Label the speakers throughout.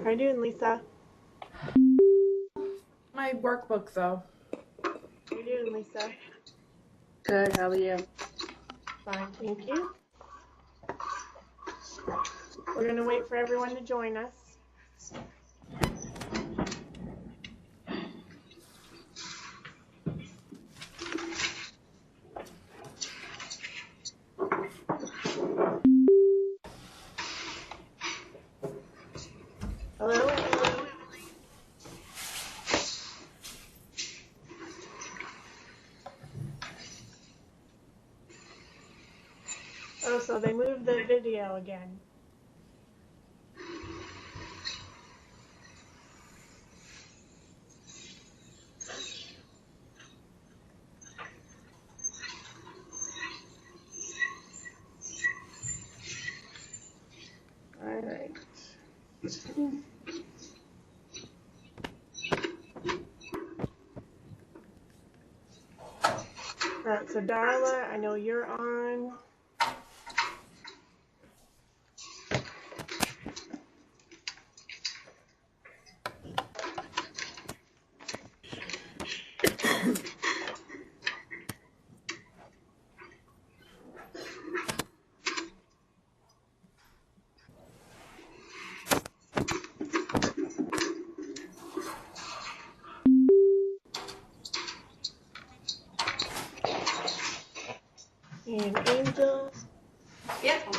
Speaker 1: How you doing, Lisa?
Speaker 2: My workbook, though.
Speaker 1: How you doing, Lisa?
Speaker 2: Good, how are you?
Speaker 1: Fine, thank you. We're going to wait for everyone to join us. Hello, Emily. Oh, so they moved the video again. All right. All right, so Darla, I know you're on. And Angel.
Speaker 3: Yep.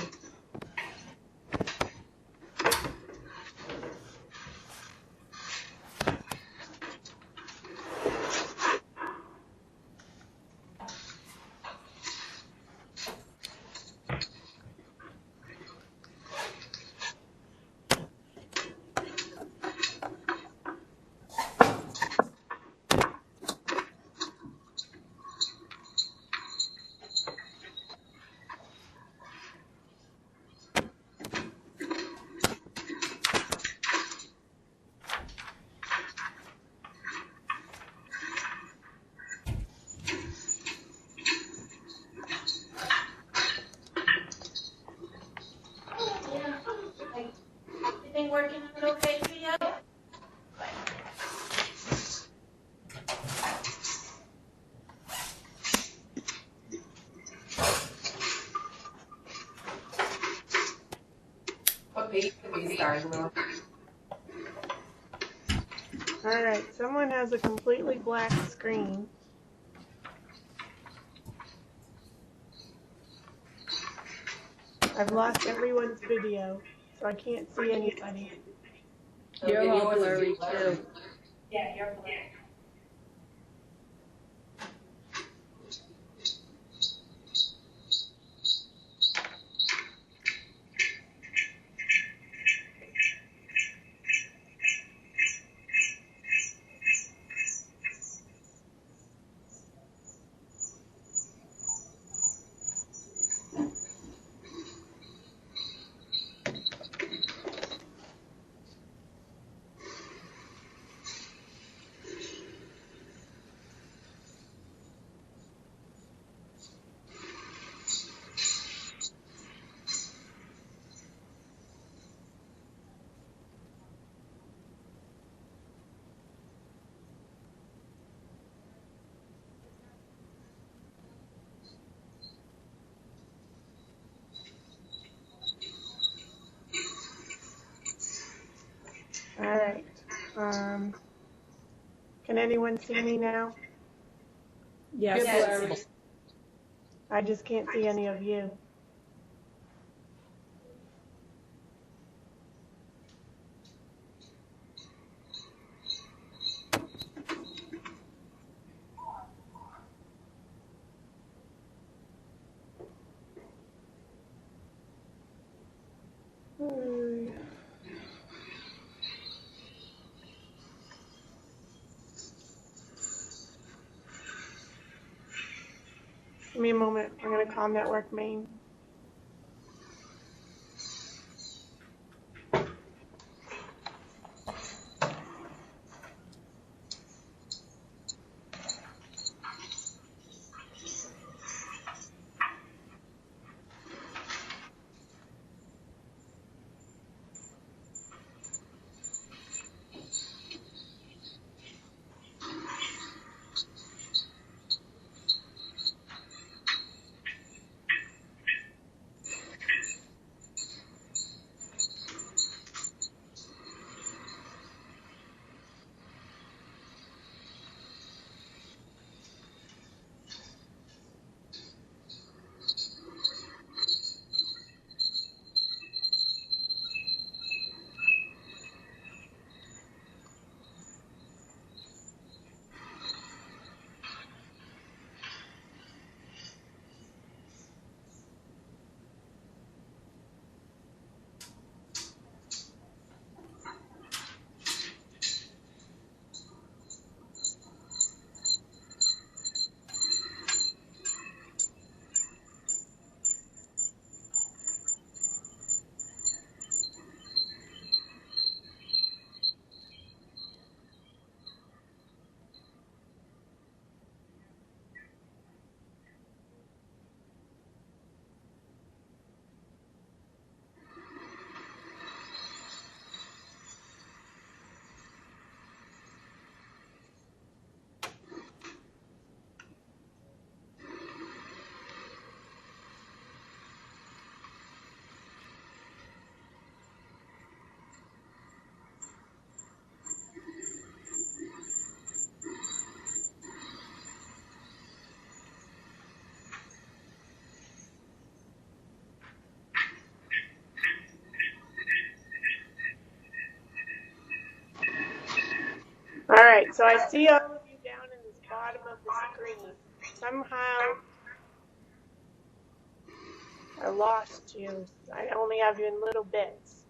Speaker 3: Everything working out okay for you? What page are we starting with?
Speaker 1: All right, someone has a completely black screen. I've lost everyone's video, so I can't see anybody.
Speaker 2: You're all blurry, too.
Speaker 3: Yeah, you're blurry.
Speaker 1: All right. Can anyone see me now?
Speaker 2: Yes.
Speaker 3: Blurry.
Speaker 1: I just can't see any of you. Give me a moment. I'm going to call network main. So I see all of you down in the bottom of the screen. Somehow I lost you. I only have you in little bits.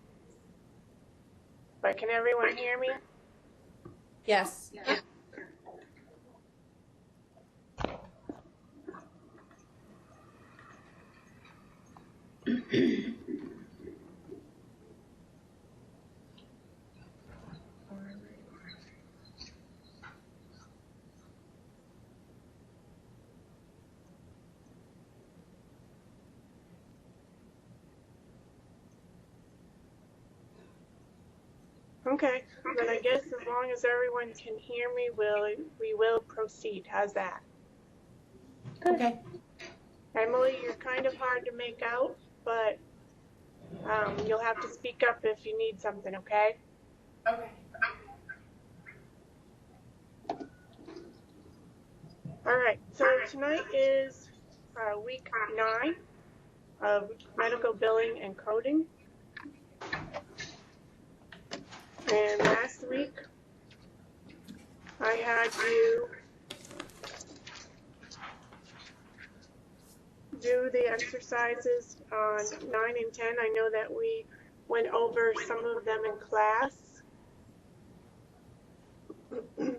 Speaker 1: But can everyone hear me?
Speaker 3: Yes.
Speaker 1: Okay, then I guess as long as everyone can hear me, we will proceed. How's that?
Speaker 3: Okay.
Speaker 1: Emily, you're kind of hard to make out, but you'll have to speak up if you need something, okay?
Speaker 3: Okay.
Speaker 1: All right, so tonight is week 9 of medical billing and coding. And last week, I had you do the exercises on 9 and 10. I know that we went over some of them in class. And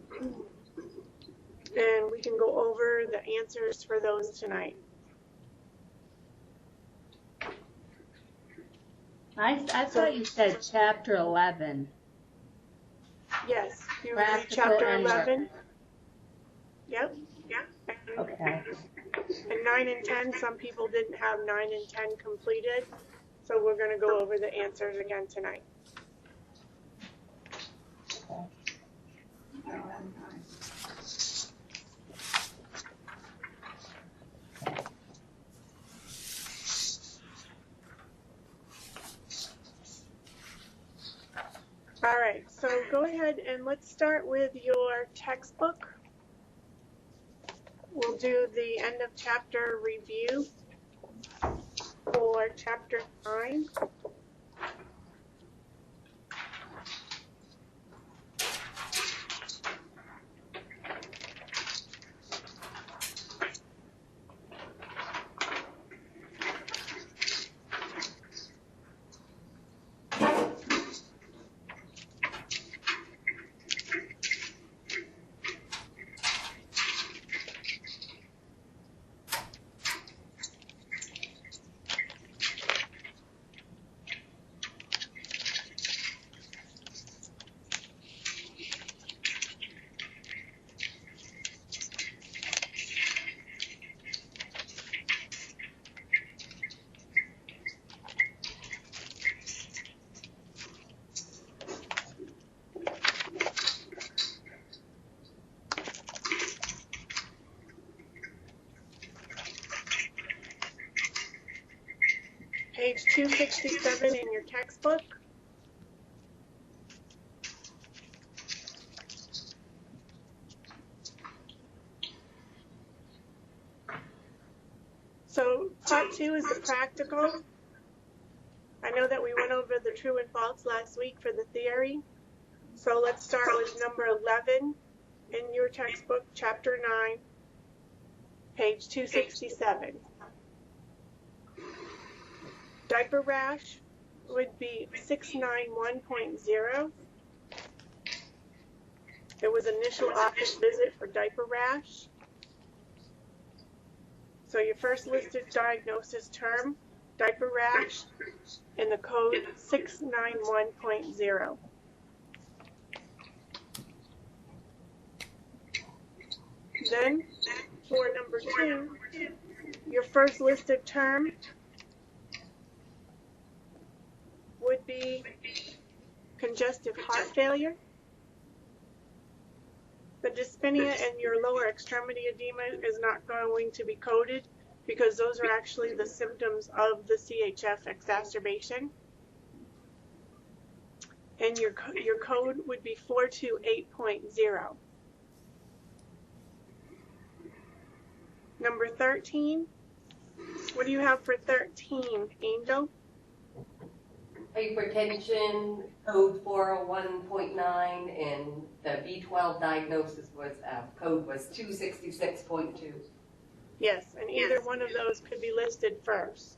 Speaker 1: we can go over the answers for those tonight.
Speaker 2: I thought you said chapter 11.
Speaker 1: Yes, you read
Speaker 2: Practical
Speaker 1: chapter
Speaker 2: and
Speaker 1: 11. Yep.
Speaker 2: Okay.
Speaker 1: And 9 and 10, some people didn't have 9 and 10 completed, so we're going to go over the answers again tonight. All right, so go ahead and let's start with your textbook. We'll do the end of chapter review for chapter 9. Page 267 in your textbook. So part 2 is the practical. I know that we went over the true and false last week for the theory. So let's start with number 11 in your textbook, chapter 9, page 267. Diaper rash would be 691.0. It was initial office visit for diaper rash. So your first listed diagnosis term, diaper rash, in the code 691.0. Then, for number 2, your first listed term would be congestive heart failure. The dyspnea and your lower extremity edema is not going to be coded because those are actually the symptoms of the CHF exacerbation. And your code would be 428.0. Number 13, what do you have for 13, Angel?
Speaker 4: hypertension, code 401.9, and the B12 diagnosis was, code was 266.2.
Speaker 1: Yes, and either one of those could be listed first.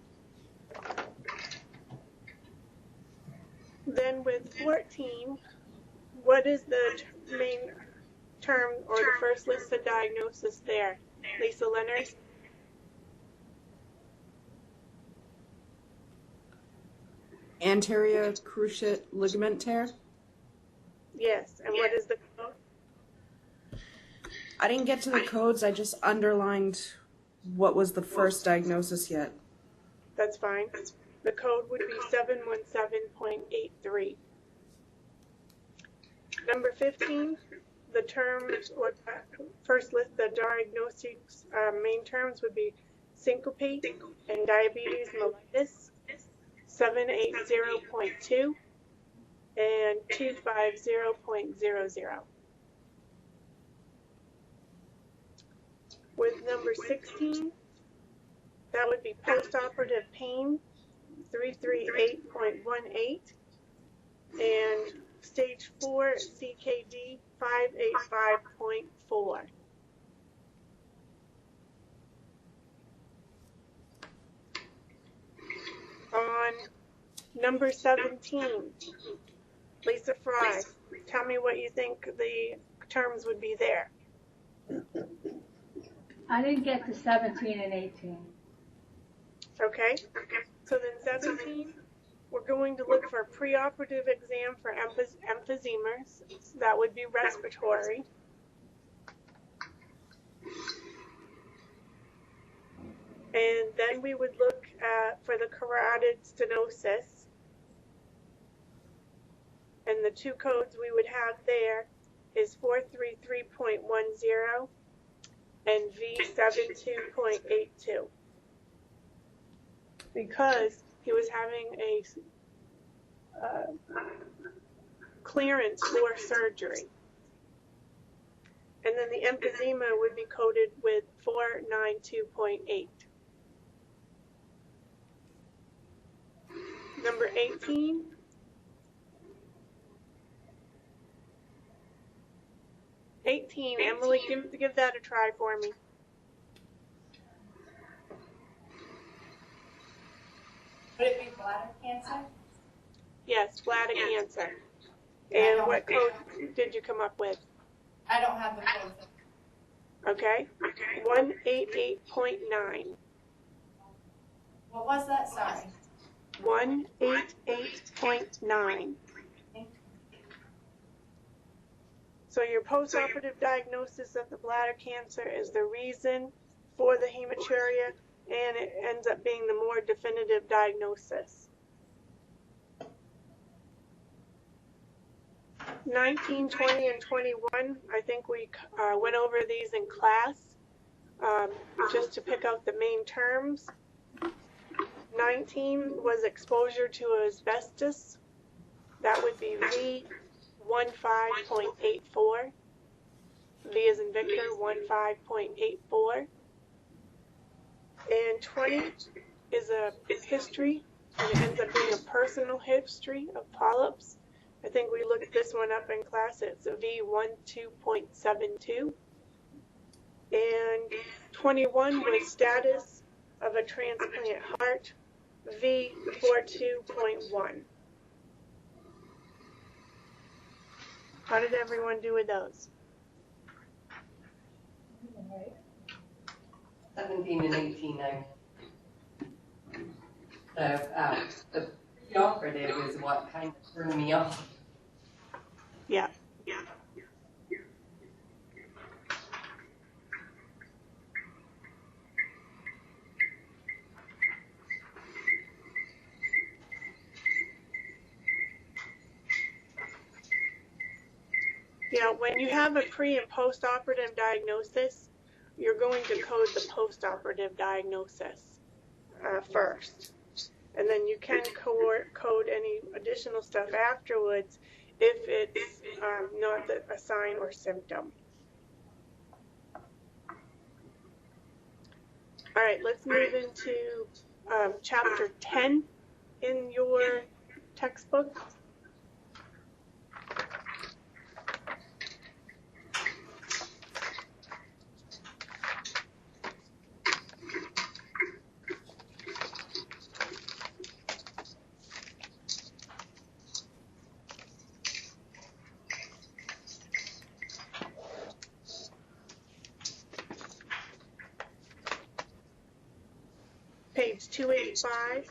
Speaker 1: Then with 14, what is the main term or the first listed diagnosis there? Lisa Leonard?
Speaker 5: Anterior cruciate ligament tear.
Speaker 1: Yes, and what is the code?
Speaker 5: I didn't get to the codes, I just underlined what was the first diagnosis yet.
Speaker 1: That's fine. The code would be 717.83. Number 15, the terms, or first list, the diagnostics main terms would be syncope and diabetes mellitus, 780.2 and 250.00. With number 16, that would be postoperative pain, 338.18, and stage 4 CKD, 585.4. On number 17, Lisa Fry, tell me what you think the terms would be there.
Speaker 2: I didn't get to 17 and 18.
Speaker 1: Okay, so then 17, we're going to look for a preoperative exam for emphysemas. That would be respiratory. And then we would look for the carotid stenosis. And the two codes we would have there is 433.10 and V72.82. Because he was having a clearance for surgery. And then the emphysema would be coded with 492.8. Number 18. Emily, give that a try for me.
Speaker 3: Would it be bladder cancer?
Speaker 1: Yes, bladder cancer. And what code did you come up with?
Speaker 3: I don't have the code.
Speaker 1: Okay. 188.9.
Speaker 3: What was that? Sorry.
Speaker 1: 188.9. So your postoperative diagnosis of the bladder cancer is the reason for the hematuria, and it ends up being the more definitive diagnosis. 19, 20, and 21, I think we went over these in class just to pick out the main terms. 19 was exposure to asbestos. That would be V15.84. V as in Victor, 15.84. And 20 is a history, and it ends up being a personal history of polyps. I think we looked this one up in class. It's a V12.72. And 21 was status of a transplant heart, V42.1. How did everyone do with those?
Speaker 4: 17 and 18, the preoperative is what kind of threw me off.
Speaker 1: Yeah. Yeah, when you have a pre and post-operative diagnosis, you're going to code the post-operative diagnosis first. And then you can code any additional stuff afterwards if it's not a sign or symptom. All right, let's move into chapter 10 in your textbook. Page 285.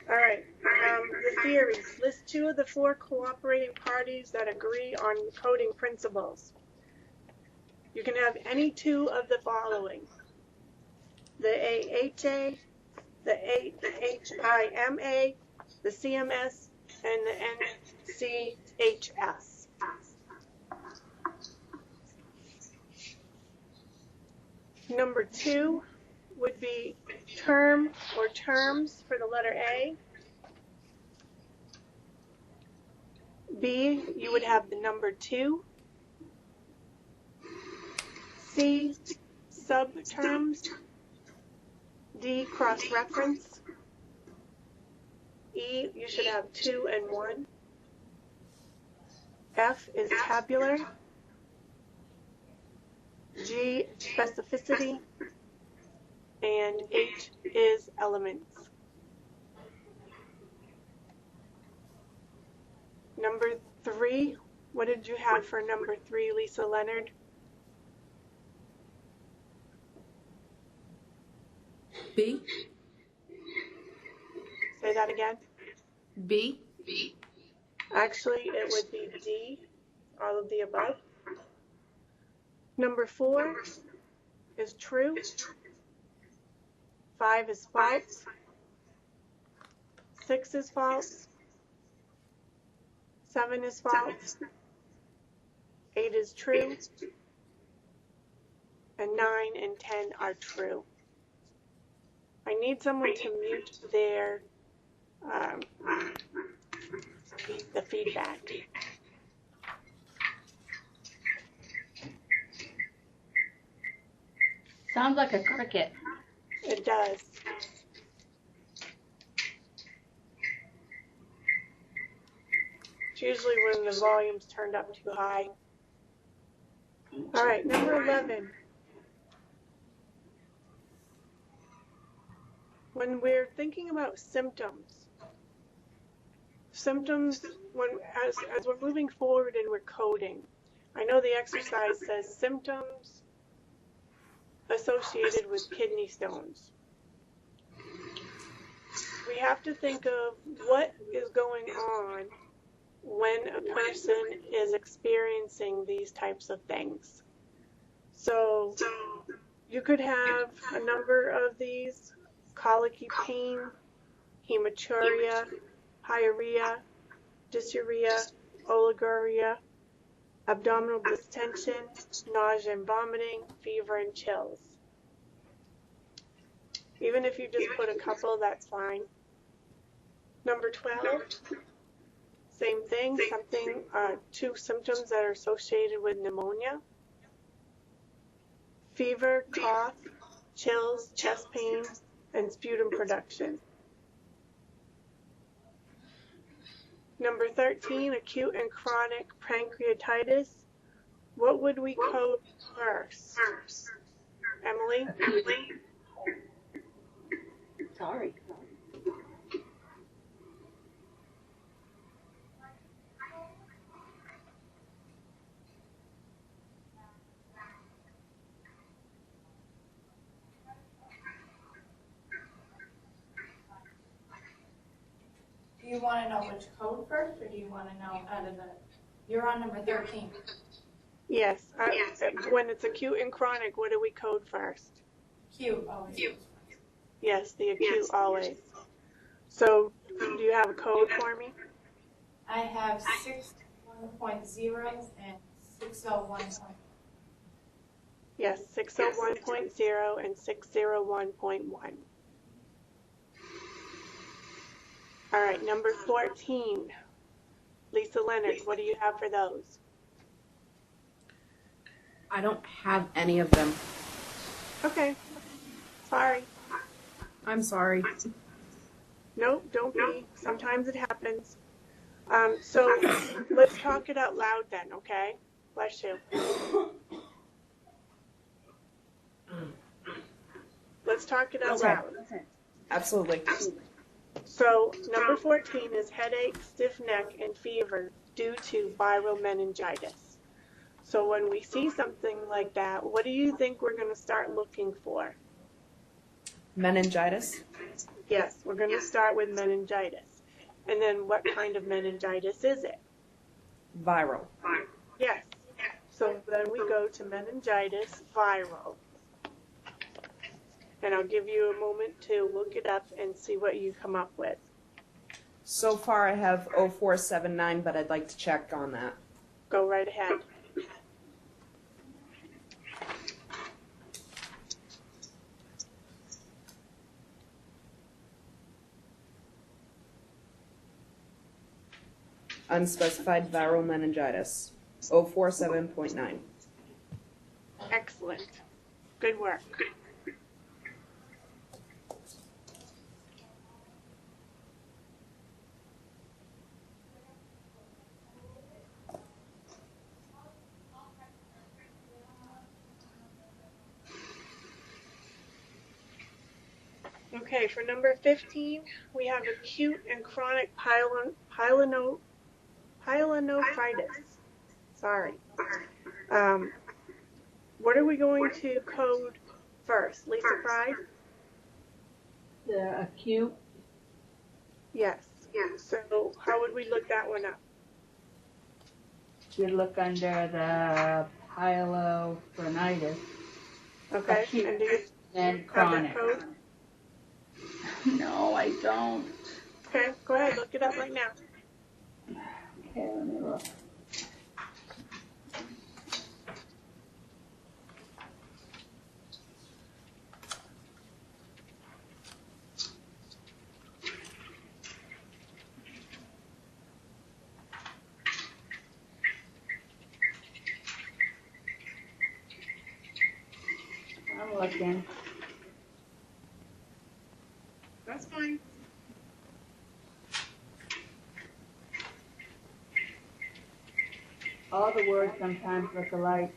Speaker 1: All right, the theories. List 2 of the 4 cooperating parties that agree on coding principles. You can have any 2 of the following: the AHA, the HIMA, the CMS, and the NCHS. Number 2 would be term or terms for the letter A. B, you would have the number 2. C, subterms. D, cross-reference. E, you should have 2 and 1. F is tabular. G, specificity. And H is elements. Number 3, what did you have for number 3, Lisa Leonard?
Speaker 5: B.
Speaker 1: Say that again.
Speaker 5: B.
Speaker 1: Actually, it would be D, all of the above. Number 4 is true. 5 is false. 6 is false. 7 is false. 8 is true. And 9 and 10 are true. I need someone to mute their the feedback.
Speaker 2: Sounds like a cricket.
Speaker 1: It does. It's usually when the volume's turned up too high. All right, number 11. When we're thinking about symptoms, as we're moving forward and we're coding, I know the exercise says symptoms associated with kidney stones. We have to think of what is going on when a person is experiencing these types of things. So you could have a number of these: colicky pain, hematuria, pyorrhea, dysuria, oliguria, abdominal distension, nausea and vomiting, fever and chills. Even if you just put a couple, that's fine. Number 12, same thing, two symptoms that are associated with pneumonia: fever, cough, chills, chest pain, and sputum production. Number 13, acute and chronic pancreatitis. What would we code first? Emily?
Speaker 2: Sorry.
Speaker 3: Do you want to know which code first, or do you want to know out of the, you're on number 13.
Speaker 1: Yes. When it's acute and chronic, what do we code first?
Speaker 3: Q, always.
Speaker 1: Yes, the acute always. So, do you have a code for me?
Speaker 3: I have 6.1.0 and 601.
Speaker 1: Yes, 601.0 and 601.1. All right, number 14. Lisa Leonard, what do you have for those?
Speaker 5: I don't have any of them.
Speaker 1: Okay, sorry.
Speaker 5: I'm sorry.
Speaker 1: Nope, don't be. Sometimes it happens. So let's talk it out loud then, okay? Bless you. Let's talk it out
Speaker 5: Okay.
Speaker 1: loud.
Speaker 5: Absolutely.
Speaker 1: So number 14 is headache, stiff neck, and fever due to viral meningitis. So when we see something like that, what do you think we're going to start looking for?
Speaker 5: Meningitis?
Speaker 1: Yes, we're going to start with meningitis. And then what kind of meningitis is it?
Speaker 5: Viral.
Speaker 1: Yes. So then we go to meningitis viral. And I'll give you a moment to look it up and see what you come up with.
Speaker 5: So far I have 0479, but I'd like to check on that.
Speaker 1: Go right ahead.
Speaker 5: Unspecified viral meningitis. 047.9.
Speaker 1: Excellent. Good work. Okay, for number 15, we have acute and chronic pyelonephritis. Sorry. What are we going to code first? Lisa Fry?
Speaker 2: The acute,
Speaker 1: Yes. So how would we look that one up?
Speaker 2: you look under the pyelonephritis
Speaker 1: Okay.
Speaker 2: Acute.
Speaker 1: And do you
Speaker 2: and
Speaker 1: have that
Speaker 2: chronic.
Speaker 1: code?
Speaker 2: No, I don't.
Speaker 1: Okay, go ahead. Look it up right now.
Speaker 2: Okay, let me look. I'm looking.
Speaker 1: That's fine.
Speaker 2: All the words sometimes look alike.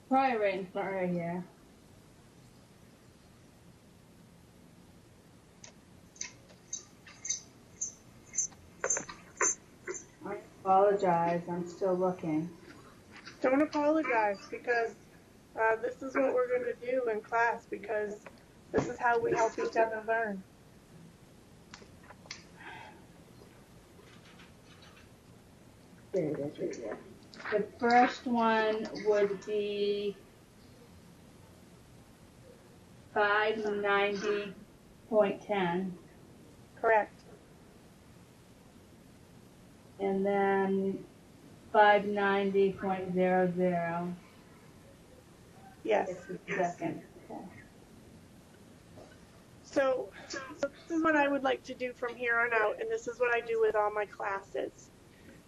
Speaker 2: Probably right in front right here. I apologize, I'm still looking.
Speaker 1: Don't apologize because this is what we're going to do in class because this is how we help each other learn.
Speaker 2: There it is, right there. The first one would be 590.10,
Speaker 1: Correct.
Speaker 2: and then 590.00.
Speaker 1: Yes.
Speaker 2: This is the second. Okay.
Speaker 1: So this is what I would like to do from here on out, and this is what I do with all my classes.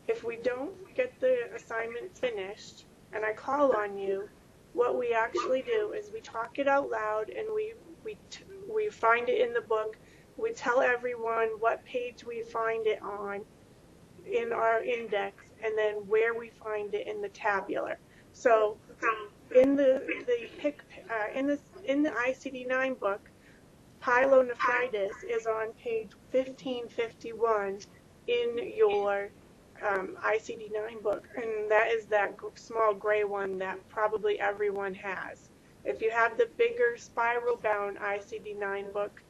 Speaker 1: If we don't get the assignment finished and I call on you, what we actually do is we talk it out loud and we find it in the book. We tell everyone what page we find it on in our index and then where we find it in the tabular. So in the ICD-9 book, pyelonephritis is on page 1551 in your ICD-9 book, and that is that small gray one that probably everyone has. If you have the bigger spiral-bound ICD-9 book,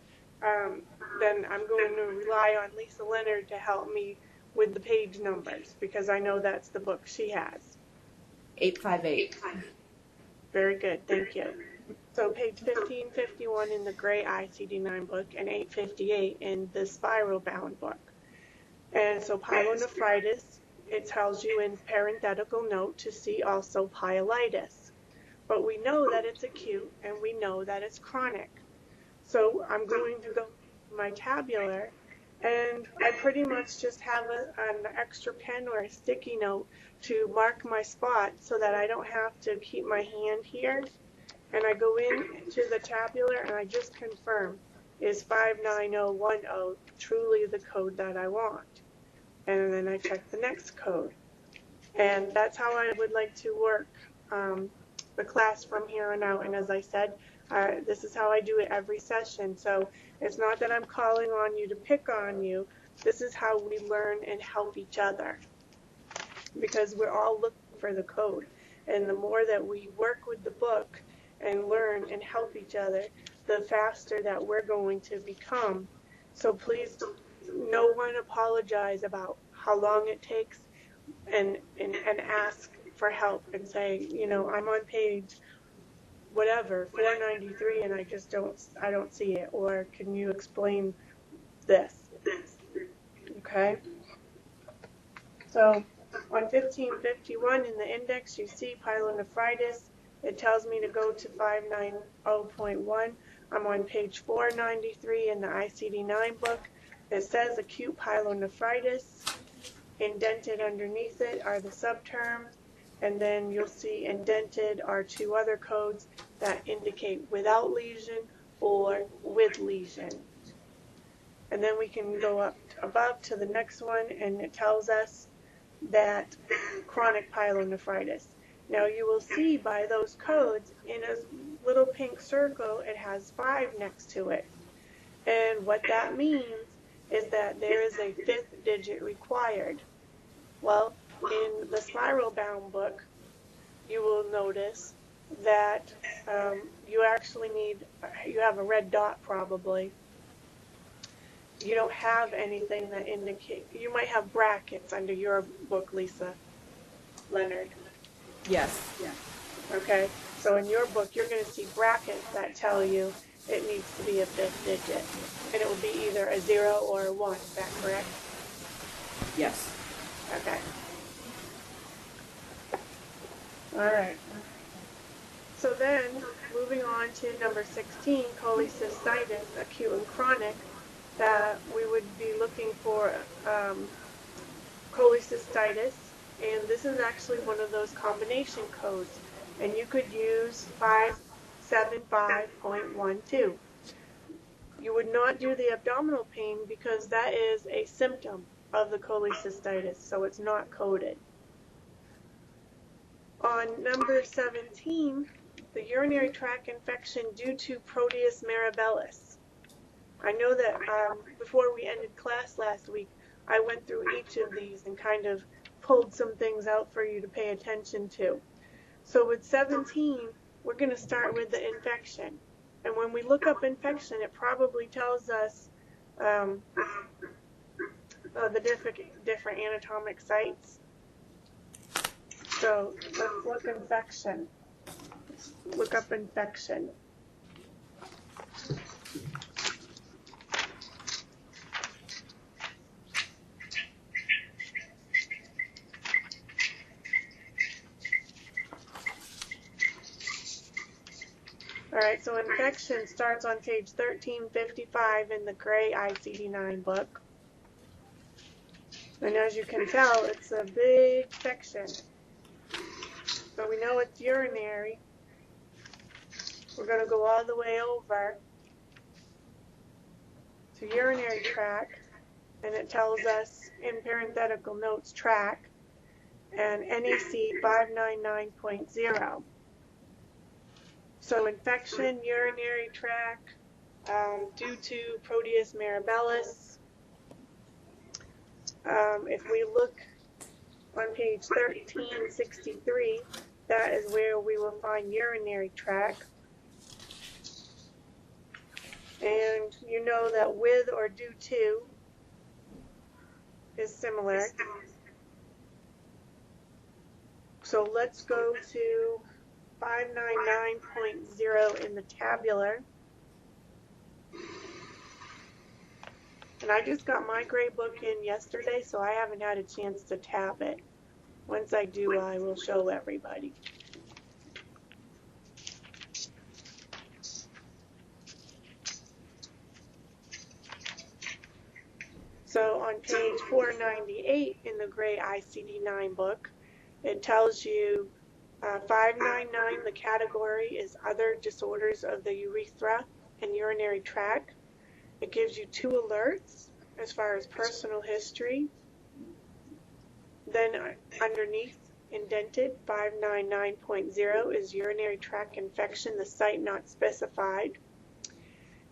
Speaker 1: then I'm going to rely on Lisa Leonard to help me with the page numbers, because I know that's the book she has.
Speaker 5: 858.
Speaker 1: Very good, thank you. So page 1551 in the gray ICD-9 book and 858 in the spiral-bound book. And so pyelonephritis, it tells you in parenthetical note to see also pyelitis. But we know that it's acute and we know that it's chronic. So I'm going to go to my tabular, and I pretty much just have an extra pen or a sticky note to mark my spot so that I don't have to keep my hand here. And I go into the tabular and I just confirm, is 59010 truly the code that I want? And then I check the next code. And that's how I would like to work the class from here on out. And as I said, this is how I do it every session. So it's not that I'm calling on you to pick on you. This is how we learn and help each other, because we're all looking for the code. And the more that we work with the book and learn and help each other, the faster that we're going to become. So please, no one apologize about how long it takes, and ask for help and say, you know, I'm on page whatever, 493, and I don't see it, or can you explain this? Okay? So on 1551 in the index, you see pyelonephritis. It tells me to go to 590.1. I'm on page 493 in the ICD-9 book. It says acute pyelonephritis. Indented underneath it are the subterms, and then you'll see indented are two other codes that indicate without lesion or with lesion. And then we can go up above to the next one, and it tells us that chronic pyelonephritis. Now you will see by those codes in a little pink circle, it has 5 next to it. And what that means is that there is a 5th digit required. Well, in the spiral-bound book, you will notice that you actually you have a red dot probably. You don't have anything that indicates, you might have brackets under your book, Lisa Leonard.
Speaker 5: Yes.
Speaker 1: Okay, so in your book, you're going to see brackets that tell you it needs to be a 5th digit. And it will be either a 0 or a 1, is that correct?
Speaker 5: Yes.
Speaker 1: Okay. All right. So then, moving on to number 16, cholecystitis, acute and chronic, that we would be looking for cholecystitis, and this is actually one of those combination codes, and you could use 575.12. You would not do the abdominal pain because that is a symptom of the cholecystitis, so it's not coded. On number 17, the urinary tract infection due to Proteus mirabilis. I know that before we ended class last week, I went through each of these and kind of pulled some things out for you to pay attention to. So with 17, we're going to start with the infection. And when we look up infection, it probably tells us the different anatomic sites. So let's look infection. Let's look up infection. All right, so infection starts on page 1355 in the gray ICD-9 book. And as you can tell, it's a big section. So we know it's urinary. We're going to go all the way over to urinary tract, and it tells us in parenthetical notes tract and NEC 599.0. So infection, urinary tract, due to Proteus mirabilis. If we look on page 1363, that is where we will find urinary tract. And you know that with or due to is similar. So let's go to 599.0 in the tabular. And I just got my gray book in yesterday, so I haven't had a chance to tab it. Once I do, I will show everybody. So on page 498 in the gray ICD-9 book, it tells you 599, the category is other disorders of the urethra and urinary tract. It gives you 2 alerts as far as personal history. Then underneath, indented, 599.0 is urinary tract infection, the site not specified.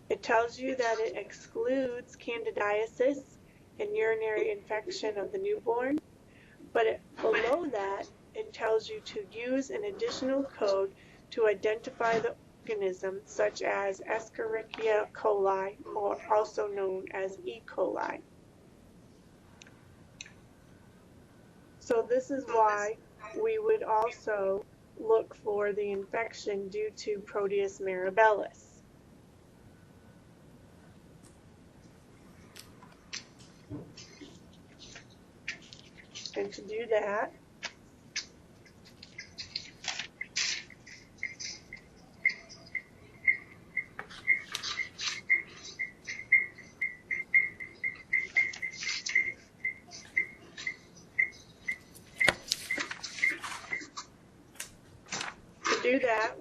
Speaker 1: It tells you that it excludes candidiasis and urinary infection of the newborn, but below that, it tells you to use an additional code to identify the organism, such as Escherichia coli, or also known as E. coli. So this is why we would also look for the infection due to Proteus mirabilis. And to do that,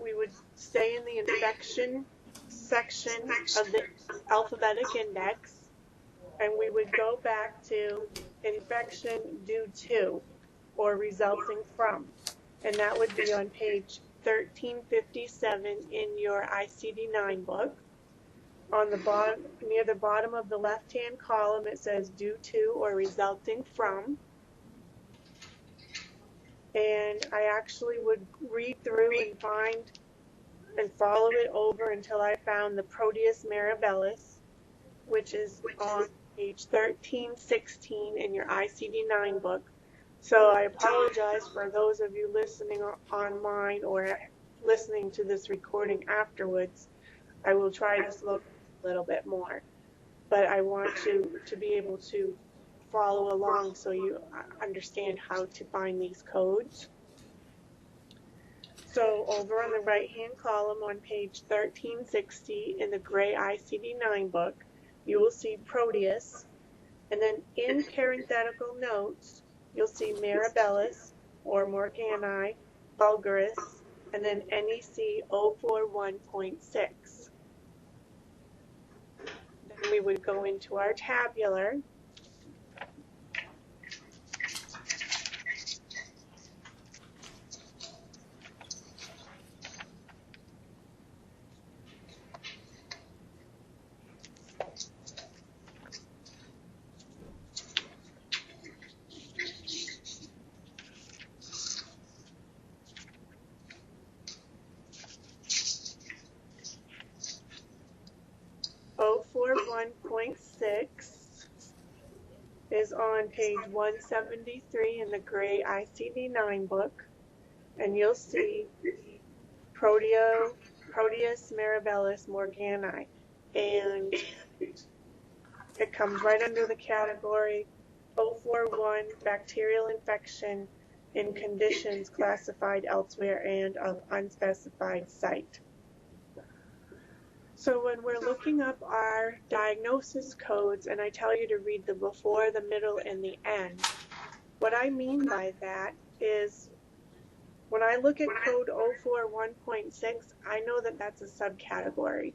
Speaker 1: we would stay in the infection section of the alphabetic index, and we would go back to infection due to or resulting from, and that would be on page 1357 in your ICD-9 book. On the bottom, near the bottom of the left-hand column, it says due to or resulting from. And I actually would read through and find and follow it over until I found the Proteus mirabilis, which is on page 1316 in your ICD-9 book. So I apologize for those of you listening online or listening to this recording afterwards. I will try to slow a little bit more, but I want you to be able to follow along so you understand how to find these codes. So over on the right-hand column on page 1360 in the gray ICD-9 book, you will see Proteus, and then in parenthetical notes, you'll see mirabilis or Morgani, vulgaris, and then NEC 041.6. Then we would go into our tabular. Is on page 173 in the gray ICD-9 book, and you'll see Proteus mirabilis Morgani, and it comes right under the category 041 bacterial infection in conditions classified elsewhere and of unspecified site. So when we're looking up our diagnosis codes, and I tell you to read the before, the middle, and the end, what I mean by that is when I look at code 041.6, I know that that's a subcategory.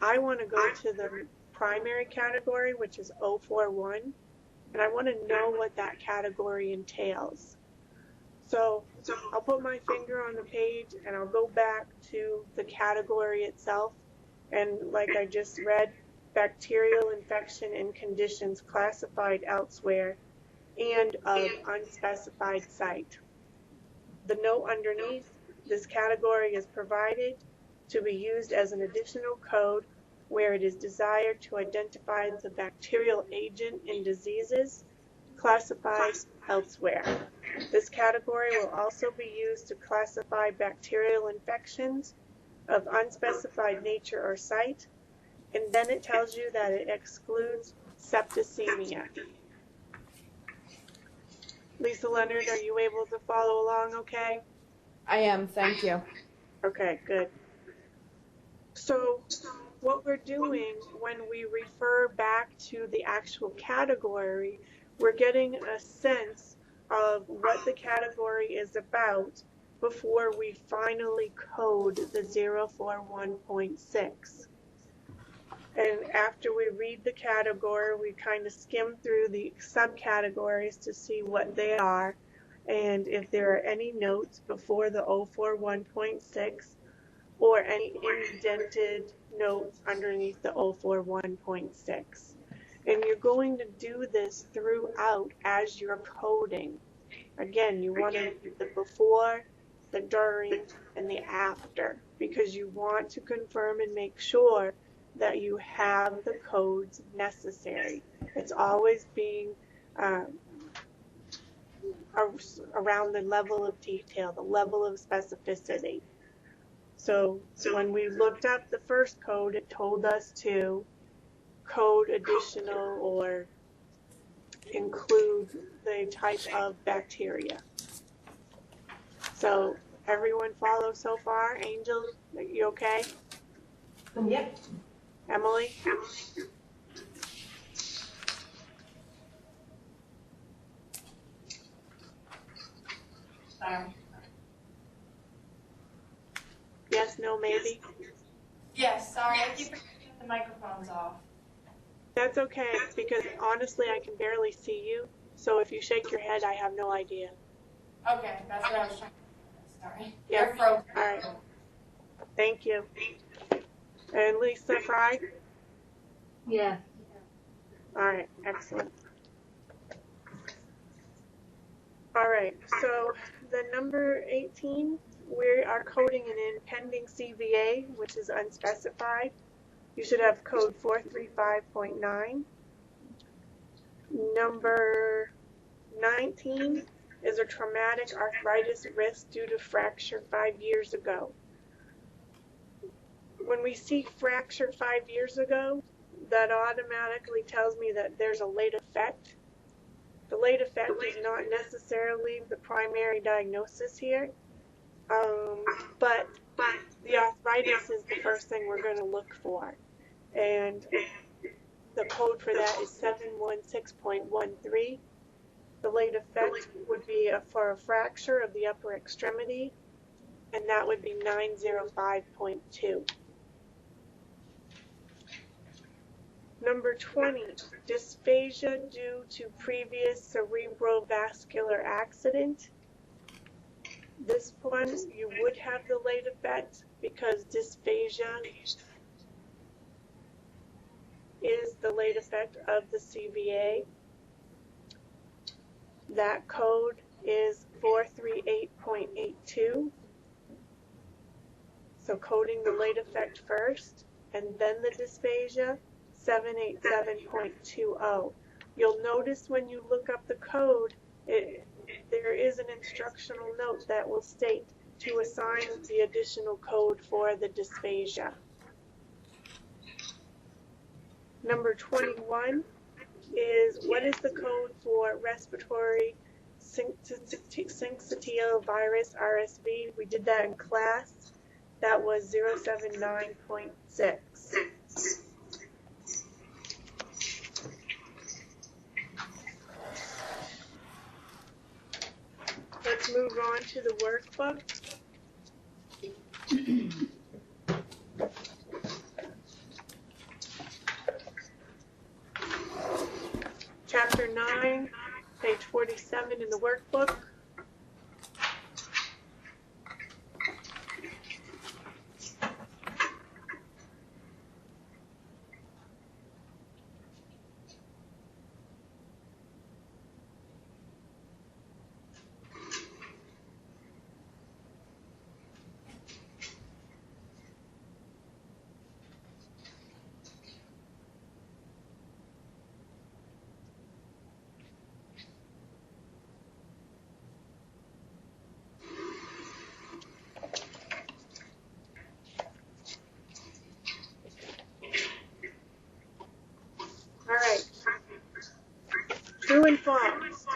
Speaker 1: I want to go to the primary category, which is 041, and I want to know what that category entails. So I'll put my finger on the page and I'll go back to the category itself, and like I just read, bacterial infection in conditions classified elsewhere and of unspecified site. The note underneath this category is provided to be used as an additional code where it is desired to identify the bacterial agent in diseases classified elsewhere. This category will also be used to classify bacterial infections of unspecified nature or site, and then it tells you that it excludes septicemia. Lisa Leonard, are you able to follow along okay?
Speaker 5: I am, thank you.
Speaker 1: Okay, good. So what we're doing when we refer back to the actual category, we're getting a sense of what the category is about before we finally code the 041.6. And after we read the category, we kind of skim through the subcategories to see what they are and if there are any notes before the 041.6 or any indented notes underneath the 041.6. And you're going to do this throughout as you're coding. Again, you want to do the before, the during, and the after because you want to confirm and make sure that you have the codes necessary. It's always being around the level of detail, the level of specificity. So when we looked up the first code, it told us to code additional or include the type of bacteria. So everyone follow so far? Angel, you okay?
Speaker 4: Yep.
Speaker 1: Emily?
Speaker 3: Sorry.
Speaker 1: Yes, no, maybe?
Speaker 3: Yes, sorry, I keep forgetting the microphone's off.
Speaker 1: That's okay, because honestly, I can barely see you. So if you shake your head, I have no idea.
Speaker 3: Okay, that's what I was trying to do. Sorry.
Speaker 1: Yeah.
Speaker 3: You're frozen.
Speaker 1: All right. Thank you. And Lisa Fry?
Speaker 2: Yeah.
Speaker 1: All right, excellent. All right, so the number 18, we are coding it in pending CVA, which is unspecified. You should have code 435.9. Number 19 is a traumatic arthritis risk due to fracture 5 years ago. When we see fracture 5 years ago, that automatically tells me that there's a late effect. The late effect is not necessarily the primary diagnosis here, but the arthritis is the first thing we're going to look for. And the code for that is 716.13. The late effect would be for a fracture of the upper extremity, and that would be 905.2. Number 20, dysphagia due to previous cerebrovascular accident. This one, you would have the late effect because dysphagia is the late effect of the CVA. That code is 438.82. So coding the late effect first, and then the dysphagia, 787.20. You'll notice when you look up the code, there is an instructional note that will state to assign the additional code for the dysphagia. Number 21 is what is the code for respiratory syncytial virus, RSV? We did that in class. That was 079.6. Let's move on to the workbook. Chapter 9, page 47 in the workbook. false.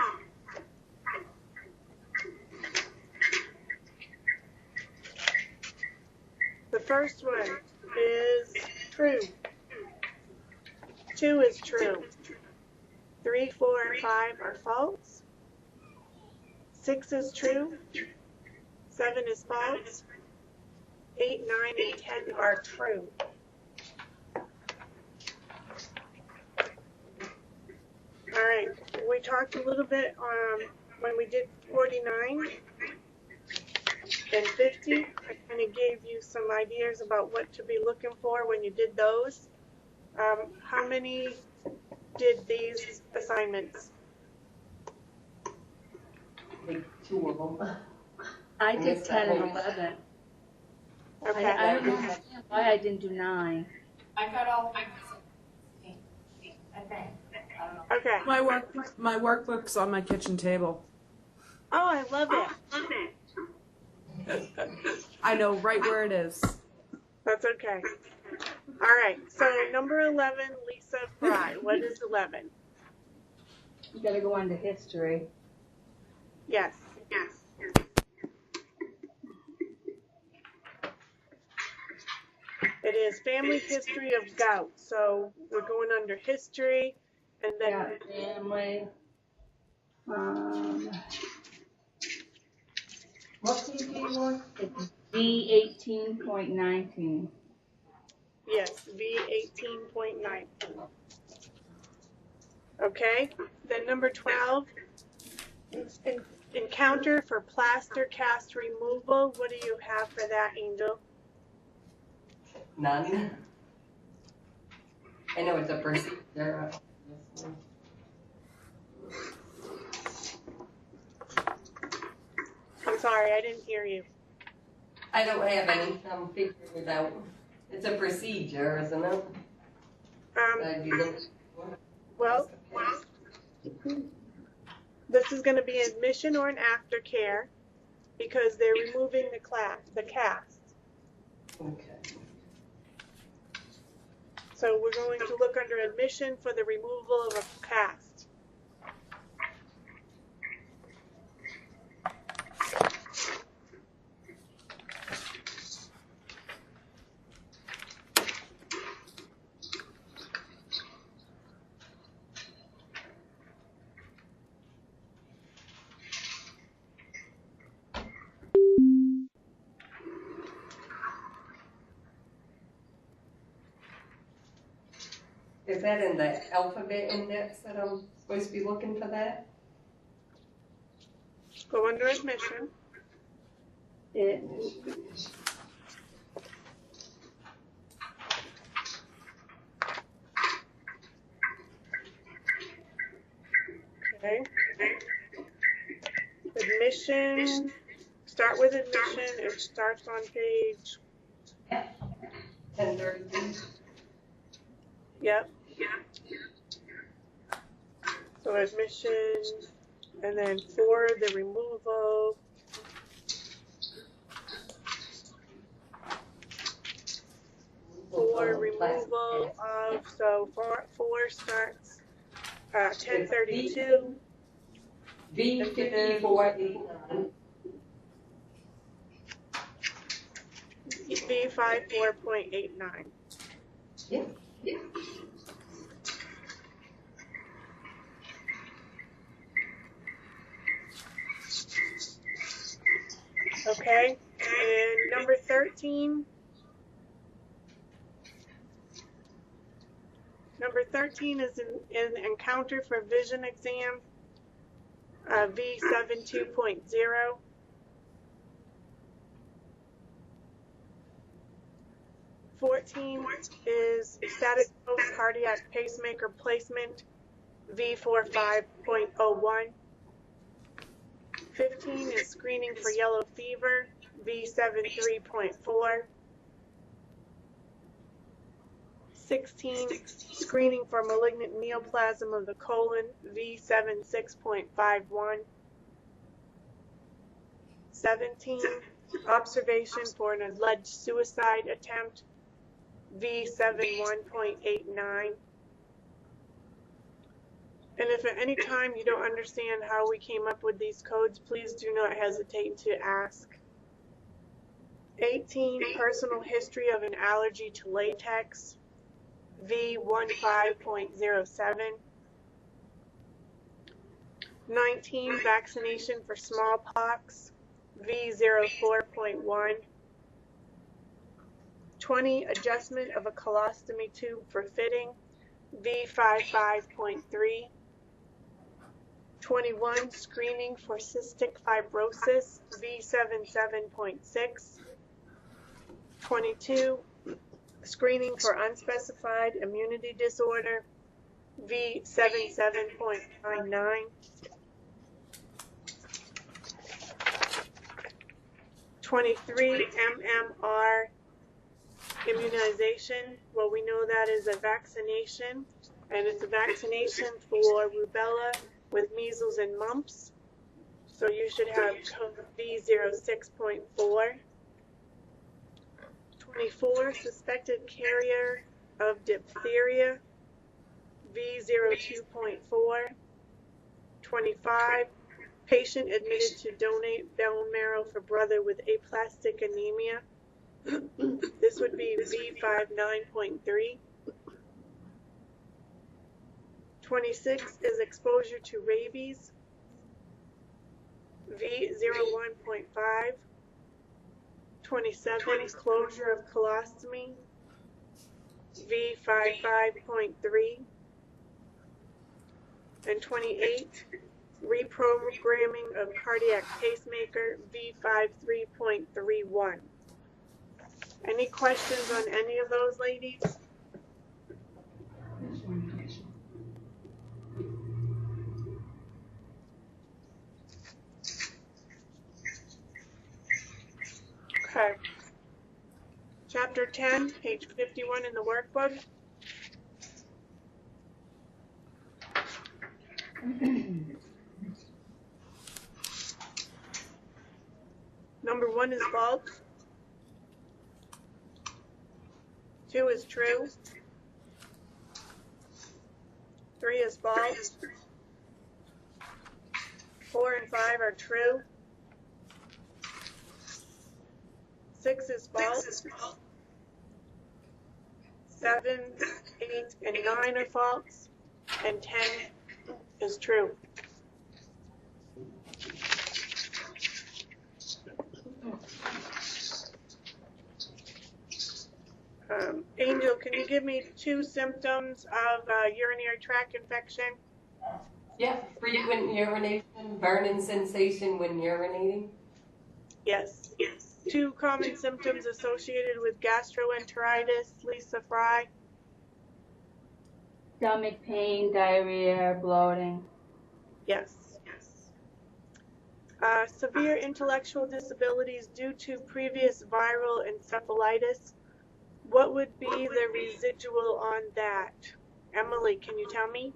Speaker 1: The first one is true. 2 is true. 3, 4, and 5 are false. 6 is true. 7 is false. 8, 9, and 10 are true. All right, we talked a little bit when we did 49 and 50. I kind of gave you some ideas about what to be looking for when you did those. How many did these assignments?
Speaker 4: I think 2 of them.
Speaker 2: I did
Speaker 4: missed
Speaker 2: 10
Speaker 4: that
Speaker 2: and
Speaker 4: one.
Speaker 2: 11.
Speaker 1: Okay.
Speaker 2: I don't know why I didn't do 9.
Speaker 3: I got all 16, I think. I don't know.
Speaker 1: Okay.
Speaker 5: My workbook's on my kitchen table.
Speaker 1: Oh, I love it.
Speaker 5: I know right where it is.
Speaker 1: That's okay. All right. So number 11, Lisa Fry. What is 11?
Speaker 2: You gotta go on to history.
Speaker 1: Yes. Yes. It is family history of gout. So we're going under history, and then
Speaker 2: Yeah, family.
Speaker 4: What page do you want?
Speaker 2: It's B18.19.
Speaker 1: yes, V18.9. Okay. Then number 12, encounter for plaster cast removal. What do you have for that, Angel?
Speaker 4: None. I know it's a procedure.
Speaker 1: I'm sorry, I didn't hear you.
Speaker 4: I don't have any. I'm figuring it out. It's a procedure, isn't it? I'd be looking for.
Speaker 1: Well, this is going to be admission or an aftercare because they're removing the cast.
Speaker 4: Okay.
Speaker 1: So we're going to look under admission for the removal of a cast.
Speaker 4: Is that in the alphabet index that I'm supposed to be looking for that?
Speaker 1: Go under admission. Okay. Admission. Start with admission. It starts on page.
Speaker 4: 1032.
Speaker 1: Yep. So admission, and then for the removal. For removal of, so 4 starts 1032.
Speaker 4: V5489.
Speaker 1: V54.89.
Speaker 4: Yeah.
Speaker 1: Okay, and number 13. Number 13 is an encounter for vision exam, V72.0. (14) is static post cardiac pacemaker placement, V45.01. 15 is screening for yellow fever, V73.4. 16, screening for malignant neoplasm of the colon, V76.51. 17, observation for an alleged suicide attempt, V71.89. And if at any time you don't understand how we came up with these codes, please do not hesitate to ask. 18, personal history of an allergy to latex, V15.07. 19, vaccination for smallpox, V04.1. 20, adjustment of a colostomy tube for fitting, V55.3. 21, screening for cystic fibrosis, V77.6. 22, screening for unspecified immunity disorder, V77.99. 23, MMR immunization. Well, we know that is a vaccination, and it's a vaccination for rubella with measles and mumps. So you should have code V06.4. 24, suspected carrier of diphtheria, V02.4. 25, patient admitted to donate bone marrow for brother with aplastic anemia. This would be V59.3. 26 is exposure to rabies, V01.5. 27, closure of colostomy, V55.3. And 28, reprogramming of cardiac pacemaker, V53.31. Any questions on any of those, ladies? Okay. Chapter 10, page 51 in the workbook. Number 1 is false. 2 is true. 3 is false. 4 and 5 are true. 6 is false. 7, 8, and 9 are false. And 10 is true. Angel, can you give me 2 symptoms of urinary tract infection?
Speaker 4: Yeah, frequent urination, burning sensation when urinating.
Speaker 1: Yes. 2 common symptoms associated with gastroenteritis, Lisa Fry.
Speaker 2: Stomach pain, diarrhea, bloating.
Speaker 1: Yes. Severe intellectual disabilities due to previous viral encephalitis. What would be the residual on that? Emily, can you tell me?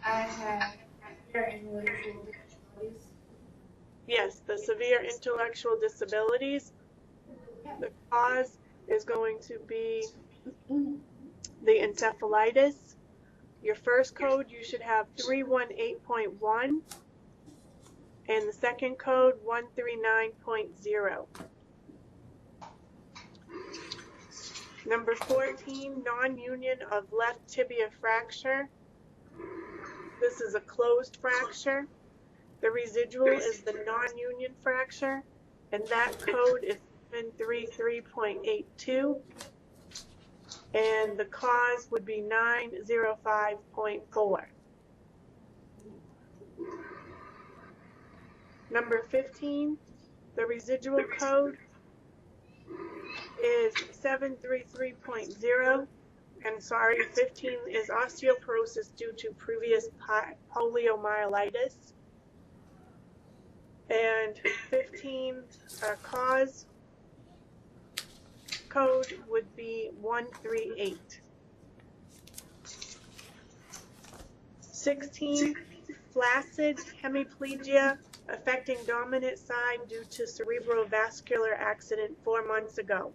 Speaker 3: I have your intellectual disabilities.
Speaker 1: Yes, the severe intellectual disabilities. The cause is going to be the encephalitis. Your first code, you should have 318.1, and the second code, 139.0. Number 14, non-union of left tibia fracture. This is a closed fracture. The residual is the non-union fracture, and that code is 733.82, and the cause would be 905.4. Number 15, the residual code is 733.0, and sorry, 15 is osteoporosis due to previous poliomyelitis, and 15 cause code would be 138. 16, flaccid hemiplegia affecting dominant side due to cerebrovascular accident 4 months ago.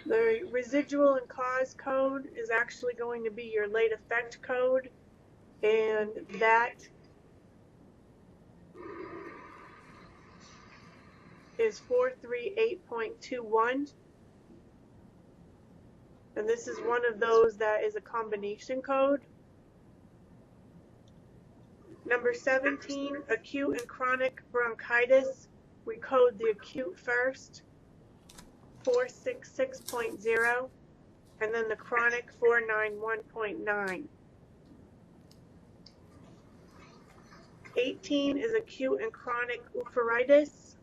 Speaker 1: The residual and cause code is actually going to be your late effect code, and that is 438.21. And this is one of those that is a combination code. Number 17, acute and chronic bronchitis. We code the acute first, 466.0, and then the chronic 491.9. 18 is acute and chronic oophouritis,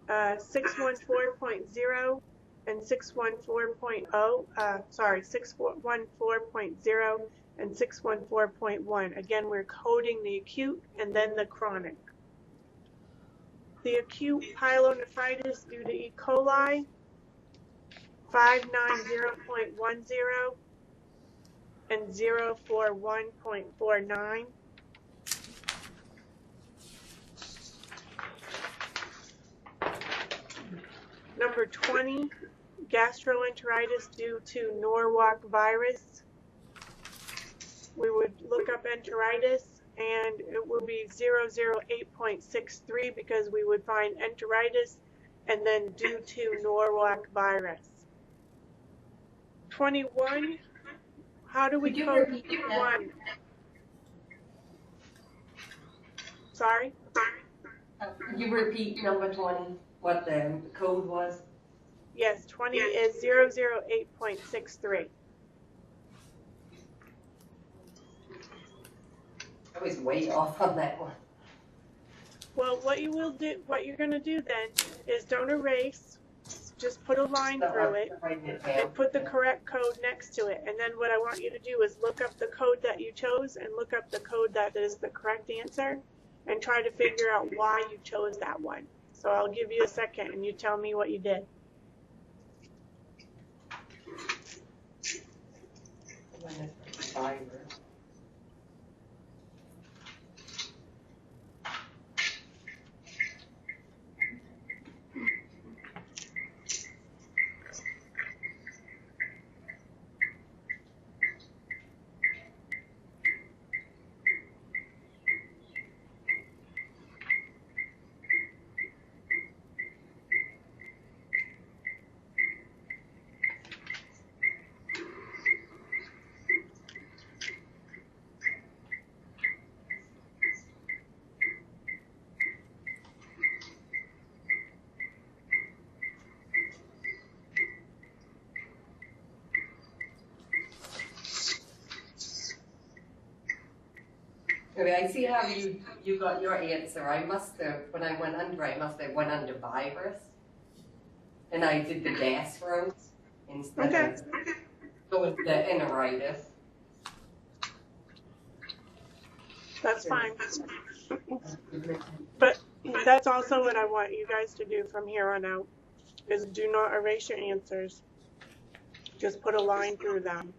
Speaker 1: 614.0 and 614.0, 614.0 and 614.1. Again, we're coding the acute and then the chronic. The acute pyelonephritis due to E. coli, 590.10 and 041.49. Number 20, gastroenteritis due to Norwalk virus. We would look up enteritis, and it will be 008.63 because we would find enteritis and then due to Norwalk virus. 21, how do we code 21? Sorry?
Speaker 4: Could you repeat number 20, what the code was?
Speaker 1: Yes, 20 is 008.63.
Speaker 4: I was way off on that one.
Speaker 1: Well, what you're going to do then is don't erase, just put a line through it and put the correct code next to it. And then what I want you to do is look up the code that you chose and look up the code that is the correct answer and try to figure out why you chose that one. So I'll give you a second and you tell me what you did.
Speaker 4: Okay, I see how you got your answer. I must have, when I went under, I must have went under virus. And I did the gastro instead of going to the enteritis.
Speaker 1: That's fine. But that's also what I want you guys to do from here on out, is do not erase your answers. Just put a line through them.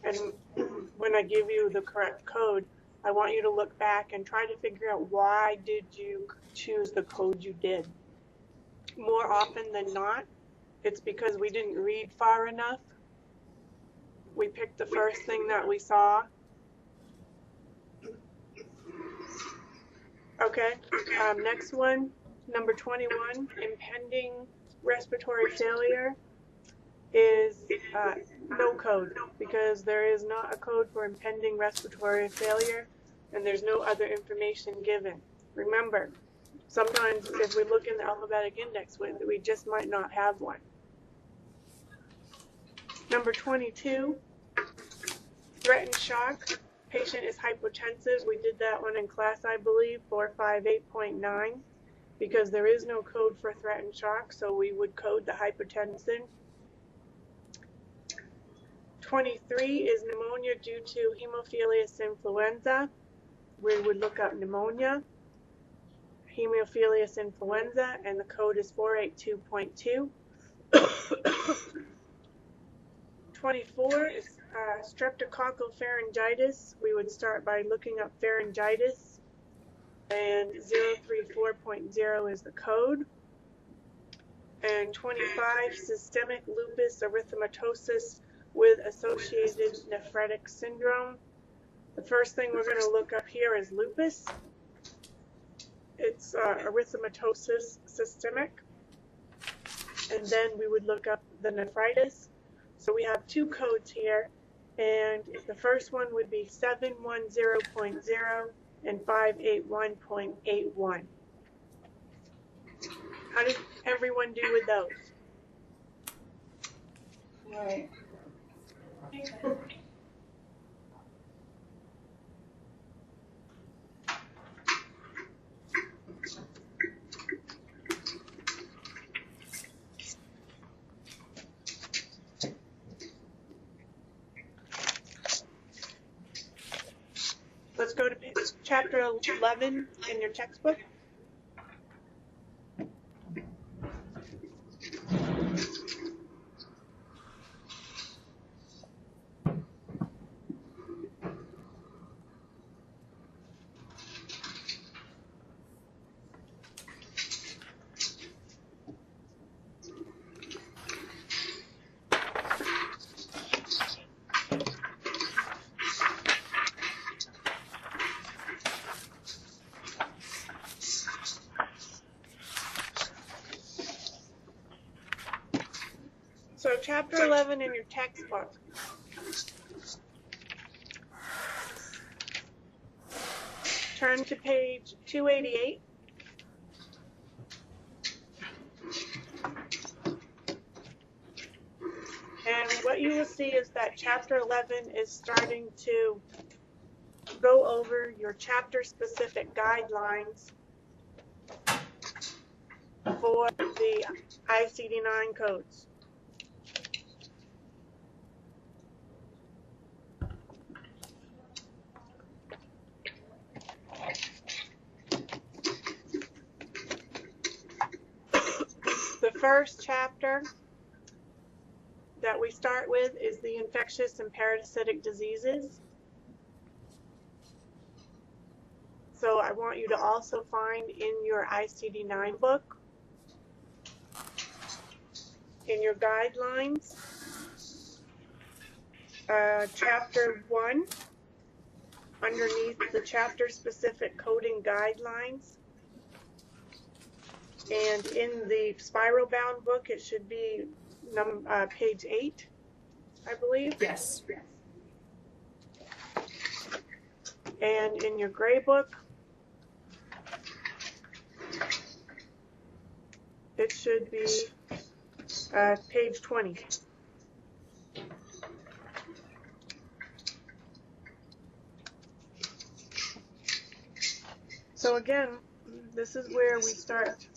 Speaker 1: And when I give you the correct code, I want you to look back and try to figure out why did you choose the code you did. More often than not, it's because we didn't read far enough. We picked the first thing that we saw. Okay, next one, number 21, impending respiratory failure is no code because there is not a code for impending respiratory failure and there's no other information given. Remember, sometimes if we look in the alphabetic index, we just might not have one. Number 22, threatened shock. Patient is hypotensive. We did that one in class, I believe, 458.9, because there is no code for threatened shock, so we would code the hypotension. 23 is pneumonia due to Haemophilus influenza. We would look up pneumonia, Haemophilus influenza, and the code is 482.2. 24 is streptococcal pharyngitis. We would start by looking up pharyngitis, and 034.0 is the code. And 25, systemic lupus erythematosus with associated nephrotic syndrome. The first thing we're going to look up here is lupus. It's erythematosus systemic. And then we would look up the nephritis. So we have two codes here. And the first one would be 710.0 and 581.81. How did everyone do with those?
Speaker 2: Right.
Speaker 1: Let's go to chapter 11 in your textbook. So chapter 11 in your textbook. Turn to page 288. And what you will see is that chapter 11 is starting to go over your chapter-specific guidelines for the ICD-9 codes. The first chapter that we start with is the infectious and parasitic diseases. So I want you to also find in your ICD-9 book, in your guidelines, chapter 1, underneath the chapter-specific coding guidelines. And in the spiral-bound book, it should be page 8, I believe.
Speaker 5: Yes.
Speaker 1: And in your gray book, it should be page 20. So again, this is where we start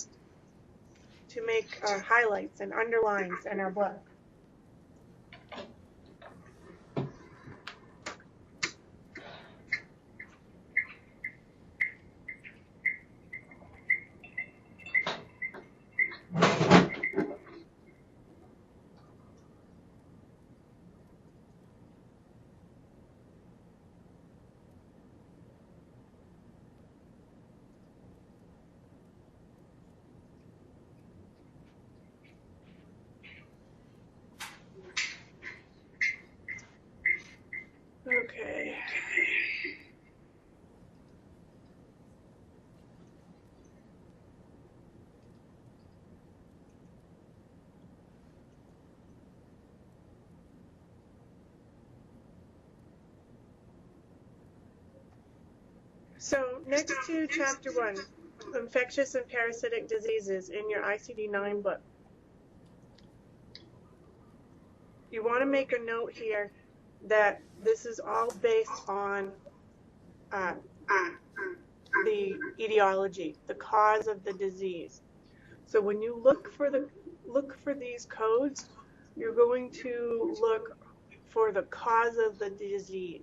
Speaker 1: to make highlights and underlines in our book. Okay. So next to chapter 1, infectious and parasitic diseases in your ICD-9 book. You want to make a note here that this is all based on the etiology, the cause of the disease. So when you look for these codes, you're going to look for the cause of the disease.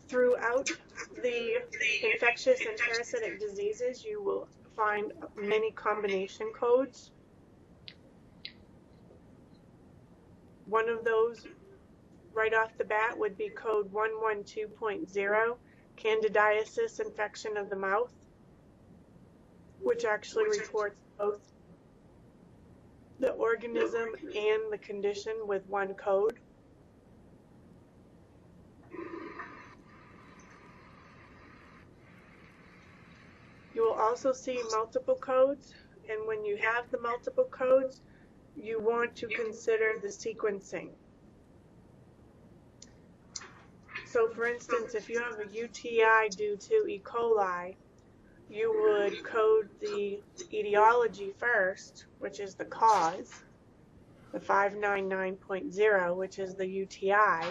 Speaker 1: Throughout the infectious and parasitic diseases, you will find many combination codes. One of those right off the bat would be code 112.0, candidiasis, infection of the mouth, which actually reports both the organism and the condition with one code. You will also see multiple codes, and when you have the multiple codes, you want to consider the sequencing. So for instance, if you have a UTI due to E. coli, you would code the etiology first, which is the cause, the 599.0, which is the UTI,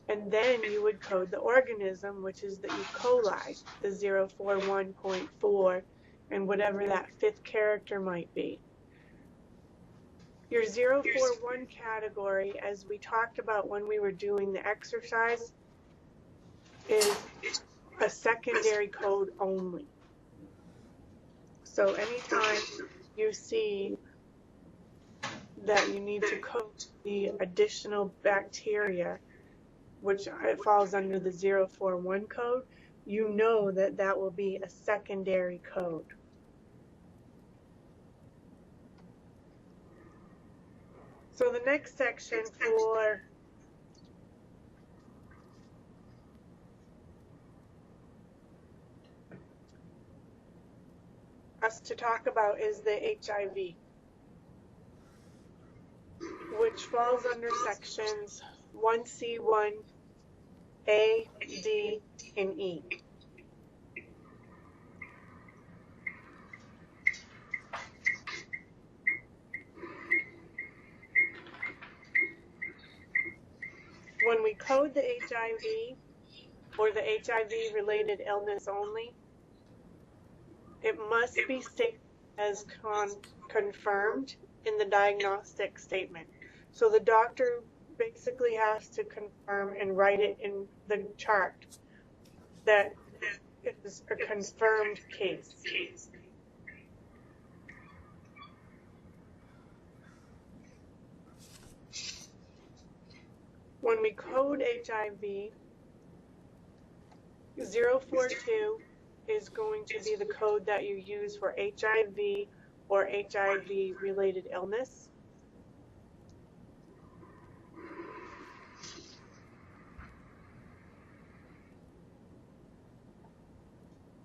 Speaker 1: and then you would code the organism, which is the E. coli, the 041.4, and whatever that fifth character might be. Your 041 category, as we talked about when we were doing the exercise, is a secondary code only. So anytime you see that you need to code the additional bacteria, which it falls under the 041 code, you know that that will be a secondary code. So the next section for us to talk about is the HIV, which falls under sections 1C1, A, D, and E. When we code the HIV or the HIV-related illness only, it must be stated as confirmed in the diagnostic statement. So the doctor basically has to confirm and write it in the chart that it is a confirmed case. When we code HIV, 042 is going to be the code that you use for HIV or HIV-related illness.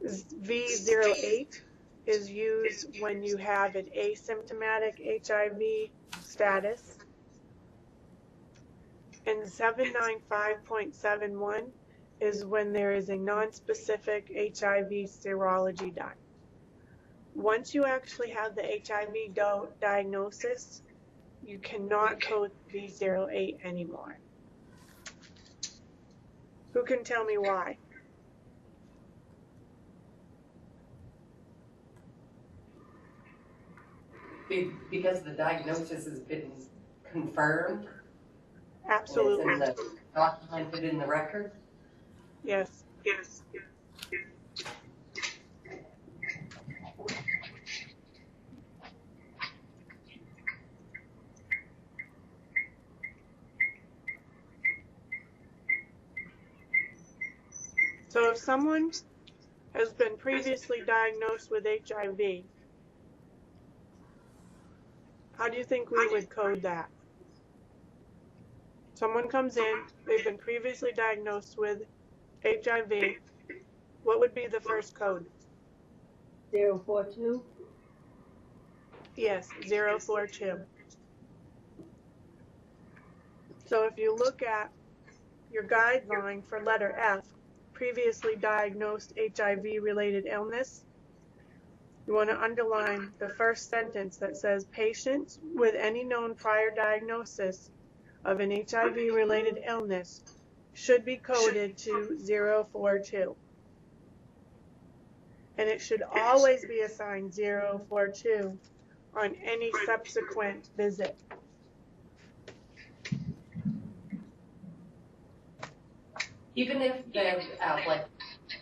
Speaker 1: V08 is used when you have an asymptomatic HIV status. And 795.71 is when there is a non-specific HIV serology done. Once you actually have the HIV diagnosis, you cannot code V08 anymore. Who can tell me why?
Speaker 4: Because the diagnosis has been confirmed?
Speaker 1: Absolutely.
Speaker 4: And it's documented in the record?
Speaker 1: Yes. Yes. So if someone has been previously diagnosed with HIV, how do you think we would code that? Someone comes in, they've been previously diagnosed with HIV. What would be the first code?
Speaker 2: 042.
Speaker 1: Yes, 042. So if you look at your guideline for letter F, previously diagnosed HIV-related illness, you want to underline the first sentence that says patients with any known prior diagnosis of an HIV-related illness should be coded to 042. And it should always be assigned 042 on any subsequent visit.
Speaker 4: Even if they're like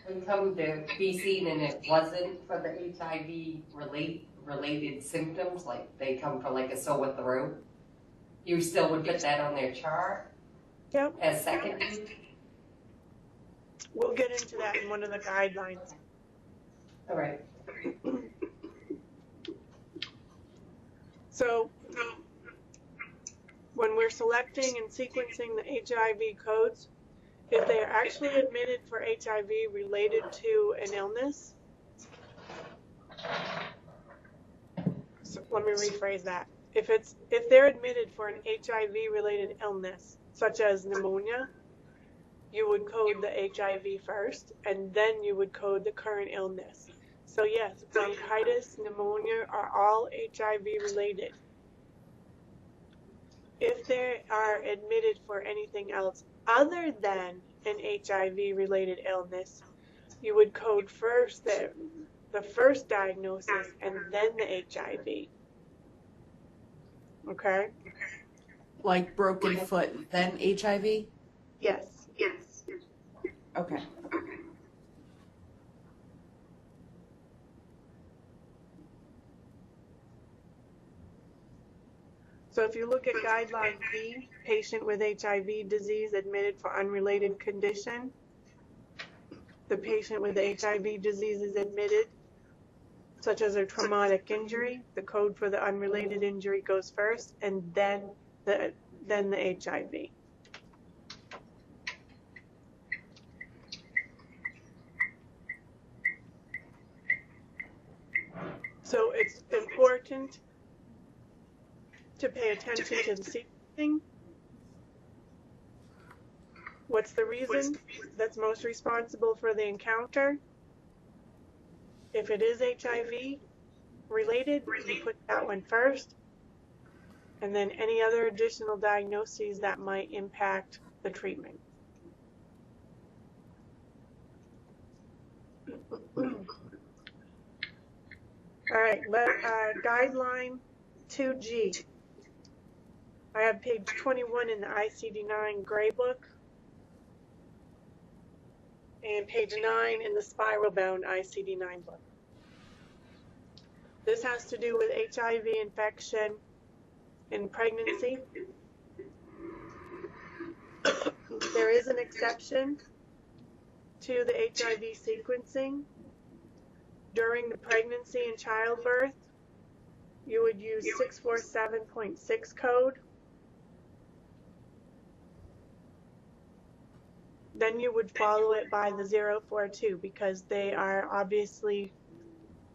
Speaker 4: would come to be seen and it wasn't for the HIV related symptoms, like they come for like a sore throat, you still would put that on their chart
Speaker 1: Yep.
Speaker 4: as second?
Speaker 1: We'll get into that in one of the guidelines.
Speaker 4: All right.
Speaker 1: So when we're selecting and sequencing the HIV codes, if they are actually admitted for HIV related to an illness, so let me rephrase that. If they're admitted for an HIV related illness, such as pneumonia, you would code the HIV first, and then you would code the current illness. So yes, bronchitis, pneumonia are all HIV related. If they are admitted for anything else other than an HIV related illness, you would code first the first diagnosis and then the HIV. Okay?
Speaker 5: Like broken foot, then HIV?
Speaker 1: Yes.
Speaker 5: Okay.
Speaker 1: So if you look at guideline B, patient with HIV disease admitted for unrelated condition, the patient with HIV disease is admitted, such as a traumatic injury. The code for the unrelated injury goes first, and then the HIV. So it's important to pay attention to the sequencing. What's the reason that's most responsible for the encounter? If it is HIV related, you put that one first, and then any other additional diagnoses that might impact the treatment. All right, guideline 2G. I have page 21 in the ICD-9 gray book and page 9 in the spiral-bound ICD-9 book. This has to do with HIV infection in pregnancy. There is an exception to the HIV sequencing. During the pregnancy and childbirth, you would use 647.6 code. Then you would follow it by the 042 because they are obviously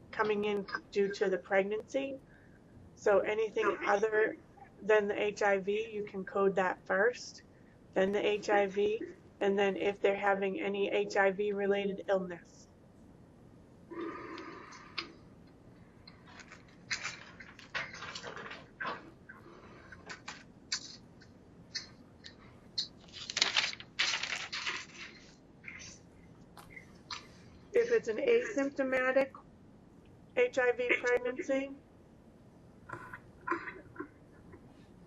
Speaker 1: coming in due to the pregnancy. So anything other than the HIV, you can code that first, then the HIV, and then if they're having any HIV related illness. If it's an asymptomatic HIV pregnancy,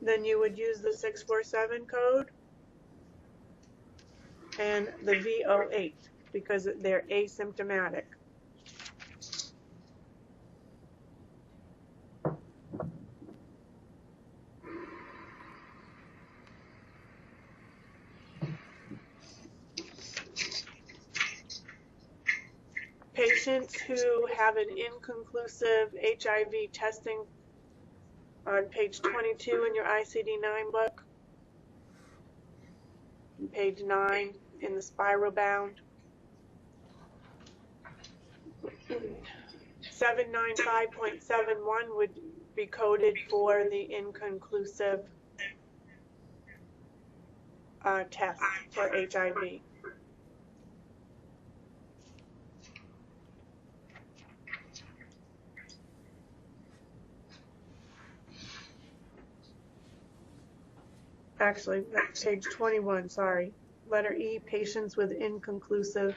Speaker 1: then you would use the 647 code and the V08 because they're asymptomatic. Patients who have an inconclusive HIV testing on page 22 in your ICD-9 book, and page 9 in the spiral bound. 795.71 would be coded for the inconclusive test for HIV. Actually, that's page 21, sorry. Letter E, patients with inconclusive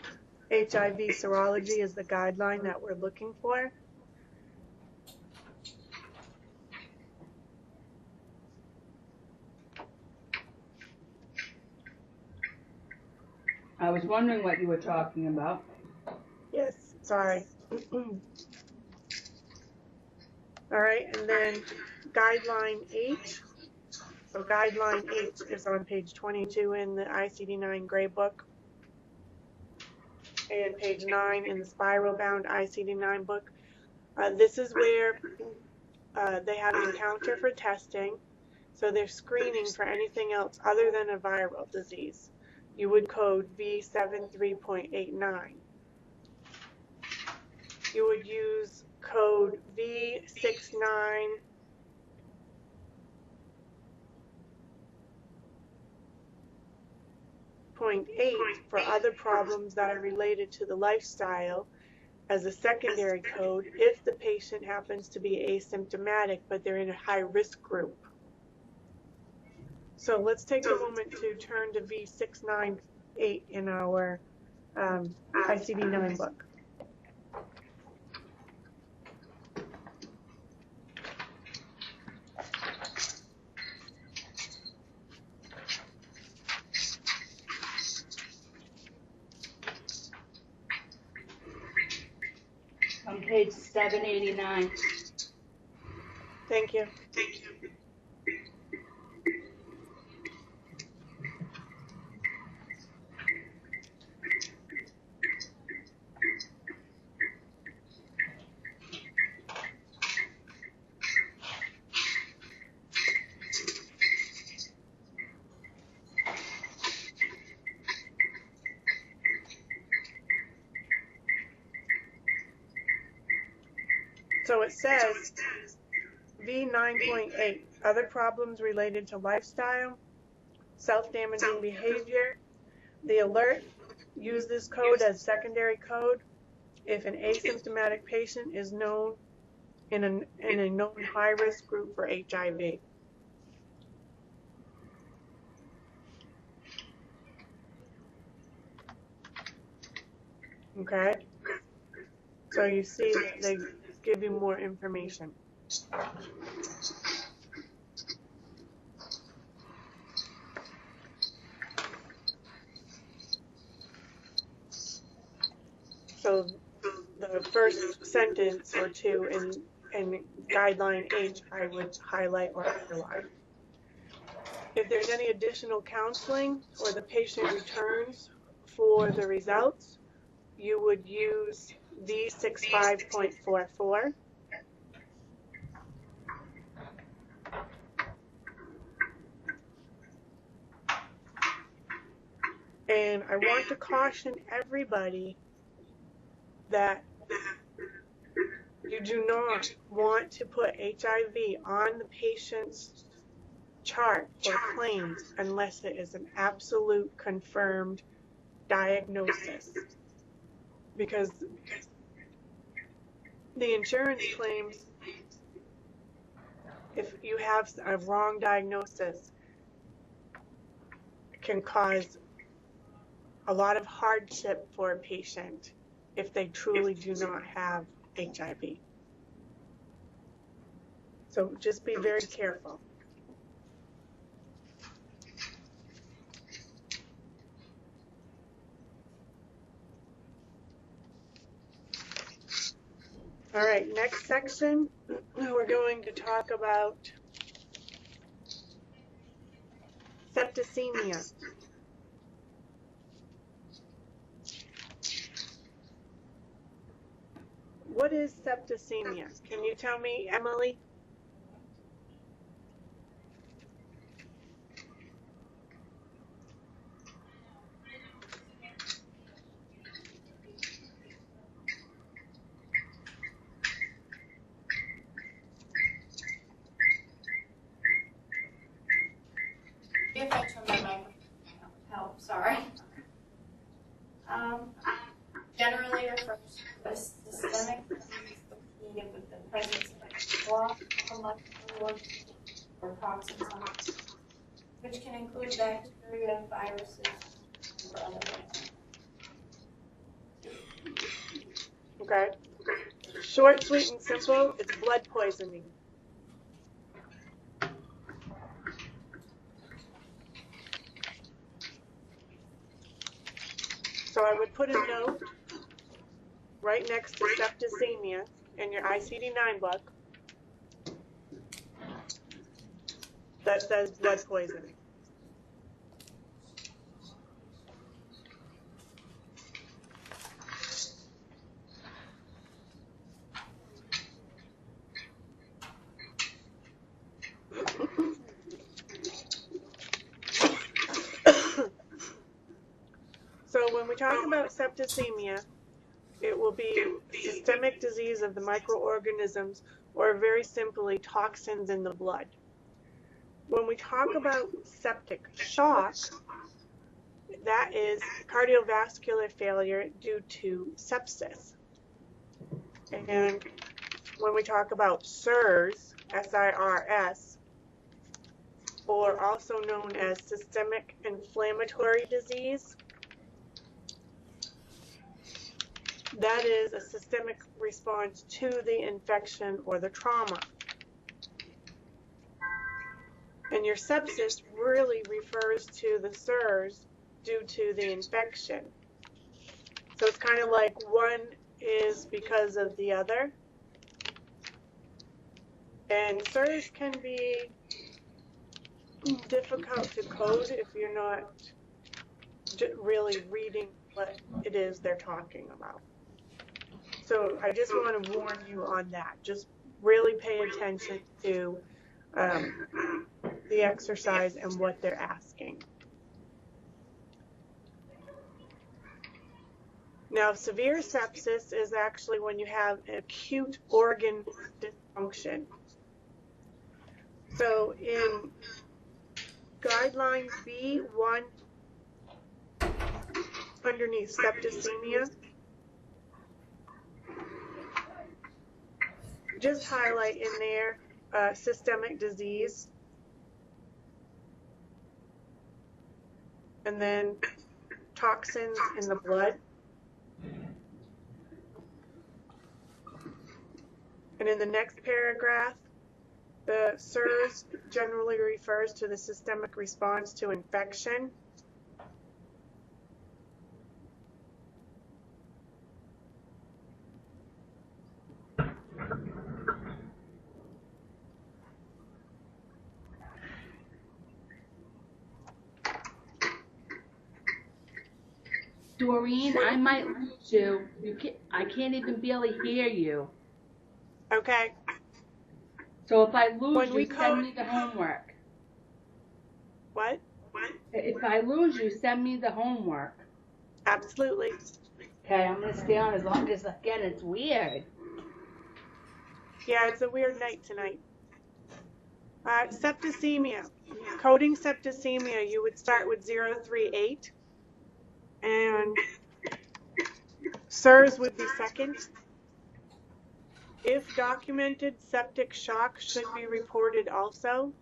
Speaker 1: HIV serology is the guideline that we're looking for.
Speaker 2: I was wondering what you were talking about.
Speaker 1: Yes, sorry. All right, and then guideline H. So guideline H is on page 22 in the ICD-9 gray book and page 9 in the spiral bound ICD-9 book. This is where they have an encounter for testing. So they're screening for anything else other than a viral disease. You would code V73.89. You would use code V69 0.8 for other problems that are related to the lifestyle as a secondary code if the patient happens to be asymptomatic but they're in a high risk group. So let's take a moment to turn to V698 in our ICD-9 book.
Speaker 2: On page 789.
Speaker 1: Thank you. So it says V9.8, other problems related to lifestyle, self-damaging behavior. The alert, use this code as secondary code if an asymptomatic patient is known in a known high-risk group for HIV. Okay? So you see that they give you more information. So the first sentence or two in guideline H, I would highlight or underline. If there's any additional counseling or the patient returns for the results, you would use V65.44. And I want to caution everybody that you do not want to put HIV on the patient's chart or claims unless it is an absolute confirmed diagnosis. Because the insurance claims, if you have a wrong diagnosis, can cause a lot of hardship for a patient if they truly do not have HIV. So just be very careful. All right, next section, we're going to talk about septicemia. What is septicemia? Can you tell me, Emily?
Speaker 3: If I turn my microphone, help, sorry. Generally refers to a systemic disease associated with the presence of block, molecular or toxins, which can include bacteria, viruses, or other things.
Speaker 1: Okay. Short, sweet, and simple, it's blood poisoning. So I would put a note right next to septicemia in your ICD-9 book that says blood poisoning. So when we talk about septicemia, it will be systemic disease of the microorganisms, or very simply, toxins in the blood. When we talk about septic shock, that is cardiovascular failure due to sepsis. And when we talk about SIRS, S-I-R-S, or also known as systemic inflammatory disease, that is a systemic response to the infection or the trauma. And your sepsis really refers to the SIRS due to the infection. So it's kind of like one is because of the other. And SIRS can be difficult to code if you're not really reading what it is they're talking about. So I just want to warn you on that. Just really pay attention to the exercise and what they're asking. Now, severe sepsis is actually when you have acute organ dysfunction. So in guideline B1, underneath septicemia, just highlight in there systemic disease, and then toxins in the blood. And in the next paragraph, the SIRS generally refers to the systemic response to infection.
Speaker 2: Doreen, I might lose you. I can't even barely hear you.
Speaker 1: Okay.
Speaker 2: So if I lose
Speaker 1: When we
Speaker 2: you, send me the homework.
Speaker 1: What?
Speaker 2: If I lose you, send me the homework.
Speaker 1: Absolutely.
Speaker 2: Okay, I'm going to stay on as long as I can. It's weird.
Speaker 1: Yeah, it's a weird night tonight. Septicemia. Coding septicemia, you would start with 038, and SIRS would be second. If documented, septic shock should be reported also.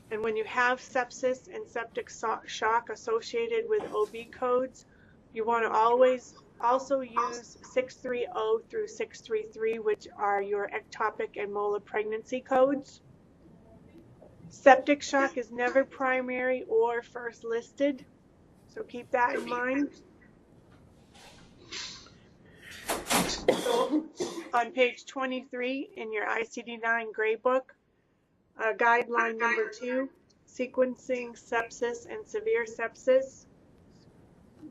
Speaker 1: And when you have sepsis and septic shock associated with OB codes, you want to always also use 630 through 633, which are your ectopic and molar pregnancy codes. Septic shock is never primary or first listed, so keep that in mind. So on page 23 in your ICD-9 gray book, guideline number 2, sequencing sepsis and severe sepsis.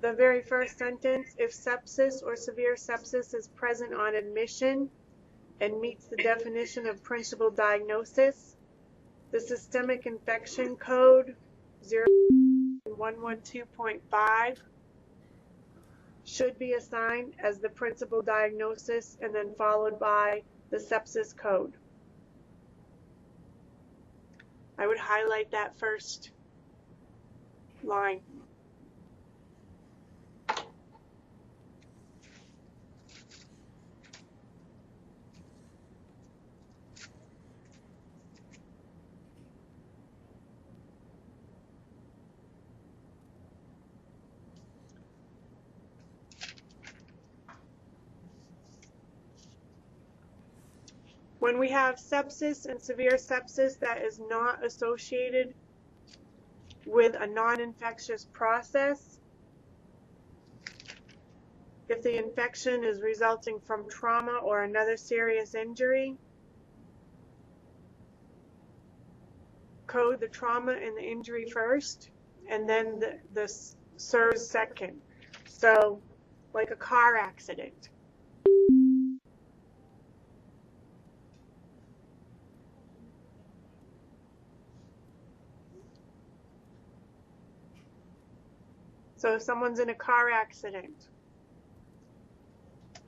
Speaker 1: The very first sentence, if sepsis or severe sepsis is present on admission and meets the definition of principal diagnosis, the systemic infection code 0112.5 should be assigned as the principal diagnosis and then followed by the sepsis code. I would highlight that first line. When we have sepsis and severe sepsis that is not associated with a non-infectious process, if the infection is resulting from trauma or another serious injury, code the trauma and the injury first, and then the SIRS second. So, like a car accident. So if someone's in a car accident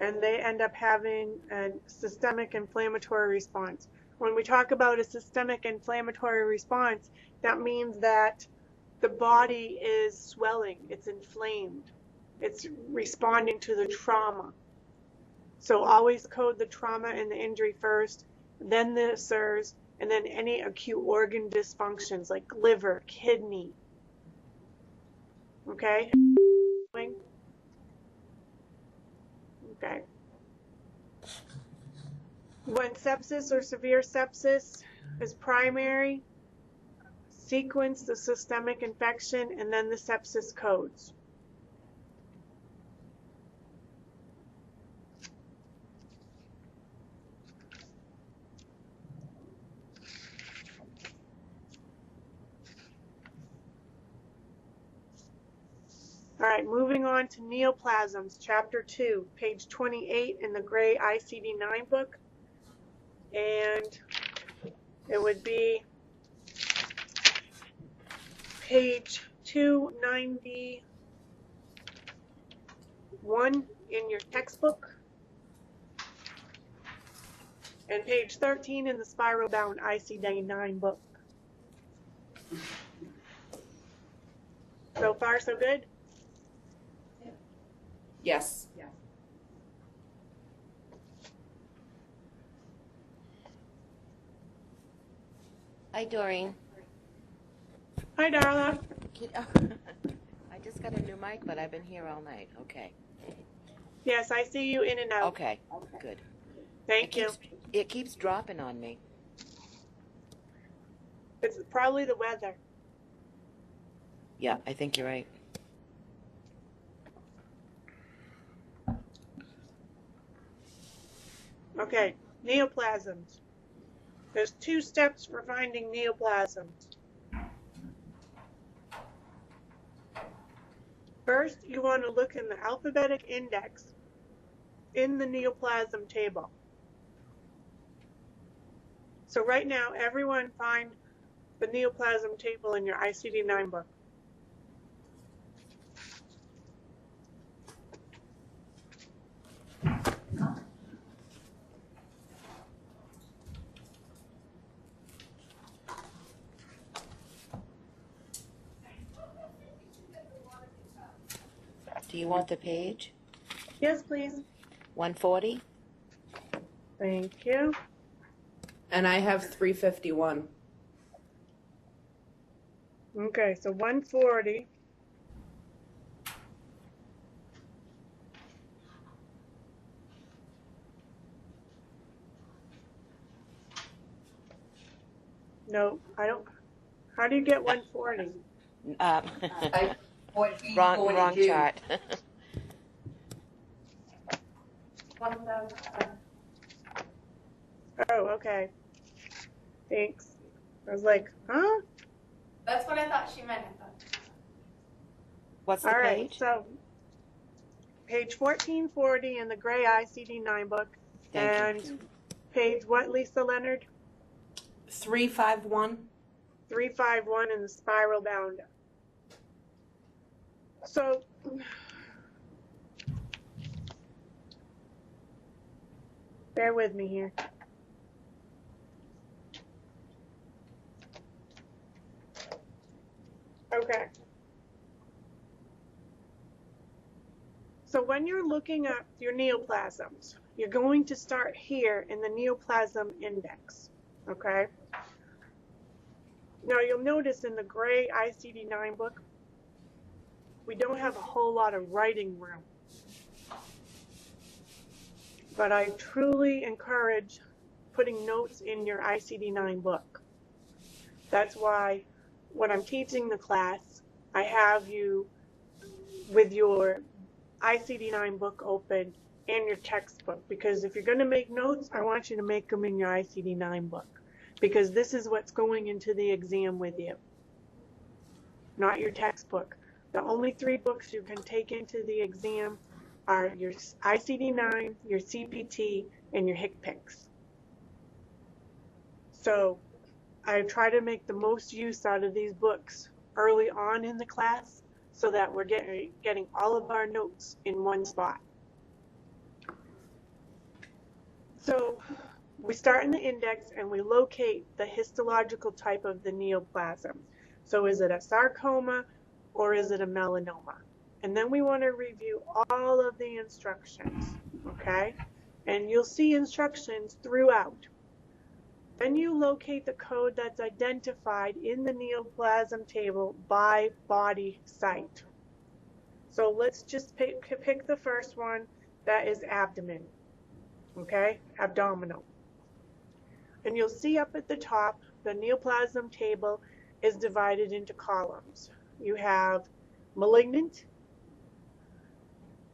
Speaker 1: and they end up having a systemic inflammatory response. When we talk about a systemic inflammatory response, that means that the body is swelling, it's inflamed, it's responding to the trauma. So always code the trauma and the injury first, then the SIRS, and then any acute organ dysfunctions like liver, kidney. Okay? Okay. When sepsis or severe sepsis is primary, sequence the systemic infection and then the sepsis codes. All right, moving on to neoplasms, chapter 2, page 28 in the gray ICD-9 book. And it would be page 291 in your textbook. And page 13 in the spiral-bound ICD-9 book. So far, so good?
Speaker 5: Yes.
Speaker 6: Hi, Doreen.
Speaker 1: Hi, Darla.
Speaker 6: I just got a new mic, but I've been here all night. Okay.
Speaker 1: Yes, I see you in and out.
Speaker 6: Okay. Good.
Speaker 1: Thank you.
Speaker 6: It keeps dropping on me.
Speaker 1: It's probably the weather.
Speaker 6: Yeah, I think you're right.
Speaker 1: Okay, neoplasms. There's 2 steps for finding neoplasms. First, you want to look in the alphabetic index in the neoplasm table. So right now, everyone find the neoplasm table in your ICD-9 book.
Speaker 6: Do you want the page?
Speaker 1: Yes, please.
Speaker 6: 140?
Speaker 1: Thank you.
Speaker 5: And I have 351.
Speaker 1: Okay, so 140. No, I don't. How do you get 140?
Speaker 6: Wrong chart.
Speaker 1: Oh, okay. Thanks. I was like, huh?
Speaker 3: That's what I thought she meant. I thought.
Speaker 6: What's the
Speaker 1: All right,
Speaker 6: page?
Speaker 1: so page 1440 in the gray ICD-9 book.
Speaker 6: Thank
Speaker 1: and page what, Lisa Leonard?
Speaker 5: 351.
Speaker 1: 351 in the spiral bound. So bear with me here. Okay. So when you're looking at your neoplasms, you're going to start here in the neoplasm index, okay? Now you'll notice in the gray ICD-9 book, we don't have a whole lot of writing room. But I truly encourage putting notes in your ICD-9 book. That's why when I'm teaching the class, I have you with your ICD-9 book open and your textbook, because if you're going to make notes, I want you to make them in your ICD-9 book, because this is what's going into the exam with you, not your textbook. The only 3 books you can take into the exam are your ICD-9, your CPT, and your HCPCS. So I try to make the most use out of these books early on in the class so that we're getting all of our notes in one spot. So we start in the index and we locate the histological type of the neoplasm. So is it a sarcoma or is it a melanoma? And then we want to review all of the instructions, okay? And you'll see instructions throughout. Then you locate the code that's identified in the neoplasm table by body site. So let's just pick the first one, that is abdomen, okay, abdominal. And you'll see up at the top, the neoplasm table is divided into columns. You have malignant,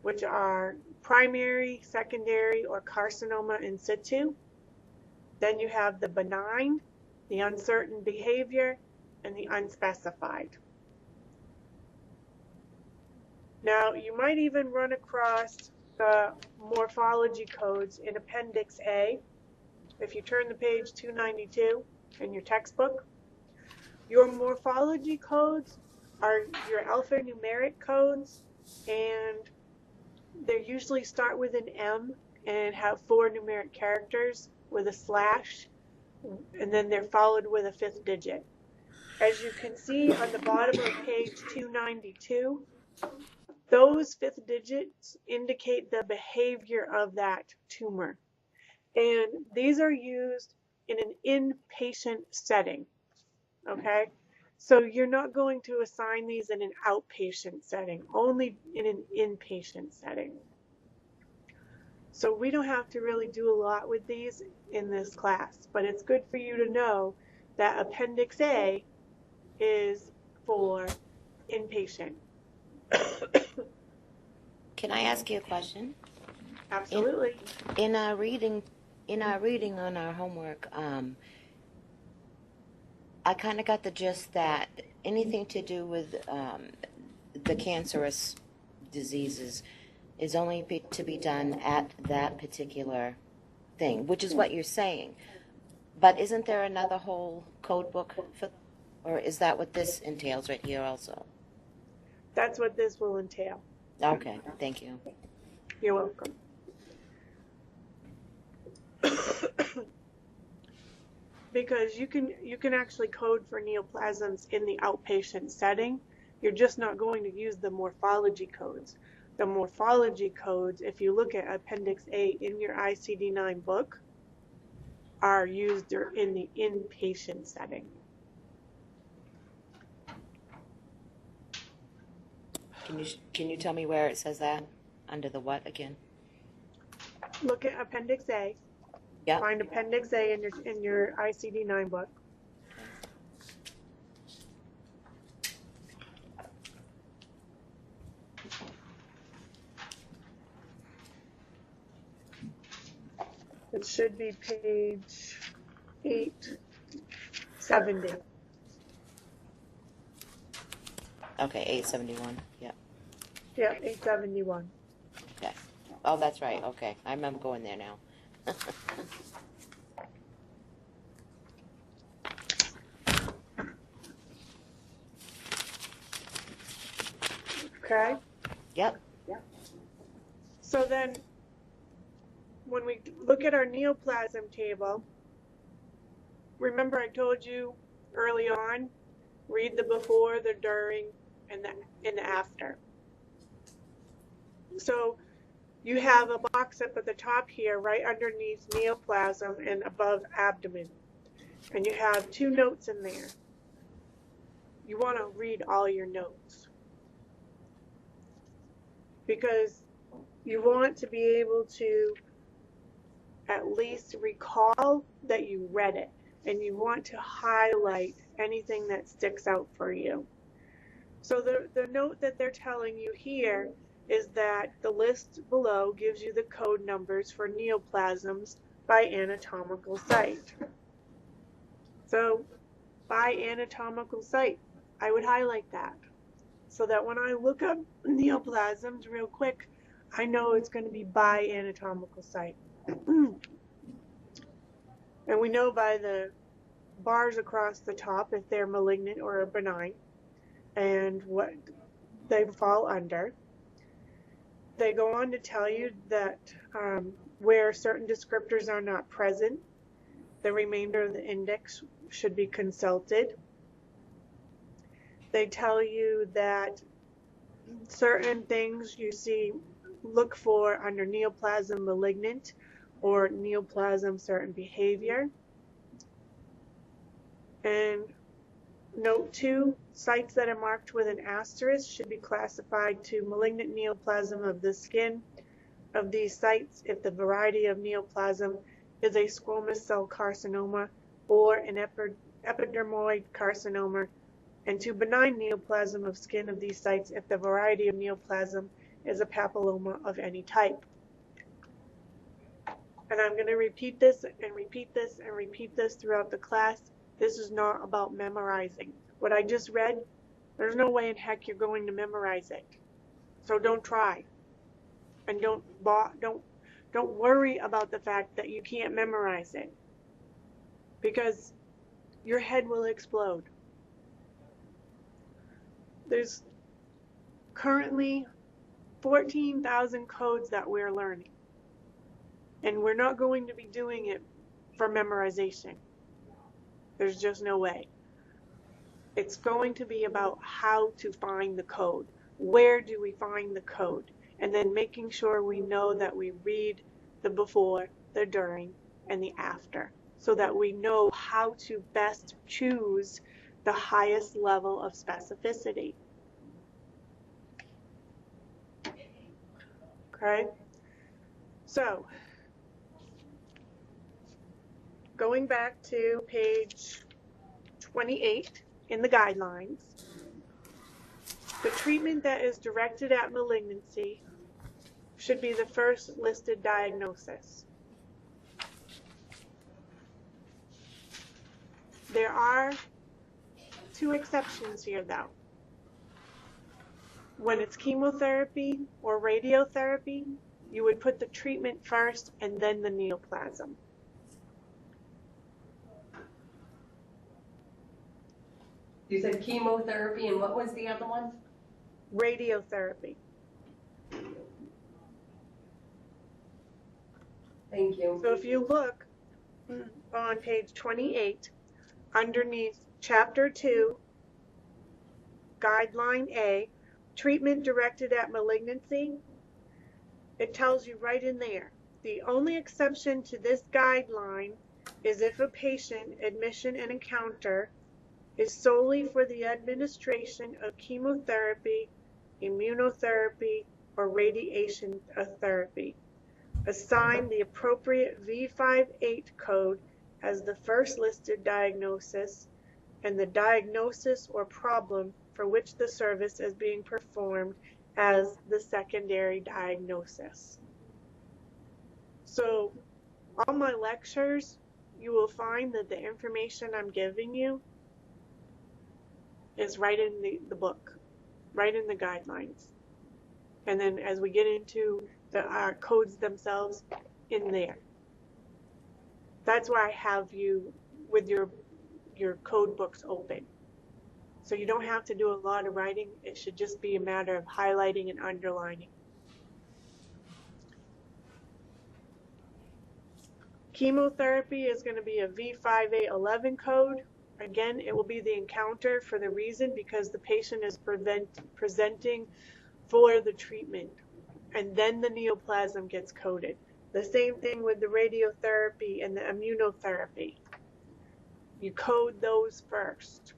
Speaker 1: which are primary, secondary, or carcinoma in situ. Then you have the benign, the uncertain behavior, and the unspecified. Now, you might even run across the morphology codes in Appendix A. If you turn to page 292 in your textbook, your morphology codes are your alphanumeric codes, and they usually start with an M and have 4 numeric characters with a slash, and then they're followed with a 5th digit. As you can see on the bottom of page 292, those 5th digits indicate the behavior of that tumor. And these are used in an inpatient setting, okay? So you're not going to assign these in an outpatient setting, only in an inpatient setting. So we don't have to really do a lot with these in this class, but it's good for you to know that Appendix A is for inpatient.
Speaker 6: Can I ask you a question?
Speaker 1: Absolutely.
Speaker 6: In our reading on our homework, I kind of got the gist that anything to do with the cancerous diseases is only to be done at that particular thing, which is what you're saying. But isn't there another whole code book for, or is that what this entails right here also?
Speaker 1: That's what this will entail.
Speaker 6: Okay, thank you.
Speaker 1: You're welcome. Because you can actually code for neoplasms in the outpatient setting. You're just not going to use the morphology codes. The morphology codes, if you look at Appendix A in your ICD-9 book, are used in the inpatient setting.
Speaker 6: Can you tell me where it says that? Under the what again?
Speaker 1: Look at Appendix A.
Speaker 6: Yeah.
Speaker 1: Find Appendix A in your ICD-9 book. It should be page 870.
Speaker 6: Okay, 871. Yeah.
Speaker 1: Yeah, 871.
Speaker 6: Okay. Oh, that's right. Okay, I remember going there now.
Speaker 1: Okay?
Speaker 6: Yep.
Speaker 1: So then, when we look at our neoplasm table, remember I told you early on, read the before, the during, and the after. So you have a box up at the top here, right underneath neoplasm and above abdomen. And you have 2 notes in there. You want to read all your notes, because you want to be able to at least recall that you read it, and you want to highlight anything that sticks out for you. So the note that they're telling you here is that the list below gives you the code numbers for neoplasms by anatomical site. So by anatomical site, I would highlight that so that when I look up neoplasms real quick, I know it's going to be by anatomical site. And we know by the bars across the top if they're malignant or benign and what they fall under. They go on to tell you that where certain descriptors are not present, the remainder of the index should be consulted. They tell you that certain things you see look for under neoplasm malignant or neoplasm certain behavior. And note 2, sites that are marked with an asterisk should be classified to malignant neoplasm of the skin of these sites if the variety of neoplasm is a squamous cell carcinoma or an epidermoid carcinoma, and to benign neoplasm of skin of these sites if the variety of neoplasm is a papilloma of any type. And I'm going to repeat this and repeat this and repeat this throughout the class. This is not about memorizing. What I just read, there's no way in heck you're going to memorize it. So don't try. And don't worry about the fact that you can't memorize it, because your head will explode. There's currently 14,000 codes that we're learning, and we're not going to be doing it for memorization. There's just no way. It's going to be about how to find the code. Where do we find the code? And then making sure we know that we read the before, the during, and the after, so that we know how to best choose the highest level of specificity. Okay? So, going back to page 28 in the guidelines, the treatment that is directed at malignancy should be the first listed diagnosis. There are 2 exceptions here, though. When it's chemotherapy or radiotherapy, you would put the treatment first and then the neoplasm.
Speaker 4: You said chemotherapy, and what was the other one?
Speaker 1: Radiotherapy.
Speaker 4: Thank you.
Speaker 1: So if you look on page 28, underneath Chapter 2, Guideline A, Treatment Directed at Malignancy, it tells you right in there, the only exception to this guideline is if a patient admission and encounter is solely for the administration of chemotherapy, immunotherapy, or radiation therapy. Assign the appropriate V58 code as the first listed diagnosis and the diagnosis or problem for which the service is being performed as the secondary diagnosis. So, all my lectures, you will find that the information I'm giving you is right in the book, right in the guidelines. And then as we get into the codes themselves, in there. That's why I have you with your code books open. So you don't have to do a lot of writing. It should just be a matter of highlighting and underlining. Chemotherapy is going to be a V5811 code. Again, it will be the encounter for the reason because the patient is presenting for the treatment, and then the neoplasm gets coded. The same thing with the radiotherapy and the immunotherapy. You code those first.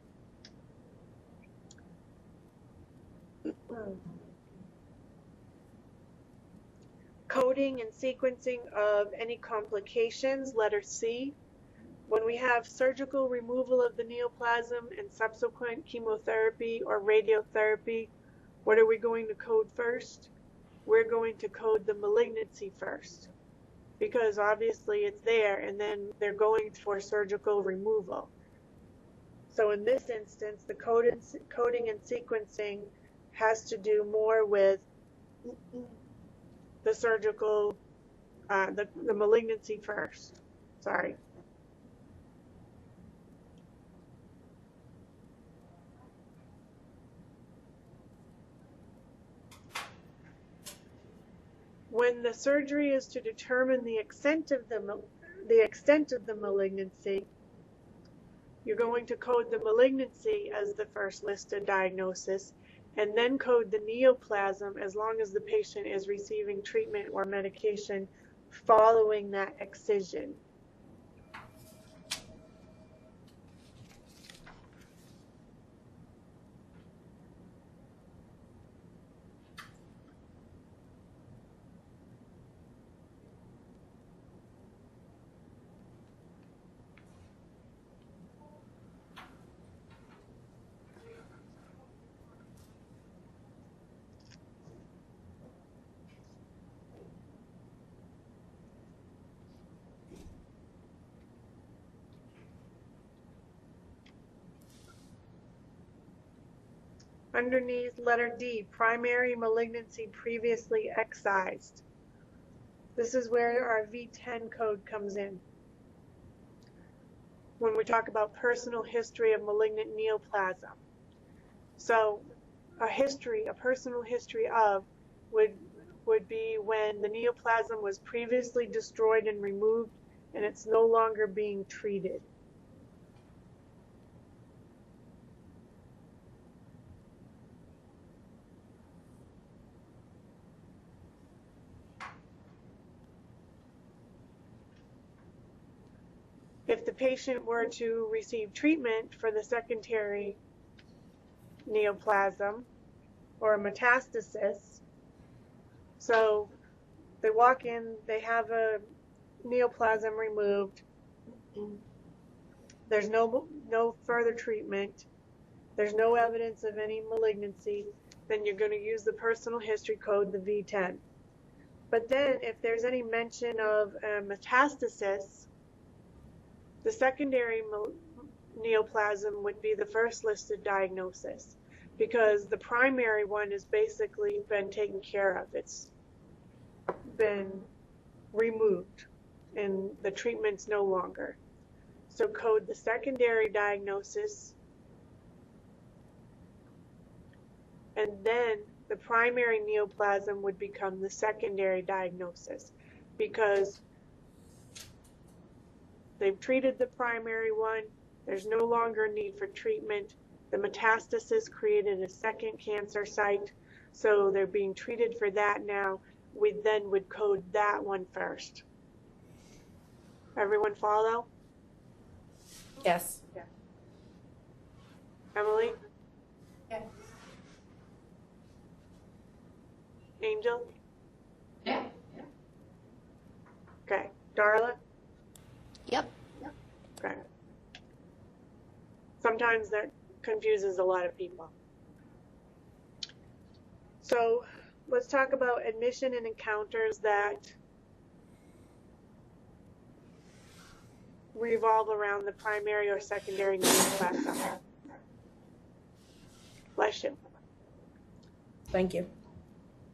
Speaker 1: Coding and sequencing of any complications, letter C. When we have surgical removal of the neoplasm and subsequent chemotherapy or radiotherapy, what are we going to code first? we're going to code the malignancy first, because obviously it's there, and then they're going for surgical removal. So in this instance, the coding and sequencing has to do more with the surgical, the malignancy first. Sorry. When the surgery is to determine the extent of the malignancy, you're going to code the malignancy as the first listed diagnosis, and then code the neoplasm as long as the patient is receiving treatment or medication following that excision. Underneath letter D, primary malignancy previously excised. This is where our V10 code comes in. When we talk about personal history of malignant neoplasm. So a personal history of would be when the neoplasm was previously destroyed and removed and it's no longer being treated. If the patient were to receive treatment for the secondary neoplasm or a metastasis, so they walk in, they have a neoplasm removed, there's no further treatment, there's no evidence of any malignancy, then you're going to use the personal history code, the V10. But then if there's any mention of a metastasis, the secondary neoplasm would be the first listed diagnosis, because the primary one has basically been taken care of. It's been removed and the treatment's no longer. So code the secondary diagnosis, and then the primary neoplasm would become the secondary diagnosis, because they've treated the primary one, there's no longer a need for treatment, the metastasis created a second cancer site, so they're being treated for that now. We then would code that one first. Everyone follow?
Speaker 5: Yes.
Speaker 1: Emily?
Speaker 3: Yeah.
Speaker 1: Angel?
Speaker 4: Yeah.
Speaker 1: Okay. Darla?
Speaker 6: Yep.
Speaker 1: Okay. Sometimes that confuses a lot of people. So let's talk about admission and encounters that revolve around the primary or secondary neoplasm. Bless you.
Speaker 5: Thank you.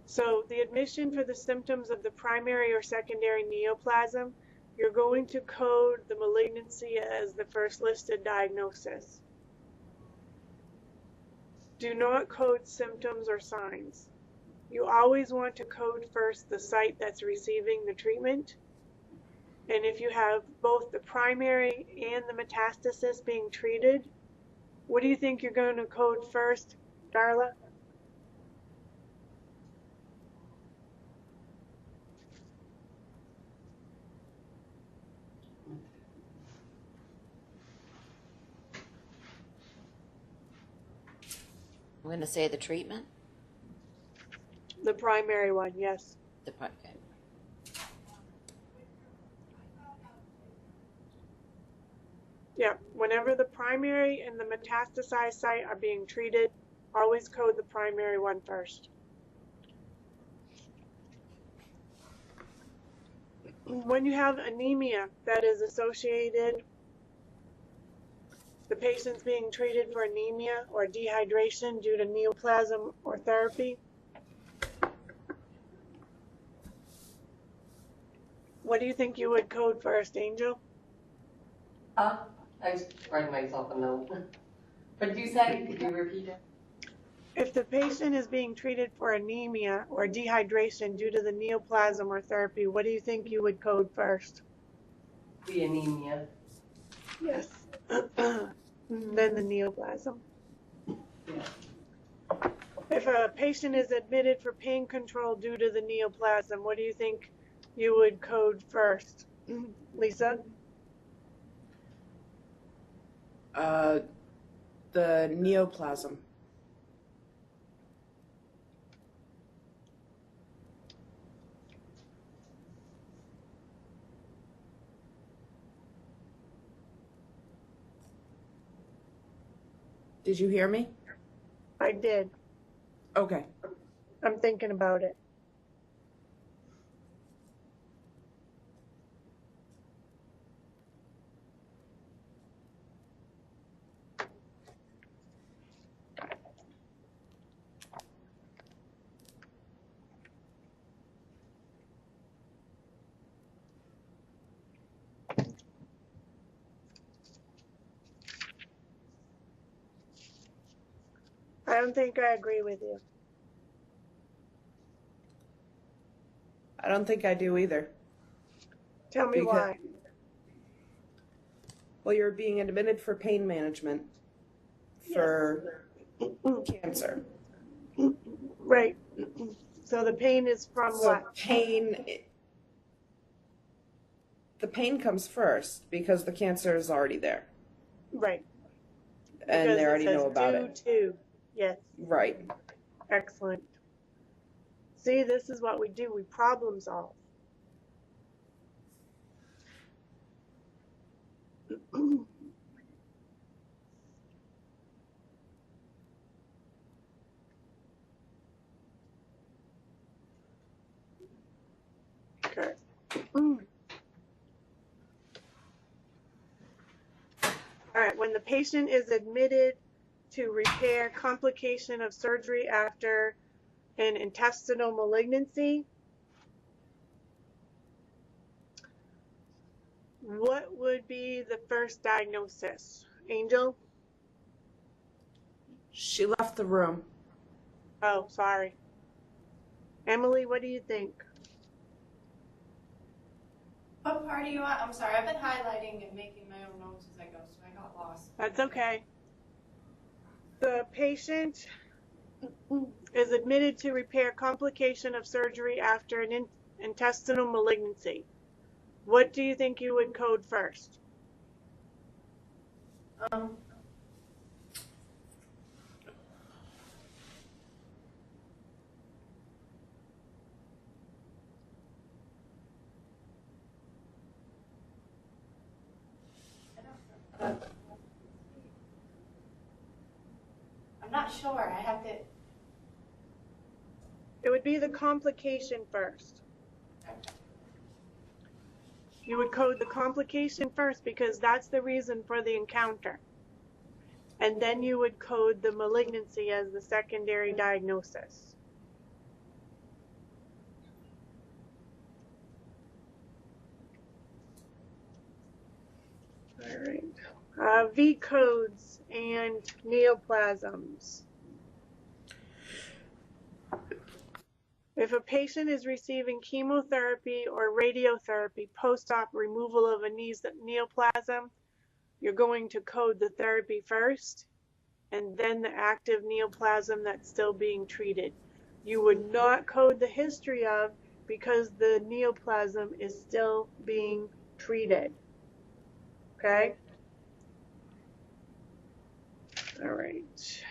Speaker 1: So the admission for the symptoms of the primary or secondary neoplasm, you're going to code the malignancy as the first listed diagnosis. Do not code symptoms or signs. You always want to code first the site that's receiving the treatment. And if you have both the primary and the metastasis being treated, what do you think you're going to code first, Darla?
Speaker 6: I'm going to say the treatment.
Speaker 1: The primary one, yes.
Speaker 6: Okay.
Speaker 1: Yeah, whenever the primary and the metastasized site are being treated, always code the primary one first. when you have anemia that is associated, the patient's being treated for anemia or dehydration due to neoplasm or therapy, what do you think you would code first, Angel?
Speaker 4: I was writing myself a note. What did you say? Could you repeat it?
Speaker 1: If the patient is being treated for anemia or dehydration due to the neoplasm or therapy, what do you think you would code first?
Speaker 4: The anemia.
Speaker 1: Yes. Then the neoplasm.
Speaker 4: Yeah.
Speaker 1: If a patient is admitted for pain control due to the neoplasm, what do you think you would code first? Lisa?
Speaker 5: The neoplasm. Did you hear me?
Speaker 1: I did.
Speaker 5: Okay.
Speaker 1: I'm thinking about it. I don't think I agree with you.
Speaker 5: I don't think I do either.
Speaker 1: Tell me why.
Speaker 5: Well, you're being admitted for pain management for cancer.
Speaker 1: Right. So the pain is from
Speaker 5: So
Speaker 1: what?
Speaker 5: the pain comes first because the cancer is already there.
Speaker 1: Right.
Speaker 5: And
Speaker 1: Because
Speaker 5: they already
Speaker 1: it says
Speaker 5: know about
Speaker 1: due
Speaker 5: it.
Speaker 1: to. Yes.
Speaker 5: Right.
Speaker 1: Excellent. See, this is what we do. We problem solve. Okay. All right, when the patient is admitted to repair complication of surgery after an intestinal malignancy, what would be the first diagnosis? Angel?
Speaker 5: She left the room.
Speaker 1: Oh, sorry. Emily, what do you think?
Speaker 3: What part do you want? I'm sorry, I've been highlighting and making my own notes as I go, so I got lost.
Speaker 1: That's okay. The patient is admitted to repair complication of surgery after an intestinal malignancy. What do you think you would code first?
Speaker 3: I'm not sure. I have to.
Speaker 1: It would be the complication first. You would code the complication first because that's the reason for the encounter. And then you would code the malignancy as the secondary diagnosis. All right. V codes and neoplasms. If a patient is receiving chemotherapy or radiotherapy post-op removal of a neoplasm, you're going to code the therapy first and then the active neoplasm that's still being treated. You would not code the history of because the neoplasm is still being treated. Okay? All right.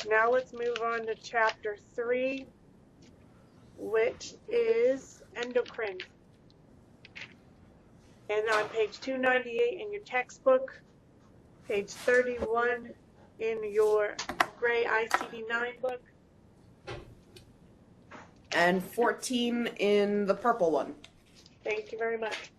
Speaker 1: Now let's move on to chapter 3, which is endocrine. And on page 298 in your textbook, page 31 in your gray ICD-9 book,
Speaker 5: and 14 in the purple one.
Speaker 1: Thank you very much.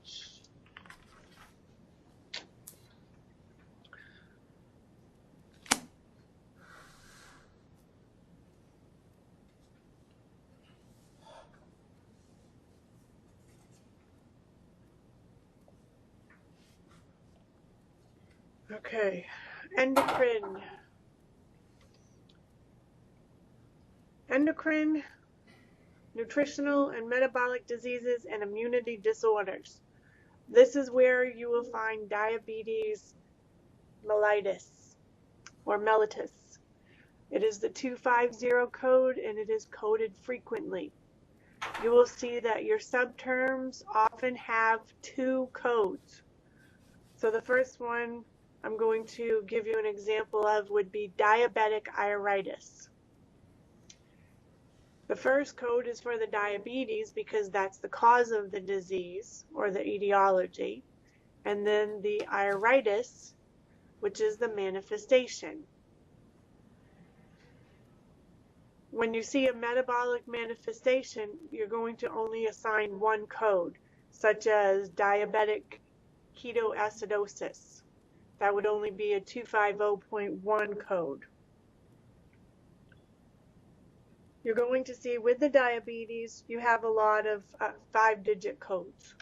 Speaker 1: Okay, endocrine. Endocrine, nutritional and metabolic diseases, and immunity disorders. This is where you will find diabetes mellitus or mellitus. It is the 250 code and it is coded frequently. You will see that your subterms often have 2 codes. So the first one I'm going to give you an example of would be diabetic iritis. The first code is for the diabetes because that's the cause of the disease or the etiology, and then the iritis, which is the manifestation. When you see a metabolic manifestation, you're going to only assign 1 code, such as diabetic ketoacidosis. That would only be a 250.1 code. You're going to see with the diabetes, you have a lot of 5-digit codes.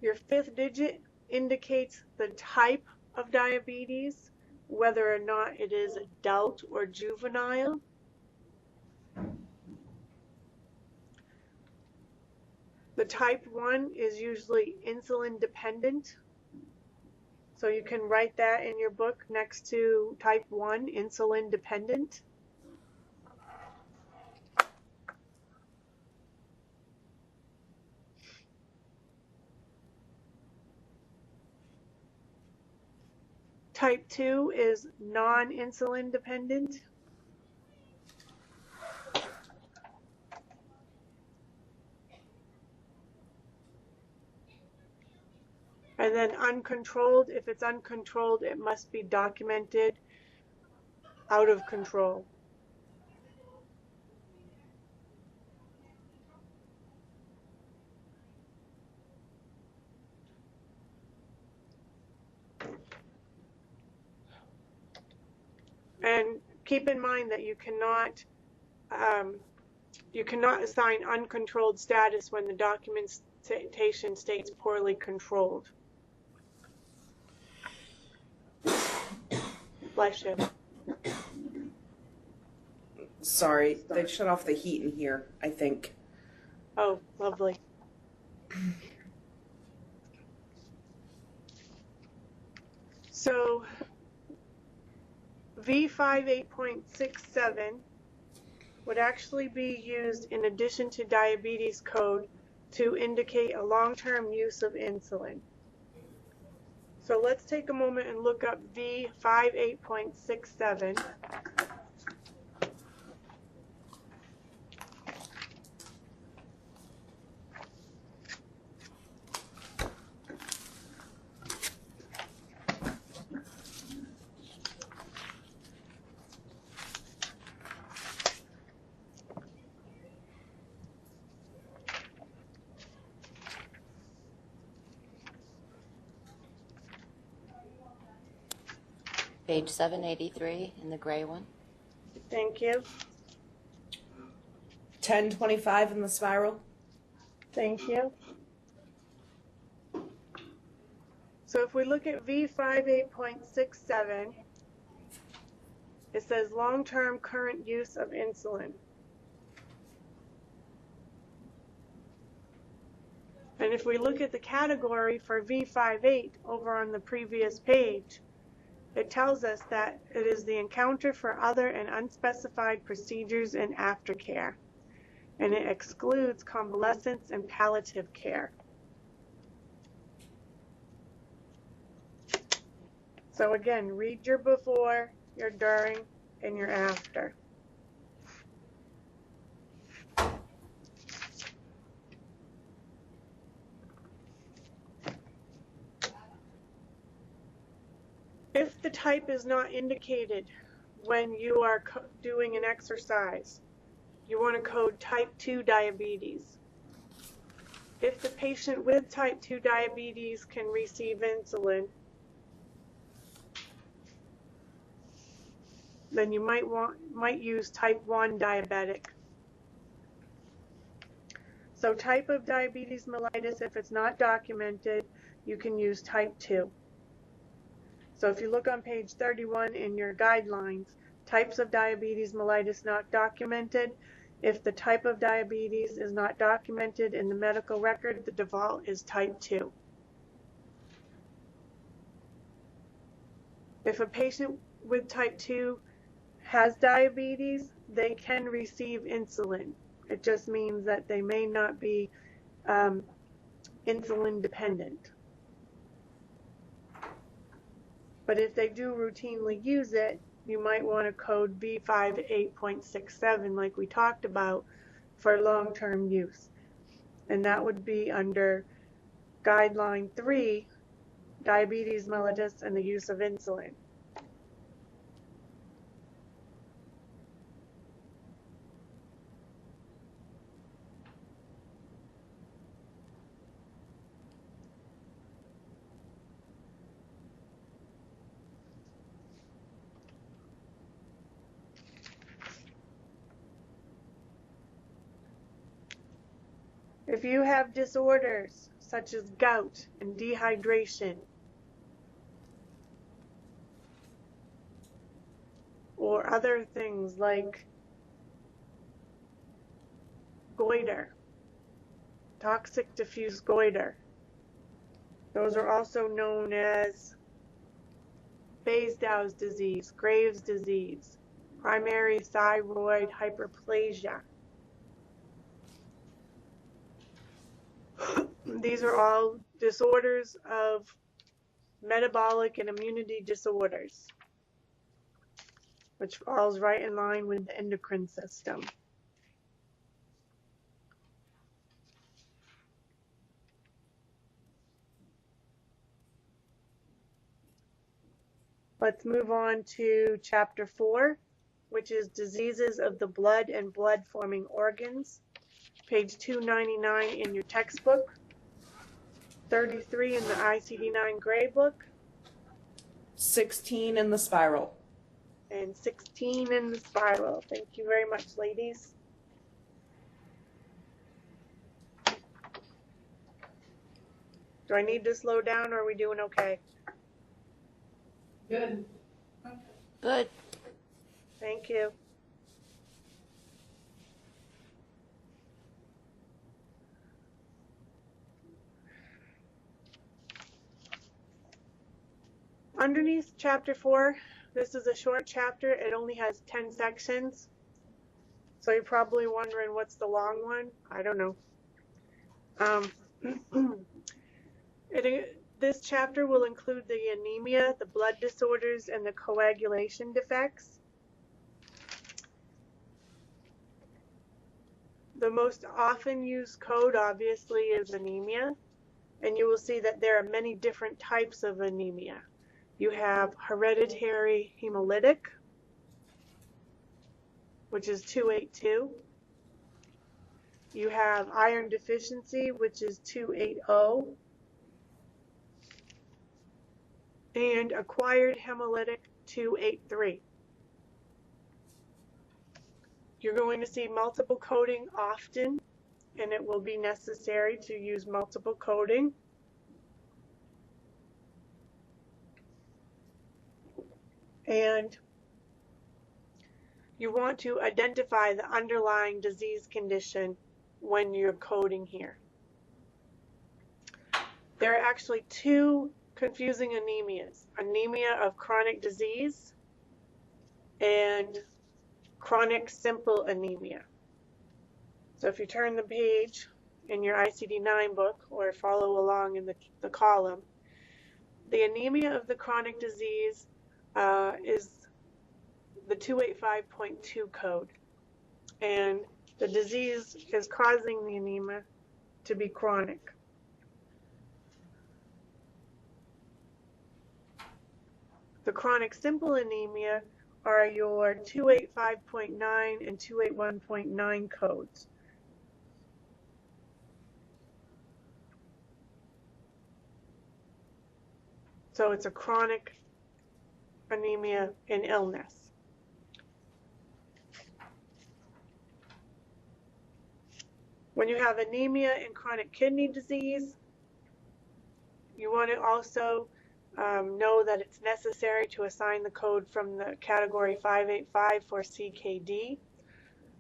Speaker 1: Your 5th digit indicates the type of diabetes, whether or not it is adult or juvenile. The type 1 is usually insulin dependent. So you can write that in your book next to type 1, insulin dependent. Type 2 is non-insulin dependent. And then uncontrolled, if it's uncontrolled, it must be documented out of control. And keep in mind that you cannot assign uncontrolled status when the documentation states poorly controlled. Bless you.
Speaker 5: Sorry, they shut off the heat in here, I think.
Speaker 1: Oh, lovely. So V58.67 would actually be used in addition to diabetes code to indicate a long-term use of insulin. So let's take a moment and look up V58.67.
Speaker 6: Page 783 in the gray one.
Speaker 1: Thank you.
Speaker 5: 1025 in the spiral.
Speaker 1: Thank you. So if we look at V58.67, it says long-term current use of insulin. And if we look at the category for V58 over on the previous page, it tells us that it is the encounter for other and unspecified procedures and aftercare, and it excludes convalescence and palliative care. So again, read your before, your during, and your after. If the type is not indicated when you are doing an exercise, you want to code type 2 diabetes. If the patient with type 2 diabetes can receive insulin, then you might use type 1 diabetic. So type of diabetes mellitus, if it's not documented, you can use type 2. So if you look on page 31 in your guidelines, types of diabetes mellitus not documented, if the type of diabetes is not documented in the medical record, the default is type 2. If a patient with type 2 has diabetes, they can receive insulin. It just means that they may not be insulin dependent. But if they do routinely use it, you might want to code B58.67 like we talked about for long-term use. And that would be under guideline 3, diabetes mellitus and the use of insulin. If you have disorders such as gout and dehydration, or other things like goiter, toxic diffuse goiter, those are also known as Basedow's disease, Graves' disease, primary thyroid hyperplasia. These are all disorders of metabolic and immunity disorders, which falls right in line with the endocrine system. Let's move on to chapter 4, which is diseases of the blood and blood-forming organs. Page 299 in your textbook, 33 in the ICD-9 gray book,
Speaker 5: 16 in the spiral.
Speaker 1: and 16 in the spiral. Thank you very much, ladies. Do I need to slow down, or are we doing okay?
Speaker 2: Good.
Speaker 6: Good.
Speaker 1: Thank you. Underneath chapter 4, this is a short chapter. It only has 10 sections. So you're probably wondering what's the long one? I don't know. This chapter will include the anemia, the blood disorders, and the coagulation defects. The most often used code, obviously, is anemia. And you will see that there are many different types of anemia. You have hereditary hemolytic, which is 282. You have iron deficiency, which is 280. And acquired hemolytic, 283. You're going to see multiple coding often, and it will be necessary to use multiple coding. And you want to identify the underlying disease condition when you're coding here. There are actually two confusing anemias: anemia of chronic disease and chronic simple anemia. So if you turn the page in your ICD-9 book or follow along in the column, the anemia of the chronic disease is the 285.2 code, and the disease is causing the anemia to be chronic. The chronic simple anemia are your 285.9 and 281.9 codes. So it's a chronic anemia and illness. When you have anemia and chronic kidney disease, you want to also know that it's necessary to assign the code from the category 585 for CKD,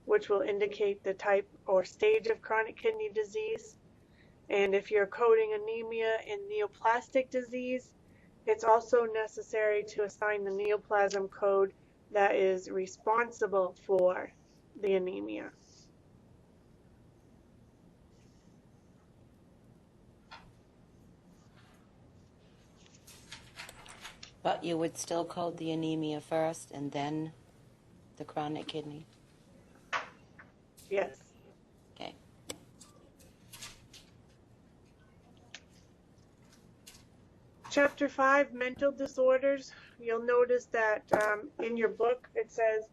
Speaker 1: which will indicate the type or stage of chronic kidney disease. And if you're coding anemia and neoplastic disease, it's also necessary to assign the neoplasm code that is responsible for the anemia.
Speaker 6: But you would still code the anemia first and then the chronic kidney?
Speaker 1: Yes.
Speaker 6: Okay.
Speaker 1: Chapter 5, mental disorders. You'll notice that in your book it says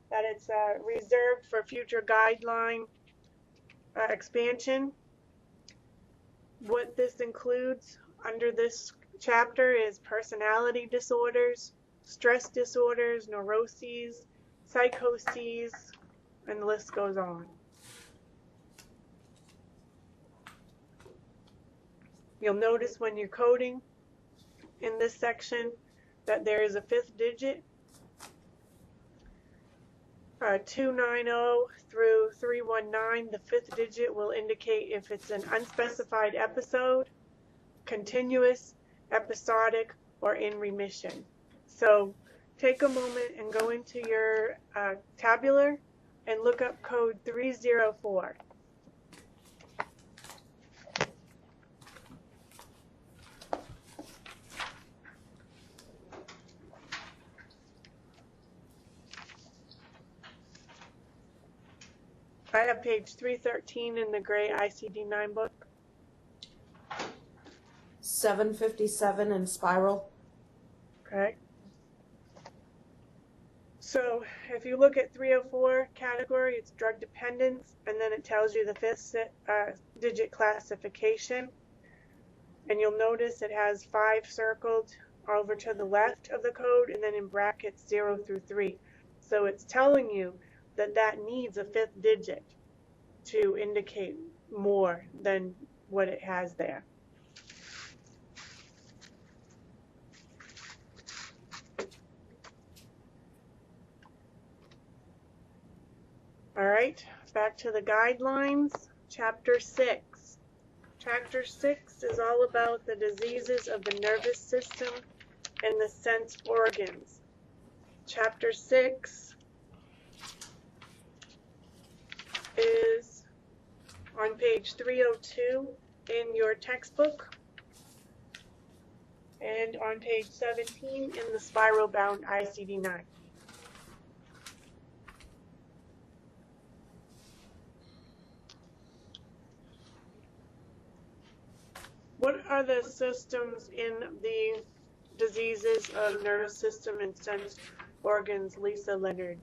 Speaker 1: that it's reserved for future guideline expansion. What this includes under this chapter is personality disorders, stress disorders, neuroses, psychoses, and the list goes on. You'll notice when you're coding in this section that there is a fifth digit, 290 through 319. The fifth digit will indicate if it's an unspecified episode, continuous, episodic, or in remission. So take a moment and go into your tabular and look up code 304. I have page 313 in the gray ICD-9 book.
Speaker 5: 757 in spiral.
Speaker 1: Okay. So if you look at 304 category, it's drug dependence, and then it tells you the fifth digit classification. And you'll notice it has 5 circled over to the left of the code, and then in brackets 0 through 3. So it's telling you that that needs a fifth digit to indicate more than what it has there. All right, back to the guidelines. Chapter 6. Chapter 6 is all about the diseases of the nervous system and the sense organs. Chapter 6 is on page 302 in your textbook and on page 17 in the spiral-bound ICD-9. What are the systems in the diseases of nervous system and sense organs, Lisa Leonard?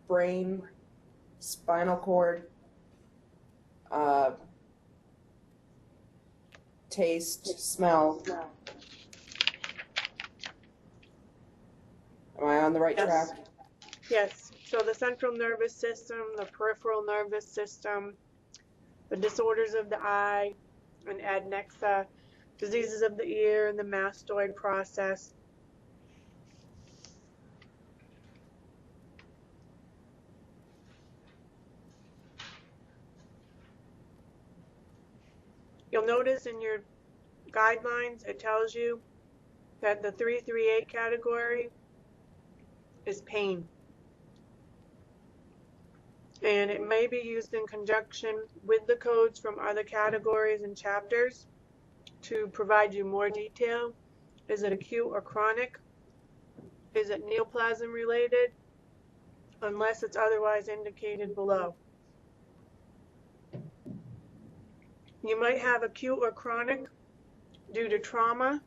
Speaker 5: Brain, spinal cord, taste, smell. Am I on the right track?
Speaker 1: Yes. So the central nervous system, the peripheral nervous system, the disorders of the eye and adnexa, diseases of the ear and the mastoid process. You'll notice in your guidelines it tells you that the 338 category is pain. And it may be used in conjunction with the codes from other categories and chapters to provide you more detail. Is it acute or chronic? Is it neoplasm related? Unless it's otherwise indicated below. You might have acute or chronic due to trauma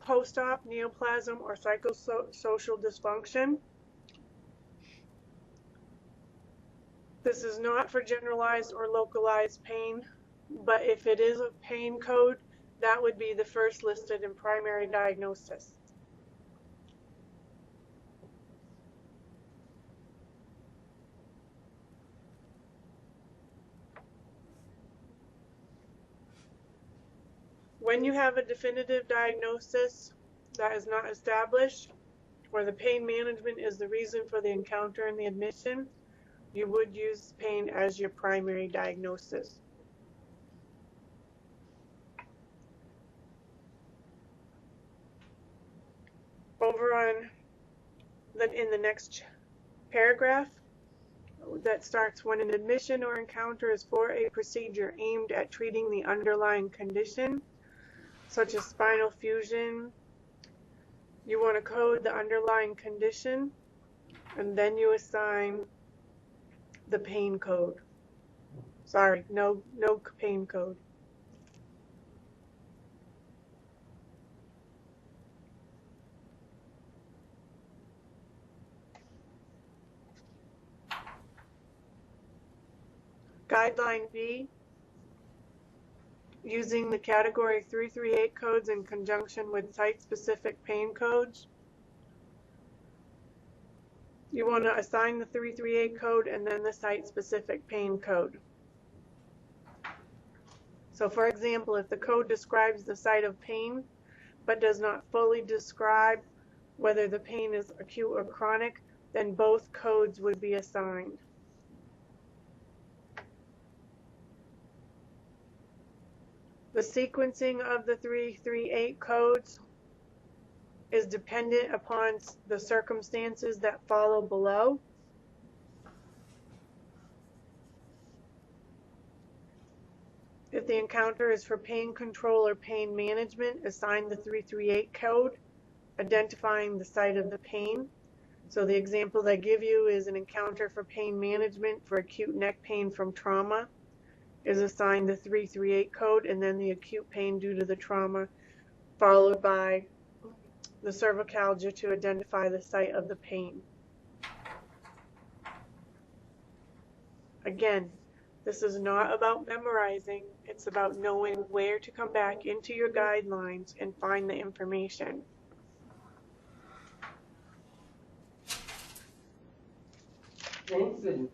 Speaker 1: post-op, neoplasm, or psychosocial dysfunction. This is not for generalized or localized pain, but if it is a pain code, that would be the first listed in primary diagnosis. When you have a definitive diagnosis that is not established, or the pain management is the reason for the encounter and the admission, you would use pain as your primary diagnosis. Over on in the next paragraph, that starts when an admission or encounter is for a procedure aimed at treating the underlying condition, such as spinal fusion, you want to code the underlying condition, and then you assign the pain code. Sorry, no pain code. Guideline B, using the category 338 codes in conjunction with site-specific pain codes. You want to assign the 338 code and then the site-specific pain code. So for example, if the code describes the site of pain, but does not fully describe whether the pain is acute or chronic, then both codes would be assigned. The sequencing of the 338 codes is dependent upon the circumstances that follow below. If the encounter is for pain control or pain management, assign the 338 code, identifying the site of the pain. So the example they give you is an encounter for pain management for acute neck pain from trauma is assigned the 338 code, and then the acute pain due to the trauma, followed by the cervicalgia to identify the site of the pain. Again, this is not about memorizing, it's about knowing where to come back into your guidelines and find the information.
Speaker 4: Thank you.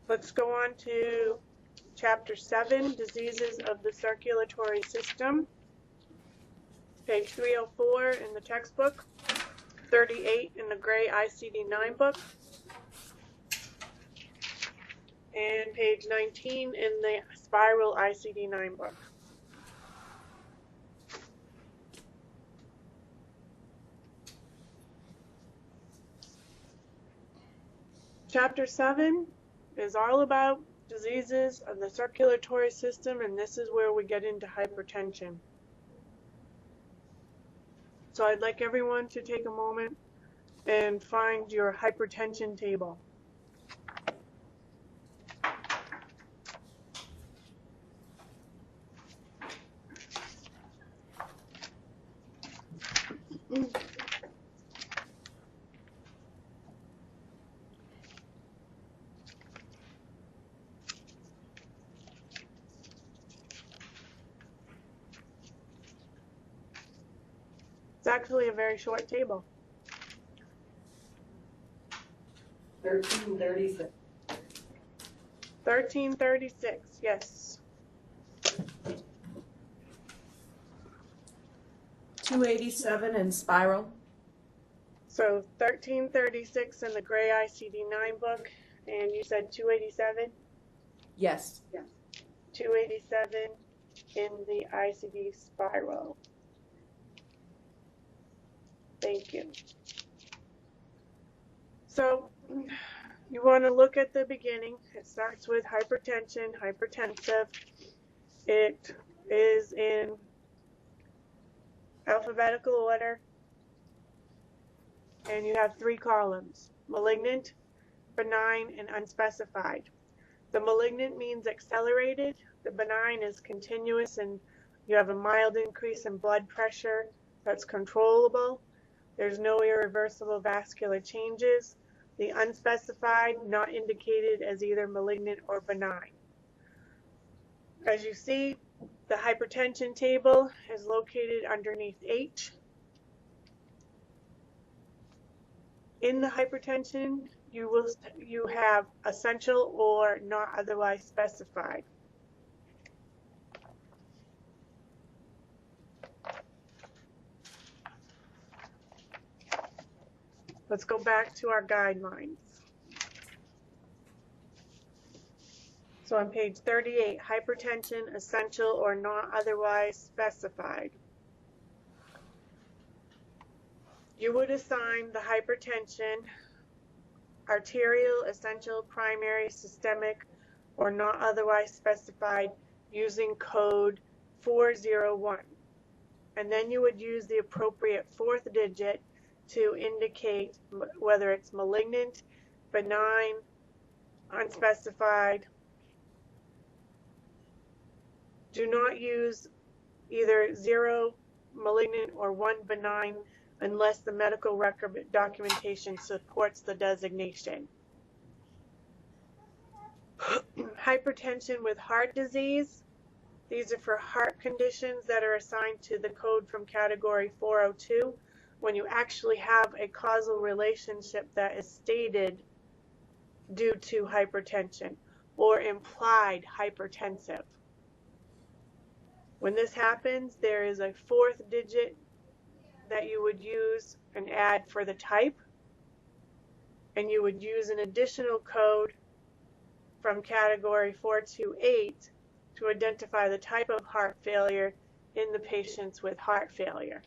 Speaker 1: Let's go on to Chapter 7, Diseases of the Circulatory System. Page 304 in the textbook, 38 in the gray ICD-9 book, and page 19 in the spiral ICD-9 book. Chapter 7 is all about diseases of the circulatory system, and this is where we get into hypertension. So I'd like everyone to take a moment and find your hypertension table. It's actually a very short table.
Speaker 4: 1336.
Speaker 1: 1336, yes.
Speaker 5: 287 in spiral.
Speaker 1: So 1336 in the gray ICD-9 book, and you said 287?
Speaker 5: Yes.
Speaker 1: 287 in the ICD spiral. Thank you. So you want to look at the beginning. It starts with hypertension, hypertensive. It is in alphabetical order, and you have 3 columns: malignant, benign, and unspecified. The malignant means accelerated, the benign is continuous, and you have a mild increase in blood pressure that's controllable. There's no irreversible vascular changes. The unspecified, not indicated as either malignant or benign. As you see, the hypertension table is located underneath H. In the hypertension, you have essential or not otherwise specified. Let's go back to our guidelines. So on page 38, hypertension, essential or not otherwise specified. You would assign the hypertension arterial, essential, primary, systemic, or not otherwise specified using code 401. And then you would use the appropriate 4th digit to indicate whether it's malignant, benign, unspecified. Do not use either 0 malignant or 1 benign unless the medical record documentation supports the designation. Hypertension with heart disease. These are for heart conditions that are assigned to the code from category 402 when you actually have a causal relationship that is stated due to hypertension or implied hypertensive. When this happens, there is a 4th digit that you would use and add for the type, and you would use an additional code from category 428 to identify the type of heart failure in the patients with heart failure.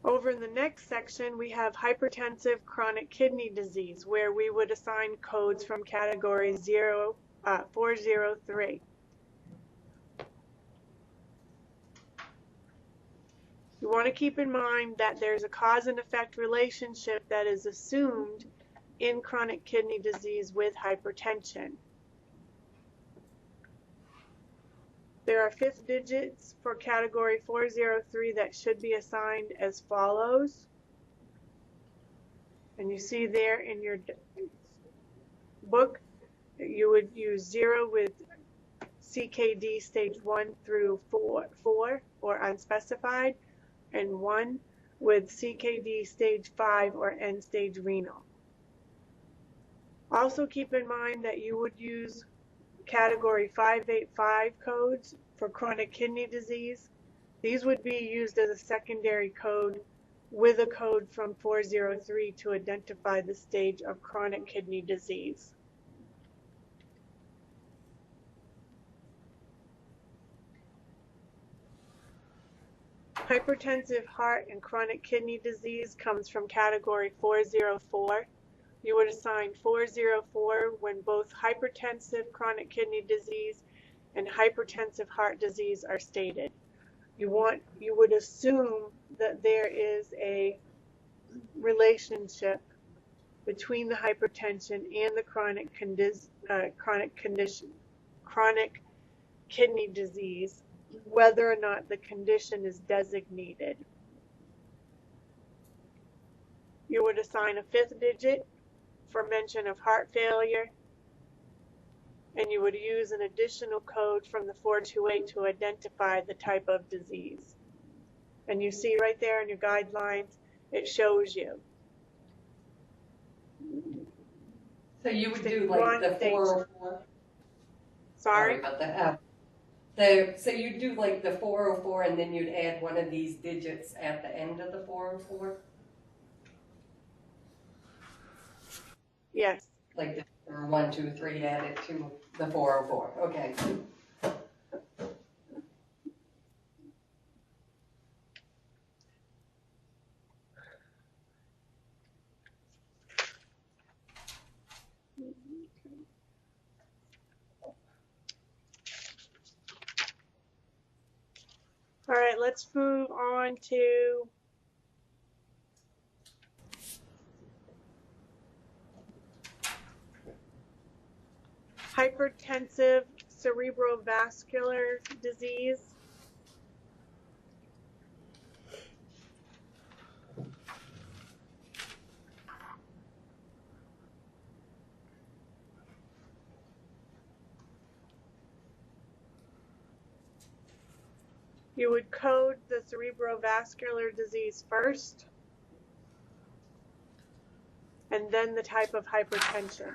Speaker 1: Over in the next section, we have hypertensive chronic kidney disease, where we would assign codes from category 403. You want to keep in mind that there's a cause and effect relationship that is assumed in chronic kidney disease with hypertension. There are 5th digits for category 403 that should be assigned as follows. And you see there in your book, you would use 0 with CKD stage 1 through 4 or unspecified, and 1 with CKD stage 5 or end-stage renal. Also keep in mind that you would use category 585 codes for chronic kidney disease. These would be used as a secondary code with a code from 403 to identify the stage of chronic kidney disease. Hypertensive heart and chronic kidney disease comes from category 404. You would assign 404 when both hypertensive chronic kidney disease and hypertensive heart disease are stated. You would assume that there is a relationship between the hypertension and the chronic kidney disease, whether or not the condition is designated. You would assign a 5th digit for mention of heart failure, and you would use an additional code from the 428 to identify the type of disease. And you see right there in your guidelines, it shows you.
Speaker 4: So you would do like the 404?
Speaker 1: Sorry
Speaker 4: about that. So you'd do like the 404 and then you'd add one of these digits at the end of the 404?
Speaker 1: Yes.
Speaker 4: Like the 1, 2, 3 added to the 404. Okay.
Speaker 1: let's move on to hypertensive cerebrovascular disease. You would code the cerebrovascular disease first, and then the type of hypertension.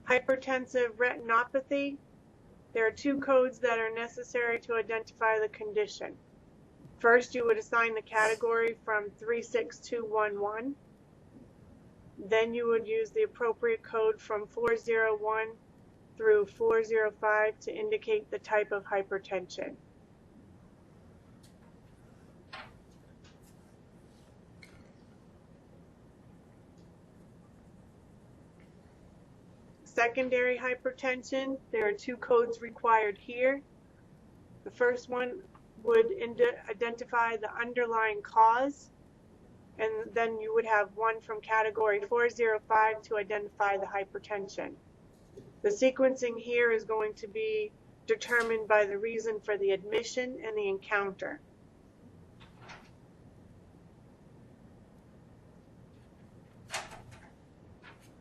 Speaker 1: Hypertensive retinopathy. There are two codes that are necessary to identify the condition. First, you would assign the category from 36211. Then you would use the appropriate code from 401 through 405 to indicate the type of hypertension. Secondary hypertension, there are two codes required here. The first one would identify the underlying cause, and then you would have one from category 405 to identify the hypertension. The sequencing here is going to be determined by the reason for the admission and the encounter.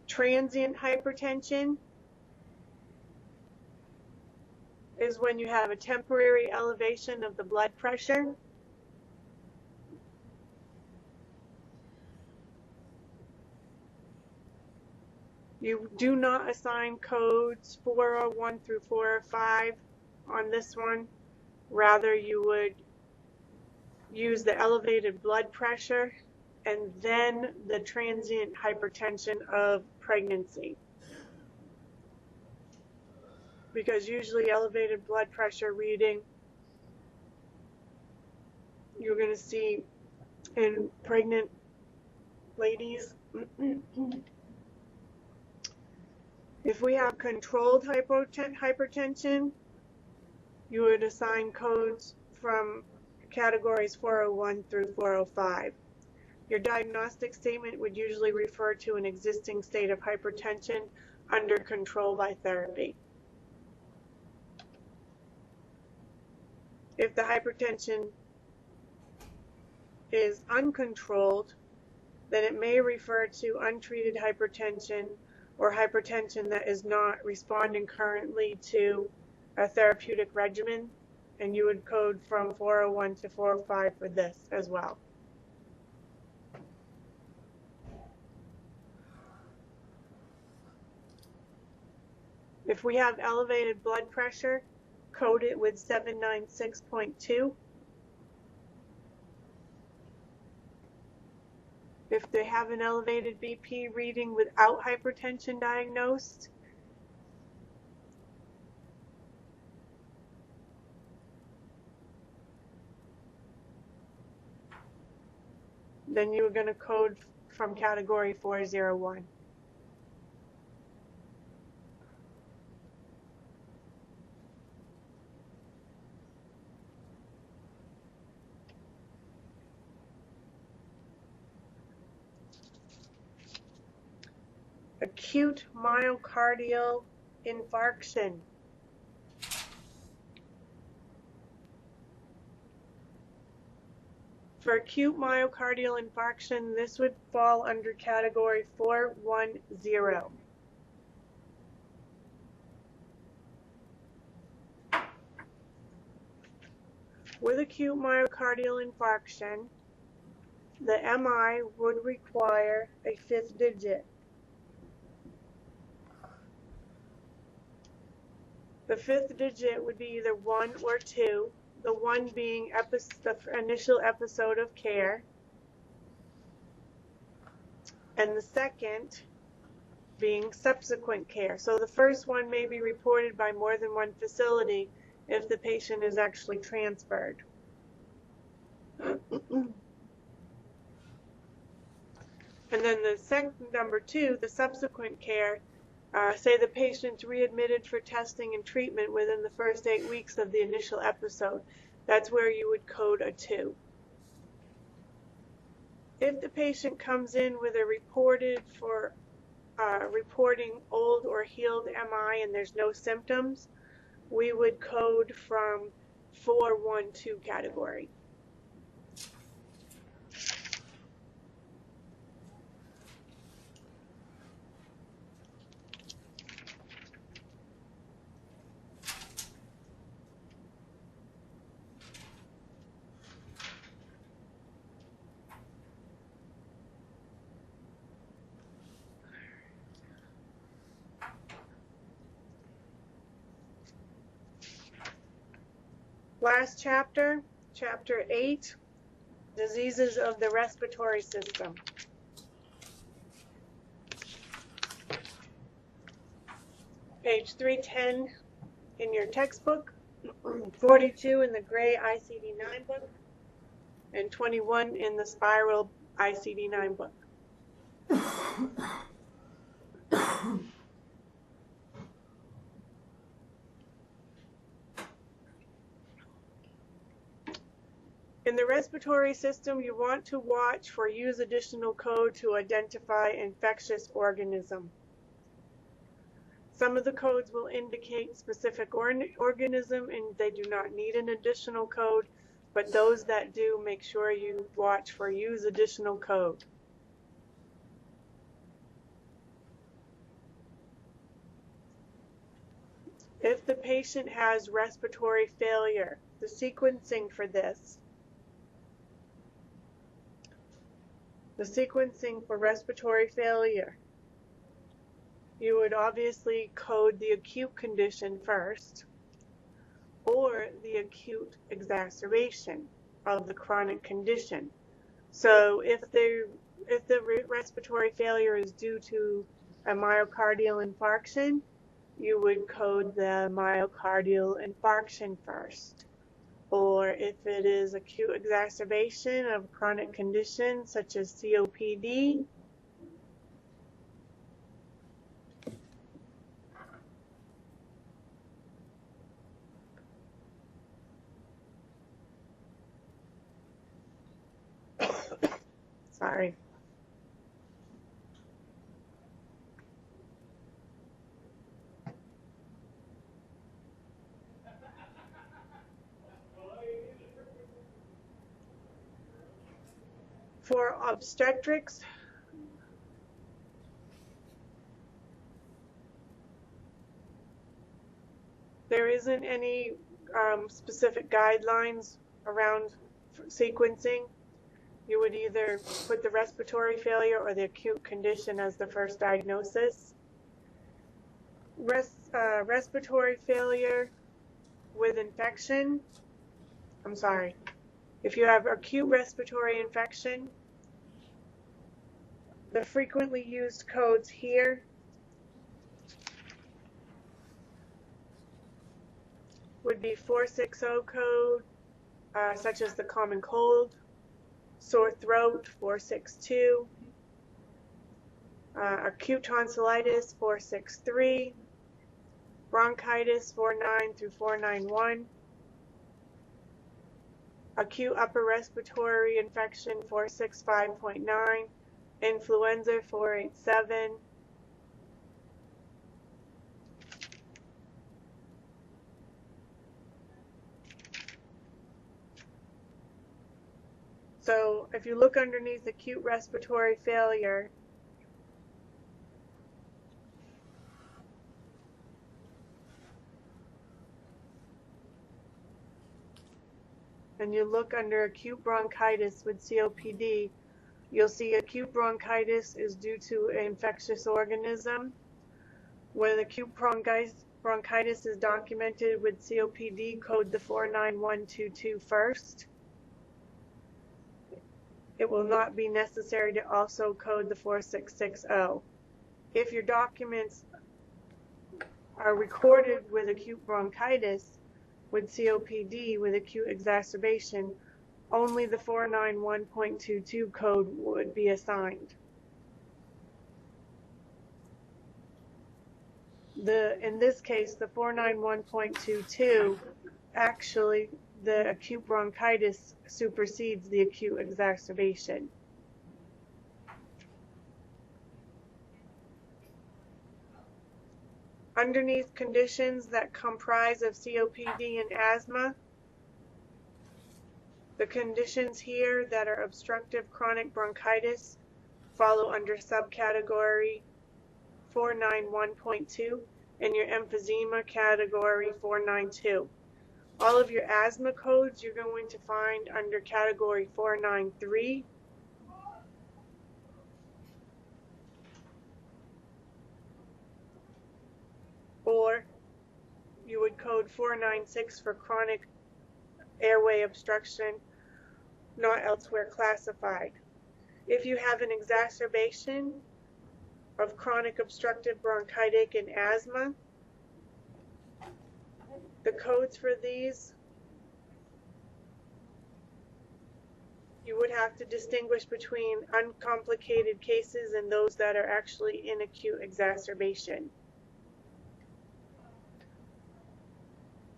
Speaker 1: Transient hypertension is when you have a temporary elevation of the blood pressure. You do not assign codes 401 through 405 on this one. Rather, you would use the elevated blood pressure and then the transient hypertension of pregnancy. Because usually elevated blood pressure reading, you're going to see in pregnant ladies. If we have controlled hypertension, you would assign codes from categories 401 through 405. Your diagnostic statement would usually refer to an existing state of hypertension under control by therapy. If the hypertension is uncontrolled, then it may refer to untreated hypertension or hypertension that is not responding currently to a therapeutic regimen, and you would code from 401 to 405 for this as well. If we have elevated blood pressure, code it with 796.2. If they have an elevated BP reading without hypertension diagnosed, then you are going to code from category 401. Acute myocardial infarction. For acute myocardial infarction, this would fall under category 410. With acute myocardial infarction, the MI would require a fifth digit. The fifth digit would be either 1 or 2, the 1 being the initial episode of care, and the second being subsequent care. So the first one may be reported by more than one facility if the patient is actually transferred. And then the second, number 2, the subsequent care, say the patient's readmitted for testing and treatment within the first 8 weeks of the initial episode. That's where you would code a 2. If the patient comes in with a reporting old or healed MI and there's no symptoms, we would code from 412 category. Last chapter, chapter 8, diseases of the respiratory system. Page 310 in your textbook, 42 in the gray ICD-9 book, and 21 in the spiral ICD-9 book. In the respiratory system, you want to watch for use additional code to identify infectious organism. Some of the codes will indicate specific organism and they do not need an additional code, but those that do, make sure you watch for use additional code. If the patient has respiratory failure, the sequencing for this. The sequencing for respiratory failure. You would obviously code the acute condition first, or the acute exacerbation of the chronic condition. So if the respiratory failure is due to a myocardial infarction, you would code the myocardial infarction first. Or if it is acute exacerbation of chronic conditions such as COPD, sorry. For obstetrics, there isn't any specific guidelines around sequencing. You would either put the respiratory failure or the acute condition as the first diagnosis. Respiratory failure with infection, if you have acute respiratory infection, the frequently used codes here would be 460 code, such as the common cold, sore throat 462, acute tonsillitis 463, bronchitis 49 through 491, acute upper respiratory infection 465.9, influenza 487, so if you look underneath acute respiratory failure, and you look under acute bronchitis with COPD, you'll see acute bronchitis is due to an infectious organism. When acute bronchitis is documented with COPD, code the 49122 first. It will not be necessary to also code the 4660. If your documents are recorded with acute bronchitis with COPD with acute exacerbation, only the 491.22 code would be assigned. In this case, the 491.22, actually, the acute bronchitis supersedes the acute exacerbation. Underneath conditions that comprise of COPD and asthma, the conditions here that are obstructive chronic bronchitis follow under subcategory 491.2 and your emphysema category 492. All of your asthma codes you're going to find under category 493. Or you would code 496 for chronic airway obstruction, not elsewhere classified. If you have an exacerbation of chronic obstructive bronchitic and asthma, the codes for these, you would have to distinguish between uncomplicated cases and those that are actually in acute exacerbation.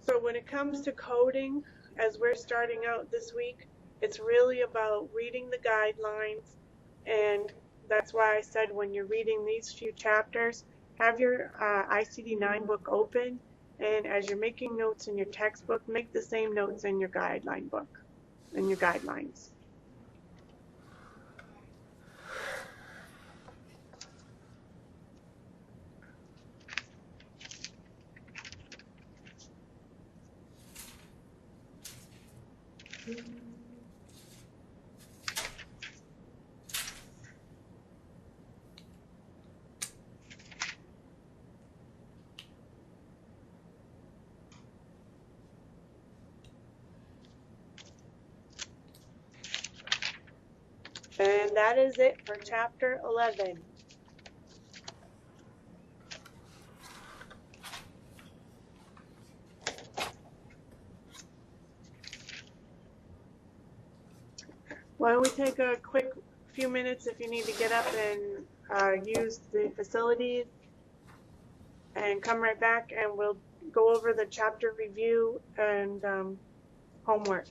Speaker 1: So when it comes to coding, as we're starting out this week, it's really about reading the guidelines, and that's why I said when you're reading these few chapters, have your ICD-9 book open, and as you're making notes in your textbook, make the same notes in your guideline book, in your guidelines. And that is it for chapter 11. Why don't we take a quick few minutes if you need to get up and use the facilities, and come right back and we'll go over the chapter review and homework.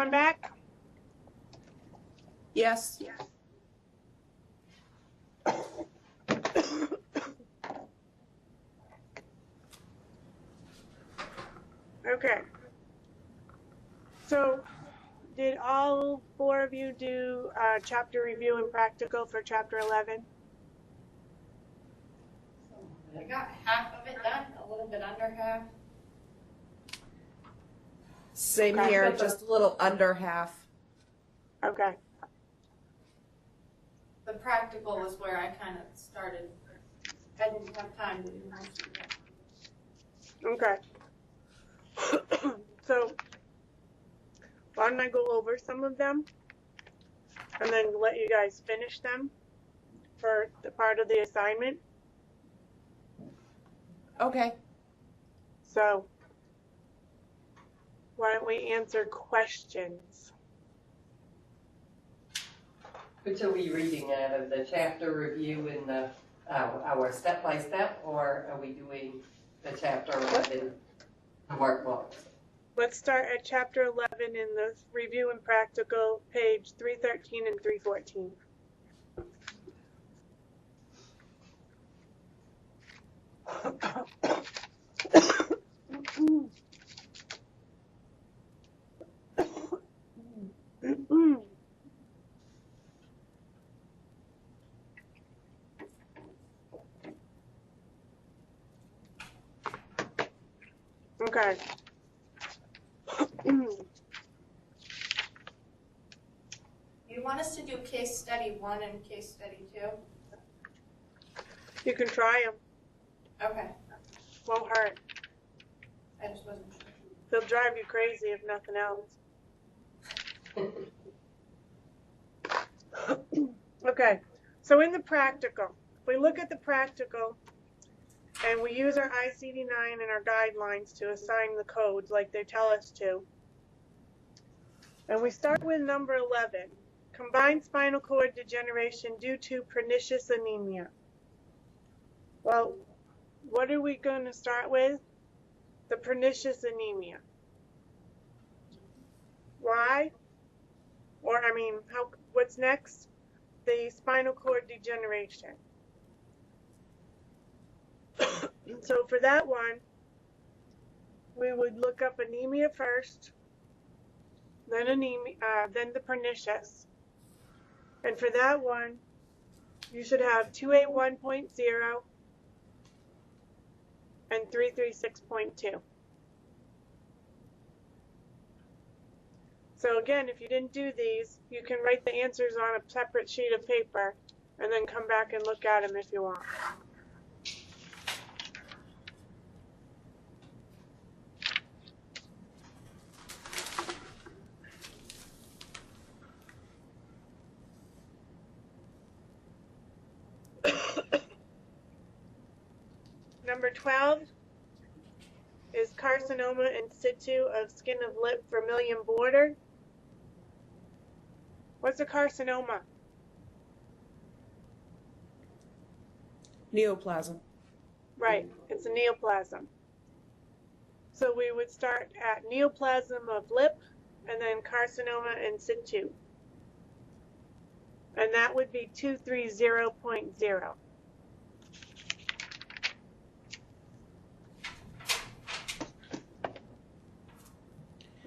Speaker 1: everyone back?
Speaker 5: Yes.
Speaker 1: Okay. So, did all four of you do chapter review and practical for chapter 11?
Speaker 3: I got half of it done, a little bit under half.
Speaker 5: Same
Speaker 1: Okay.
Speaker 5: here, just a little under half.
Speaker 1: Okay.
Speaker 3: The practical was where I kind of started. I didn't have time to do most of it.
Speaker 1: Okay. So, why don't I go over some of them and then let you guys finish them for the part of the assignment?
Speaker 5: Okay.
Speaker 1: So, why don't we answer questions?
Speaker 4: Which are we reading out of, the chapter review in the, our step-by-step, or are we doing the chapter 11, the workbook?
Speaker 1: Let's start at chapter 11 in the review and practical, page 313 and 314. Okay.
Speaker 3: You want us to do case study 1 and case study 2?
Speaker 1: You can try them.
Speaker 3: Okay,
Speaker 1: Won't hurt.
Speaker 3: I just wasn't sure.
Speaker 1: They'll drive you crazy if nothing else. Okay. So in the practical, if we look at the practical and we use our ICD-9 and our guidelines to assign the codes like they tell us to, and we start with number 11, combined spinal cord degeneration due to pernicious anemia. Well, what are we going to start with? The pernicious anemia. Why? Or, I mean, what's next? The spinal cord degeneration. So for that one, we would look up anemia first, then then the pernicious. And for that one, you should have 281.0 and 336.2. So again, if you didn't do these, you can write the answers on a separate sheet of paper and then come back and look at them if you want. Number 12 is carcinoma in situ of skin of lip vermilion border. What's a carcinoma?
Speaker 5: Neoplasm.
Speaker 1: Right, it's a neoplasm. So we would start at neoplasm of lip and then carcinoma in situ. And that would be 230.0.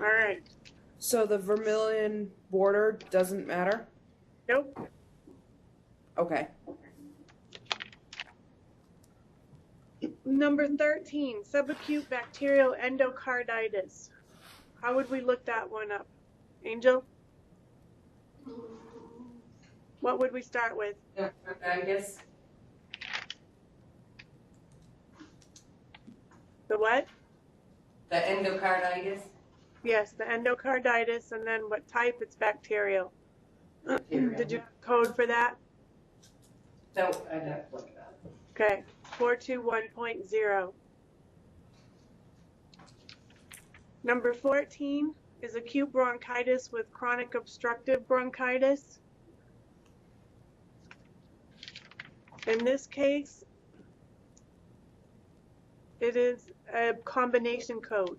Speaker 1: All right.
Speaker 5: So the vermilion border doesn't matter?
Speaker 1: Nope.
Speaker 5: Okay.
Speaker 1: Number 13, subacute bacterial endocarditis. How would we look that one up? Angel? What would we start with?
Speaker 4: I guess
Speaker 1: The what?
Speaker 4: the endocarditis.
Speaker 1: Yes, the endocarditis, and then what type? It's bacterial. Did you code for that?
Speaker 4: No, I'd have to look it up.
Speaker 1: Okay, 421.0. Number 14 is acute bronchitis with chronic obstructive bronchitis. In this case, it is a combination code.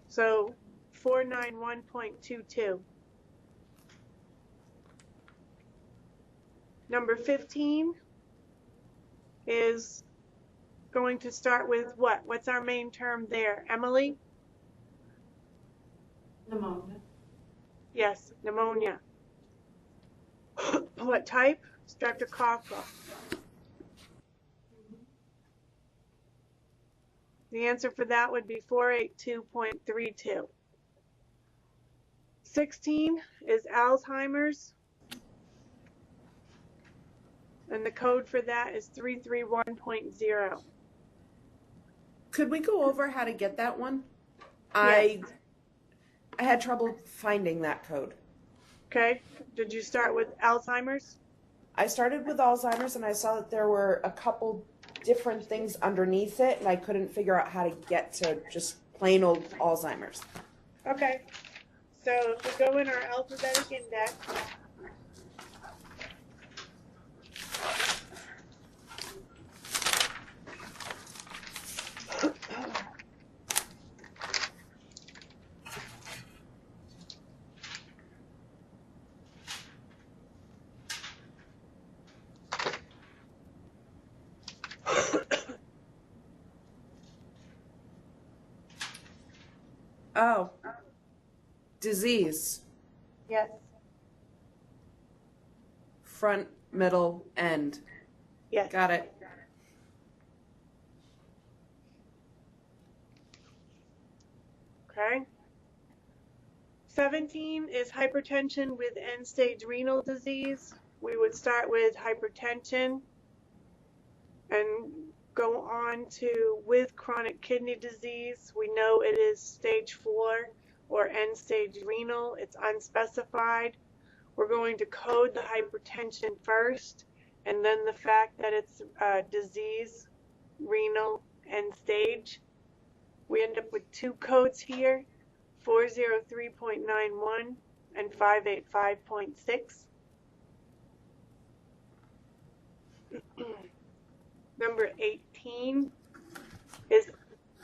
Speaker 1: So 491.22. Number 15 is going to start with what? What's our main term there? Emily?
Speaker 3: Pneumonia.
Speaker 1: Yes, pneumonia. What type? Streptococcal. The answer for that would be 482.32. 16 is Alzheimer's, and the code for that is 331.0.
Speaker 5: Could we go over how to get that one?
Speaker 1: Yes.
Speaker 5: I had trouble finding that code.
Speaker 1: Okay, did you start with Alzheimer's?
Speaker 5: I started with Alzheimer's and I saw that there were a couple different things underneath it and I couldn't figure out how to get to just plain old Alzheimer's.
Speaker 1: Okay, so if we go in our alphabetic index,
Speaker 5: Oh. Disease.
Speaker 1: yes,
Speaker 5: Front, middle, end.
Speaker 1: yes.
Speaker 5: Got it.
Speaker 1: Okay. 17 is hypertension with end-stage renal disease. We would start with hypertension and go on to with chronic kidney disease. We know it is stage 4 or end-stage renal. It's unspecified. We're going to code the hypertension first, and then the fact that it's disease, renal, end-stage. We end up with two codes here, 403.91 and 585.6. Number 18 is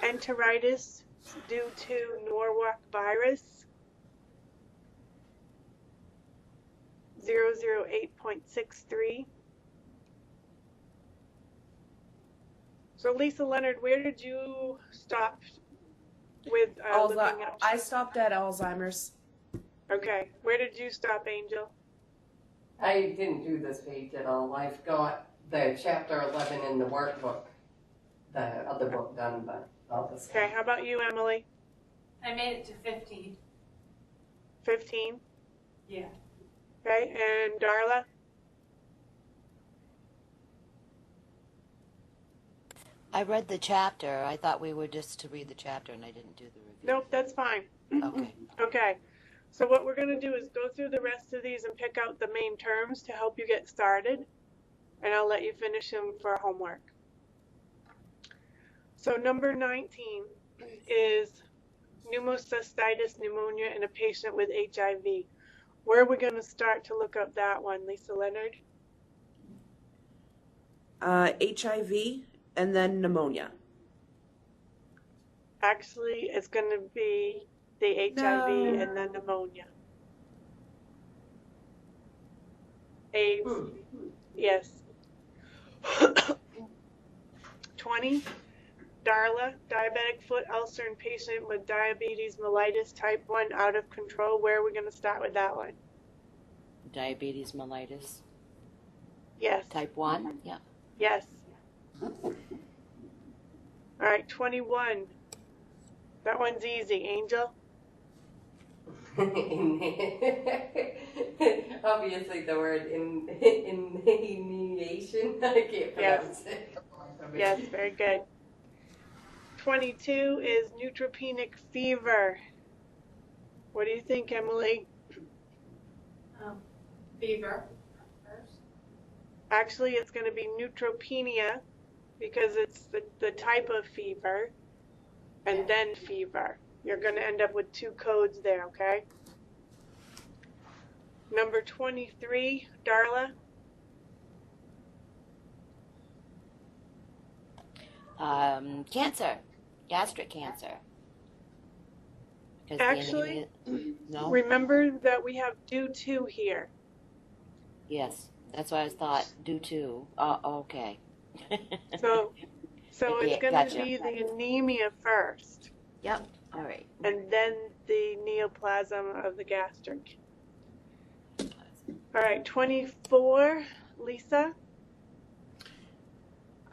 Speaker 1: enteritis due to Norwalk virus, 008.63. So Lisa Leonard, where did you stop with looking up?
Speaker 5: I stopped at Alzheimer's.
Speaker 1: Okay, where did you stop, Angel?
Speaker 4: I didn't do this page at all. I've got the chapter 11 in the workbook, the other book done, but all this.
Speaker 1: Okay, how about you, Emily?
Speaker 3: I made it to 15.
Speaker 1: 15?
Speaker 3: Yeah.
Speaker 1: Okay, and Darla?
Speaker 6: I read the chapter. I thought we were just to read the chapter, and I didn't do the review.
Speaker 1: Nope, that's fine.
Speaker 6: Okay.
Speaker 1: Okay, so what we're going to do is go through the rest of these and pick out the main terms to help you get started, and I'll let you finish them for homework. So number 19 is pneumocystitis pneumonia in a patient with HIV. Where are we going to start to look up that one, Lisa Leonard?
Speaker 5: HIV and then pneumonia.
Speaker 1: Actually, it's going to be the HIV and then pneumonia. AIDS, yes. 20, Darla, diabetic foot ulcer in patient with diabetes mellitus type 1 out of control. Where are we going to start with that one?
Speaker 6: Diabetes mellitus.
Speaker 1: Yes.
Speaker 6: Type 1? Yeah.
Speaker 1: Yes. All right, 21. That one's easy. Angel?
Speaker 4: Obviously the word inhalation, I can't pronounce it.
Speaker 1: Yes, very good. 22 is neutropenic fever. What do you think, Emily?
Speaker 3: Fever first.
Speaker 1: Actually, it's going to be neutropenia because it's the type of fever and then fever. You're going to end up with two codes there, okay? Number 23, Darla.
Speaker 6: Cancer. Gastric cancer. 'Cause
Speaker 1: Actually,
Speaker 6: no?
Speaker 1: remember that we have due to here.
Speaker 6: Yes, that's what I thought. Do too. Okay.
Speaker 1: So it's
Speaker 6: Yeah,
Speaker 1: going to
Speaker 6: gotcha.
Speaker 1: be the anemia first,
Speaker 6: Yep. All right.
Speaker 1: and then the neoplasm of the gastric. All right, 24, Lisa.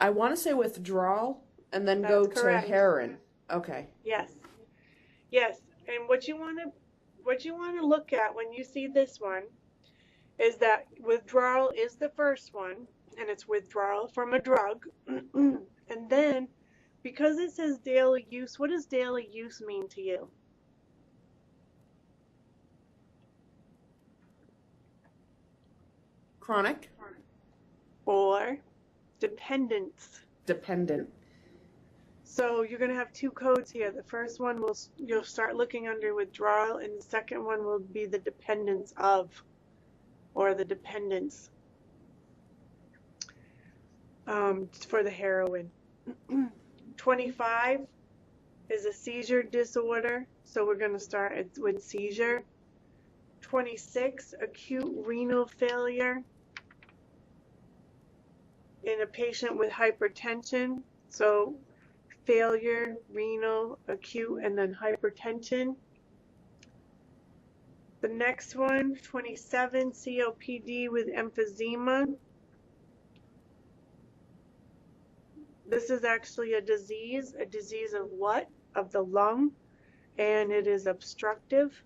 Speaker 5: I want to say withdrawal and then
Speaker 1: That's
Speaker 5: go
Speaker 1: correct.
Speaker 5: to heroin. Okay.
Speaker 1: Yes. Yes. And what you want to look at when you see this one is that withdrawal is the first one, and it's withdrawal from a drug. And then because it says daily use, what does daily use mean to you?
Speaker 5: Chronic?
Speaker 1: Or dependence.
Speaker 5: Dependent.
Speaker 1: So you're going to have two codes here. The first one you'll start looking under withdrawal, and the second one will be the dependence of, or the dependence for the heroin. 25 is a seizure disorder, so we're going to start with seizure. 26, acute renal failure in a patient with hypertension. So failure, renal, acute, and then hypertension. The next one, 27, COPD with emphysema. This is actually a disease of what? Of the lung, and it is obstructive,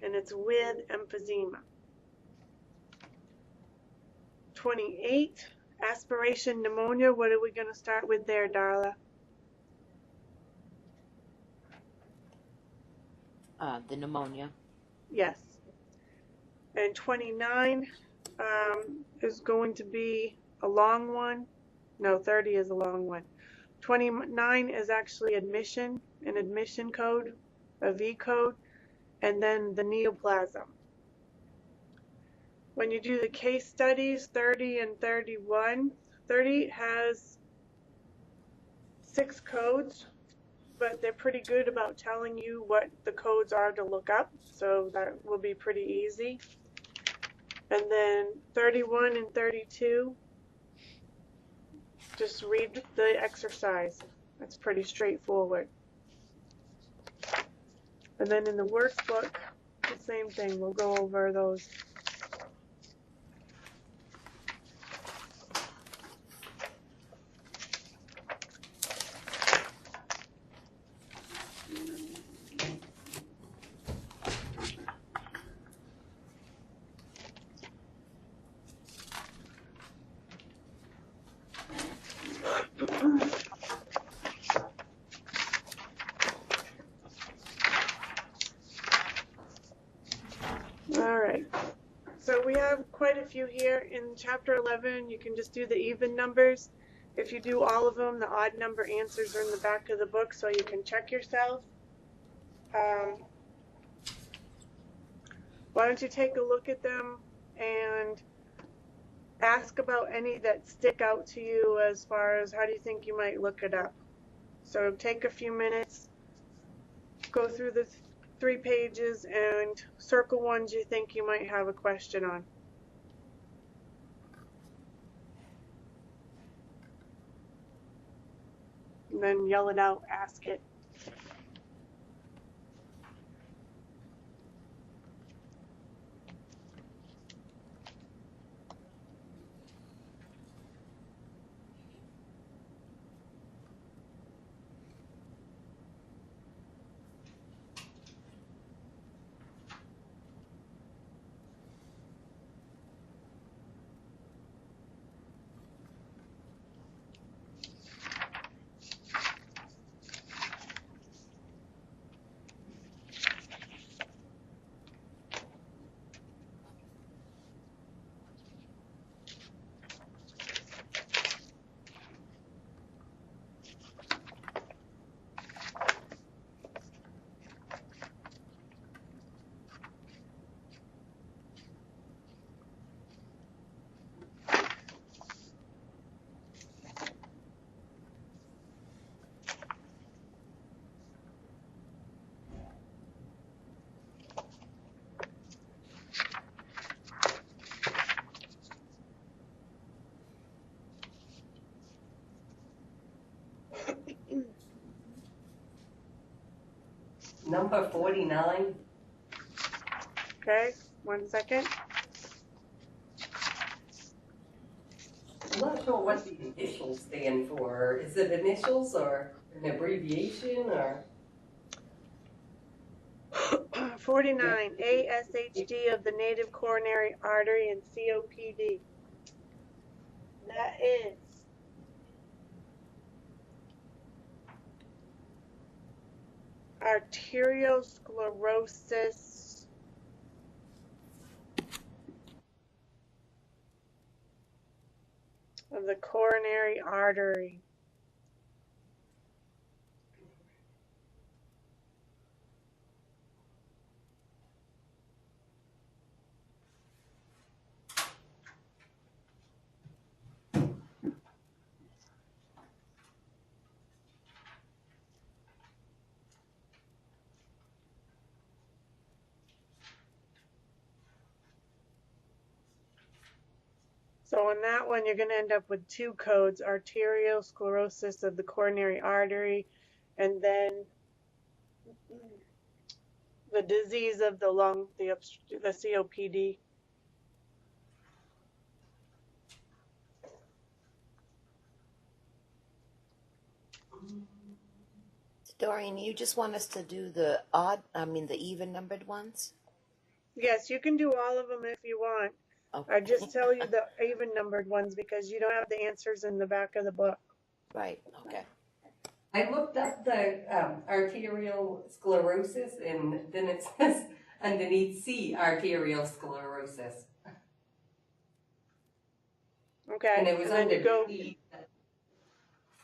Speaker 1: and it's with emphysema. 28, aspiration pneumonia. What are we going to start with there, Darla?
Speaker 6: The pneumonia.
Speaker 1: Yes. And 29 is going to be a long one. No, 30 is a long one. 29 is actually admission, an admission code, a V code, and then the neoplasm. When you do the case studies, 30 and 31, 30 has 6 codes, but they're pretty good about telling you what the codes are to look up, so that will be pretty easy. And then 31 and 32, just read the exercise. That's pretty straightforward. And then in the workbook, the same thing. We'll go over those. All right, so we have quite a few here. In chapter 11, you can just do the even numbers. If you do all of them, the odd number answers are in the back of the book, so you can check yourself. Why don't you take a look at them and ask about any that stick out to you as far as how do you think you might look it up. So take a few minutes, go through the 3 pages and circle ones you think you might have a question on. And then yell it out, ask it.
Speaker 4: number 49.
Speaker 1: Okay, 1 second.
Speaker 4: I'm not sure what the initials stand for. Is it initials or an abbreviation or?
Speaker 1: 49, ASHD of the native coronary artery and COPD. That is arteriosclerosis of the coronary artery. So on that one, you're going to end up with 2 codes, arteriosclerosis of the coronary artery, and then the disease of the lung, the COPD.
Speaker 6: Dorian, you just want us to do the even numbered ones?
Speaker 1: Yes, you can do all of them if you want.
Speaker 6: Okay.
Speaker 1: I just tell you the even numbered ones because you don't have the answers in the back of the book.
Speaker 6: Right, okay.
Speaker 4: I looked up the arterial sclerosis, and then it says underneath C, arterial sclerosis.
Speaker 1: Okay,
Speaker 4: And it was
Speaker 1: then
Speaker 4: under
Speaker 1: you go.
Speaker 4: D.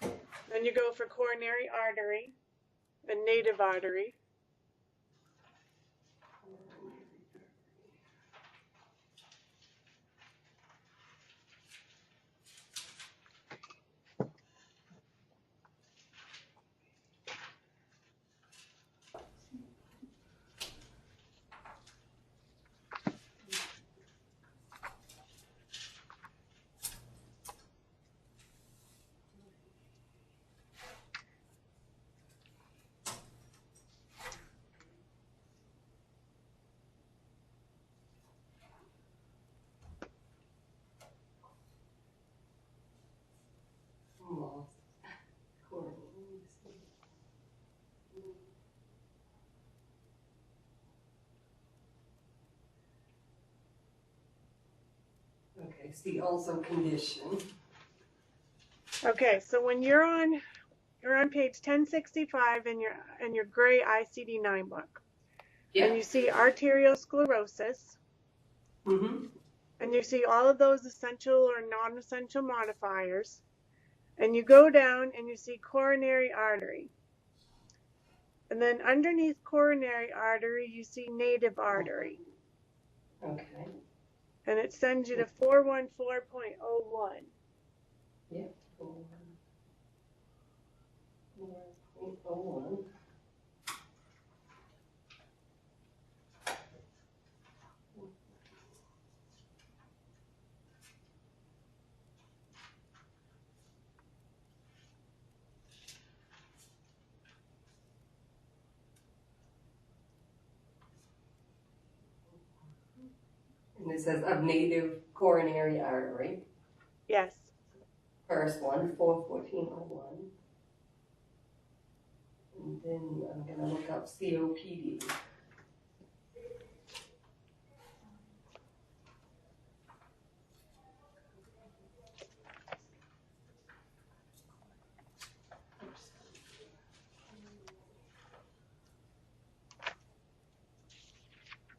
Speaker 1: Then you go for coronary artery and native artery. Okay, see also condition. Okay, so when you're on page 1065 in your gray ICD-9 book. Yeah. And you see arteriosclerosis. Mm-hmm. And you see all of those essential or non-essential modifiers. And you go down and you see coronary artery. And then underneath coronary artery, you see native artery. Okay. And it sends you to 414.01. Yeah. 414.01. And it says of native coronary artery. Yes. First one, 414.01. And then I'm going to look up COPD.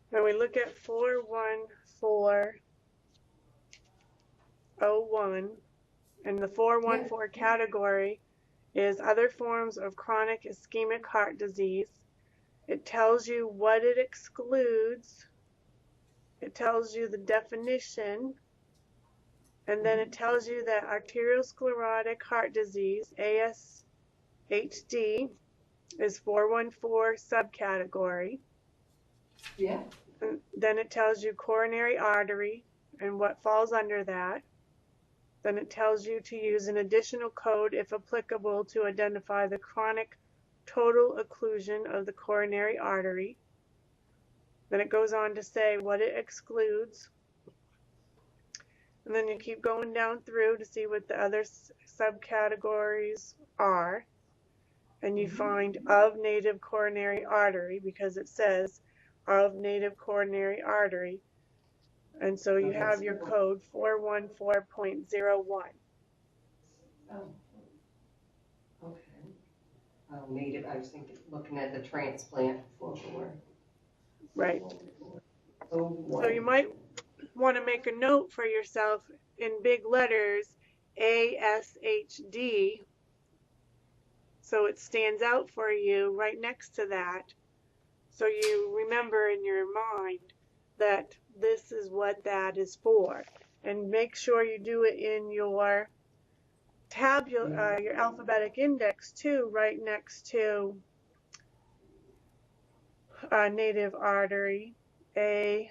Speaker 1: When we look at 414.01, and the 414 category is other forms of chronic ischemic heart disease. It tells you what it excludes. It tells you the definition. And then it tells you that arteriosclerotic heart disease, ASHD, is 414 subcategory. Yeah. And then it tells you coronary artery and what falls under that. Then it tells you to use an additional code if applicable to identify the chronic total occlusion of the coronary artery. Then it goes on to say what it excludes. And then you keep going down through to see what the other subcategories are. And you find of native coronary artery, because it says of native coronary artery. And so you have your code 414.01.
Speaker 4: Oh. Okay. Native, I was looking at the transplant for.
Speaker 1: Right.
Speaker 4: Oh,
Speaker 1: So you might want to make a note for yourself in big letters, ASHD, so it stands out for you right next to that, so you remember in your mind that this is what that is for. And make sure you do it in your your alphabetic index too, right next to native artery, ASHD.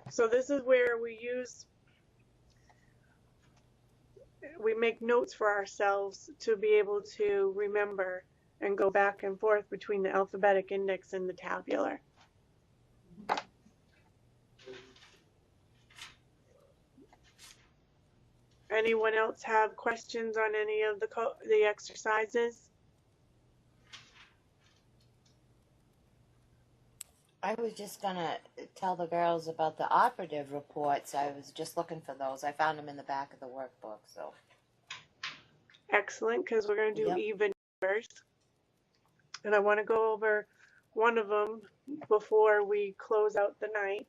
Speaker 1: So this is where we make notes for ourselves to be able to remember and go back and forth between the alphabetic index and the tabular. Anyone else have questions on any of the exercises?
Speaker 6: I was just gonna tell the girls about the operative reports. I was just looking for those. I found them in the back of the workbook, so.
Speaker 1: Excellent, because we're going to do
Speaker 6: Yep.
Speaker 1: even numbers. And I want to go over one of them before we close out the night.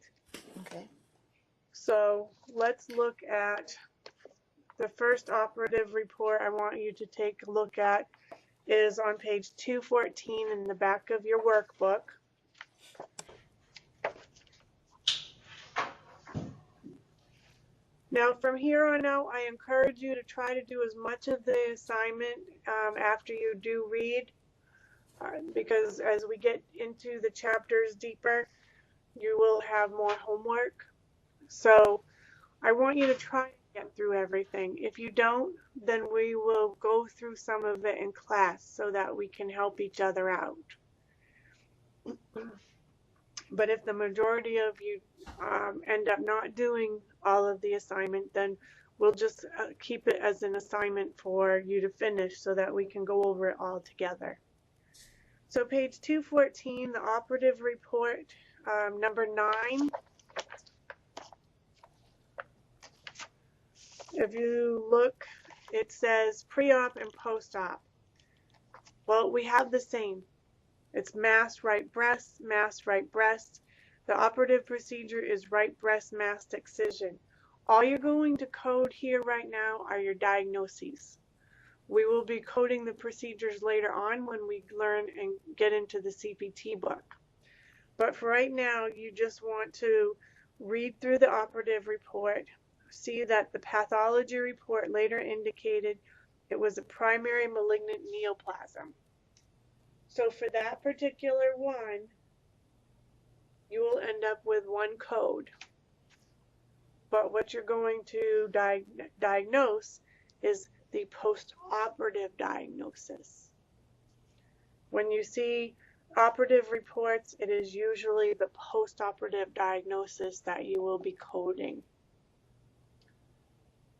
Speaker 6: Okay.
Speaker 1: So let's look at the first operative report I want you to take a look at is on page 214 in the back of your workbook. Now from here on out, I encourage you to try to do as much of the assignment after you do read, because as we get into the chapters deeper, you will have more homework. So I want you to try to get through everything. If you don't, then we will go through some of it in class so that we can help each other out. But if the majority of you end up not doing all of the assignment, then we'll just keep it as an assignment for you to finish so that we can go over it all together. So page 214, the operative report, number 9. If you look, it says pre-op and post-op. Well, we have the same. It's masked right breast, masked right breast. The operative procedure is right breast masked excision. All you're going to code here right now are your diagnoses. We will be coding the procedures later on when we learn and get into the CPT book. But for right now, you just want to read through the operative report, see that the pathology report later indicated it was a primary malignant neoplasm. So for that particular one, you will end up with one code. But what you're going to diagnose is the post-operative diagnosis. When you see operative reports, it is usually the post-operative diagnosis that you will be coding.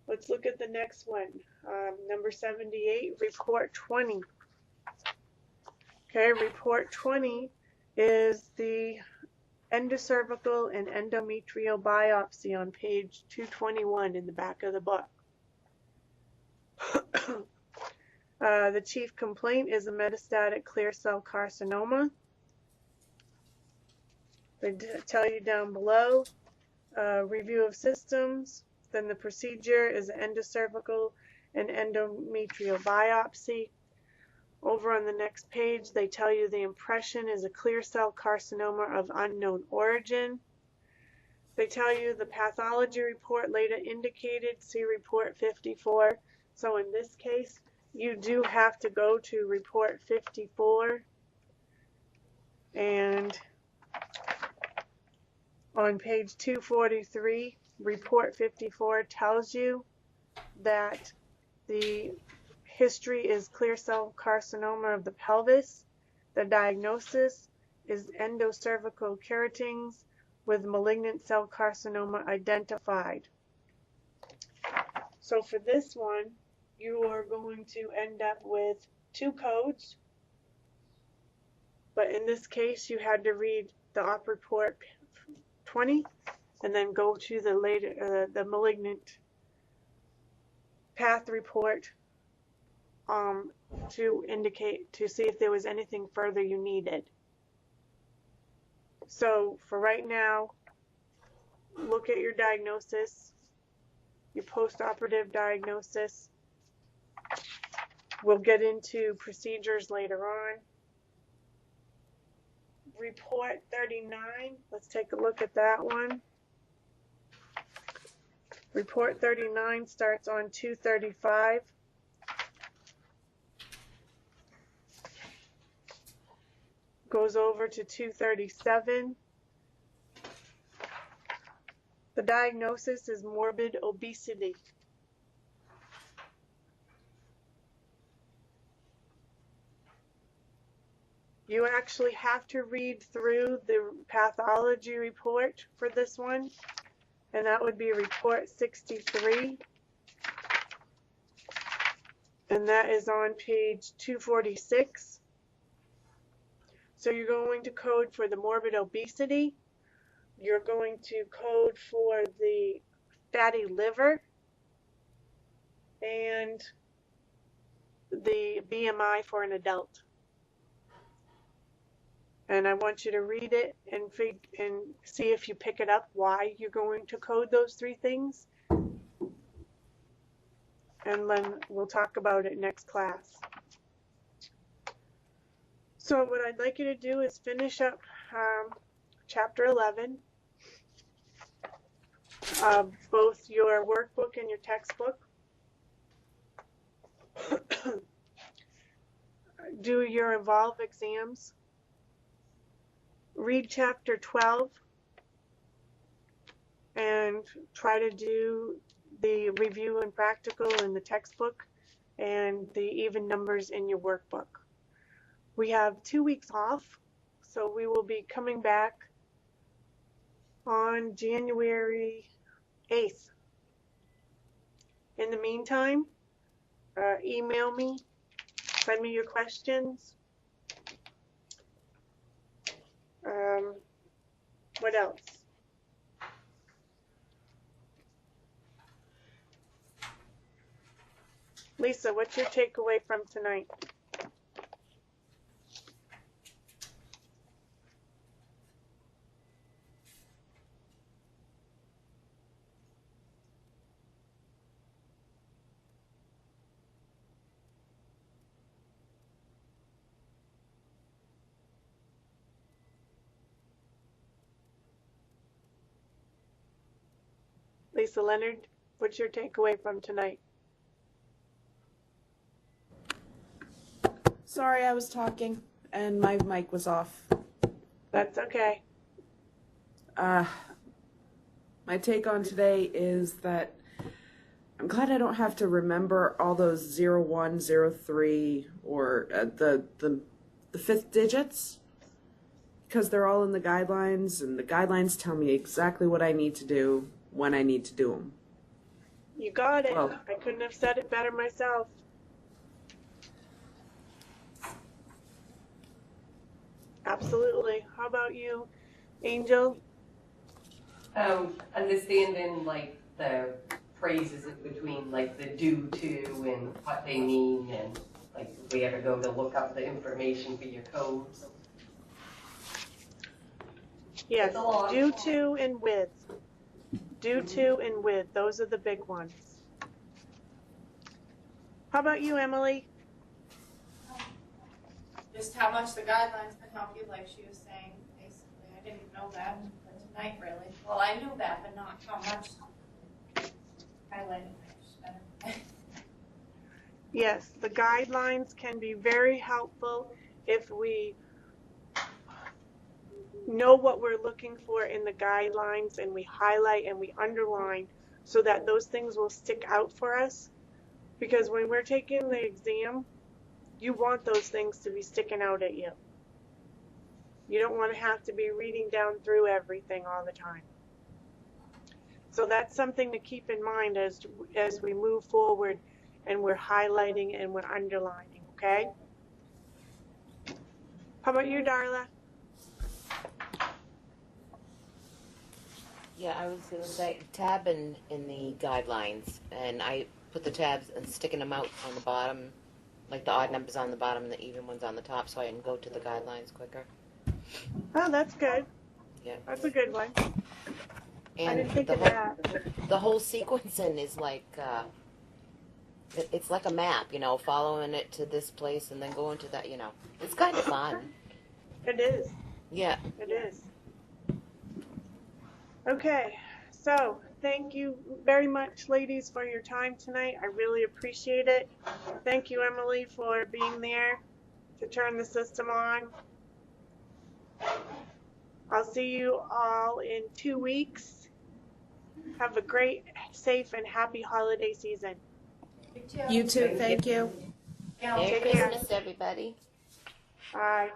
Speaker 1: Let's look at the next one. Number 78, report 20. Okay, report 20 is the endocervical and endometrial biopsy on page 221 in the back of the book. The chief complaint is a metastatic clear cell carcinoma. They tell you down below, review of systems, then the procedure is endocervical and endometrial biopsy. Over on the next page, they tell you the impression is a clear cell carcinoma of unknown origin. They tell you the pathology report later indicated, see report 54. So in this case, you do have to go to report 54. And on page 243, report 54 tells you that the history is clear cell carcinoma of the pelvis. The diagnosis is endocervical keratings with malignant cell carcinoma identified. So for this one, you are going to end up with 2 codes. But in this case, you had to read the op report 20 and then go to the later the malignant path report to indicate, to see if there was anything further you needed. So for right now, look at your diagnosis, your post-operative diagnosis. We'll get into procedures later on. Report 39, let's take a look at that one. Report 39 starts on 235. Goes over to 237. The diagnosis is morbid obesity. You actually have to read through the pathology report for this one, and that would be report 63. And that is on page 246. So you're going to code for the morbid obesity. You're going to code for the fatty liver and the BMI for an adult. And I want you to read it and see if you pick it up why you're going to code those 3 things. And then we'll talk about it next class. So what I'd like you to do is finish up chapter 11 of both your workbook and your textbook. Do your Evolve exams. Read chapter 12 and try to do the review and practical in the textbook and the even numbers in your workbook. We have 2 weeks off, so we will be coming back on January 8th. In the meantime, email me, send me your questions. What else? Lisa, what's your takeaway from tonight? Lisa Leonard, what's your takeaway from tonight?
Speaker 5: Sorry, I was talking and my mic was off.
Speaker 1: That's okay.
Speaker 5: My take on today is that I'm glad I don't have to remember all those 01, 03, or the 5th digits, because they're all in the guidelines, and the guidelines tell me exactly what I need to do when I need to do them.
Speaker 1: You got it.
Speaker 5: Well,
Speaker 1: I couldn't have said it better myself. Absolutely. How about you, Angel?
Speaker 4: Understanding like the phrases in between, like the due to and what they mean, and like if we ever go to look up the information for your codes.
Speaker 1: Yes,
Speaker 4: It's a lot.
Speaker 1: due to and with. Due to and with. Those are the big ones. How about you, Emily?
Speaker 3: Just how much the guidelines can help you, like she was saying, basically. I didn't know that, but to tonight, really. Well, I knew that, but not how much highlighting is better.
Speaker 1: Yes, the guidelines can be very helpful if we know what we're looking for in the guidelines and we highlight and we underline so that those things will stick out for us. Because when we're taking the exam, you want those things to be sticking out at you. You don't want to have to be reading down through everything all the time. So that's something to keep in mind as we move forward and we're highlighting and we're underlining, okay? How about you, Darla?
Speaker 6: Yeah, I was going to say tab in the guidelines, and I put the tabs and sticking them out on the bottom, like the odd numbers on the bottom and the even ones on the top, so I can go to the guidelines quicker.
Speaker 1: Oh, that's good.
Speaker 6: Yeah.
Speaker 1: That's a good one.
Speaker 6: And
Speaker 1: I didn't think
Speaker 6: the
Speaker 1: of
Speaker 6: whole,
Speaker 1: that.
Speaker 6: the whole sequencing is like, it's like a map, you know, following it to this place and then going to that, you know. It's kind of fun.
Speaker 1: It is.
Speaker 6: Yeah.
Speaker 1: It is. Okay, so thank you very much, ladies, for your time tonight. I really appreciate it. Thank you, Emily, for being there to turn the system on. I'll see you all in 2 weeks. Have a great, safe, and happy holiday season.
Speaker 5: You too. Thank you.
Speaker 3: Yeah,
Speaker 6: Merry
Speaker 1: Take care.
Speaker 6: Christmas, everybody.
Speaker 1: Bye.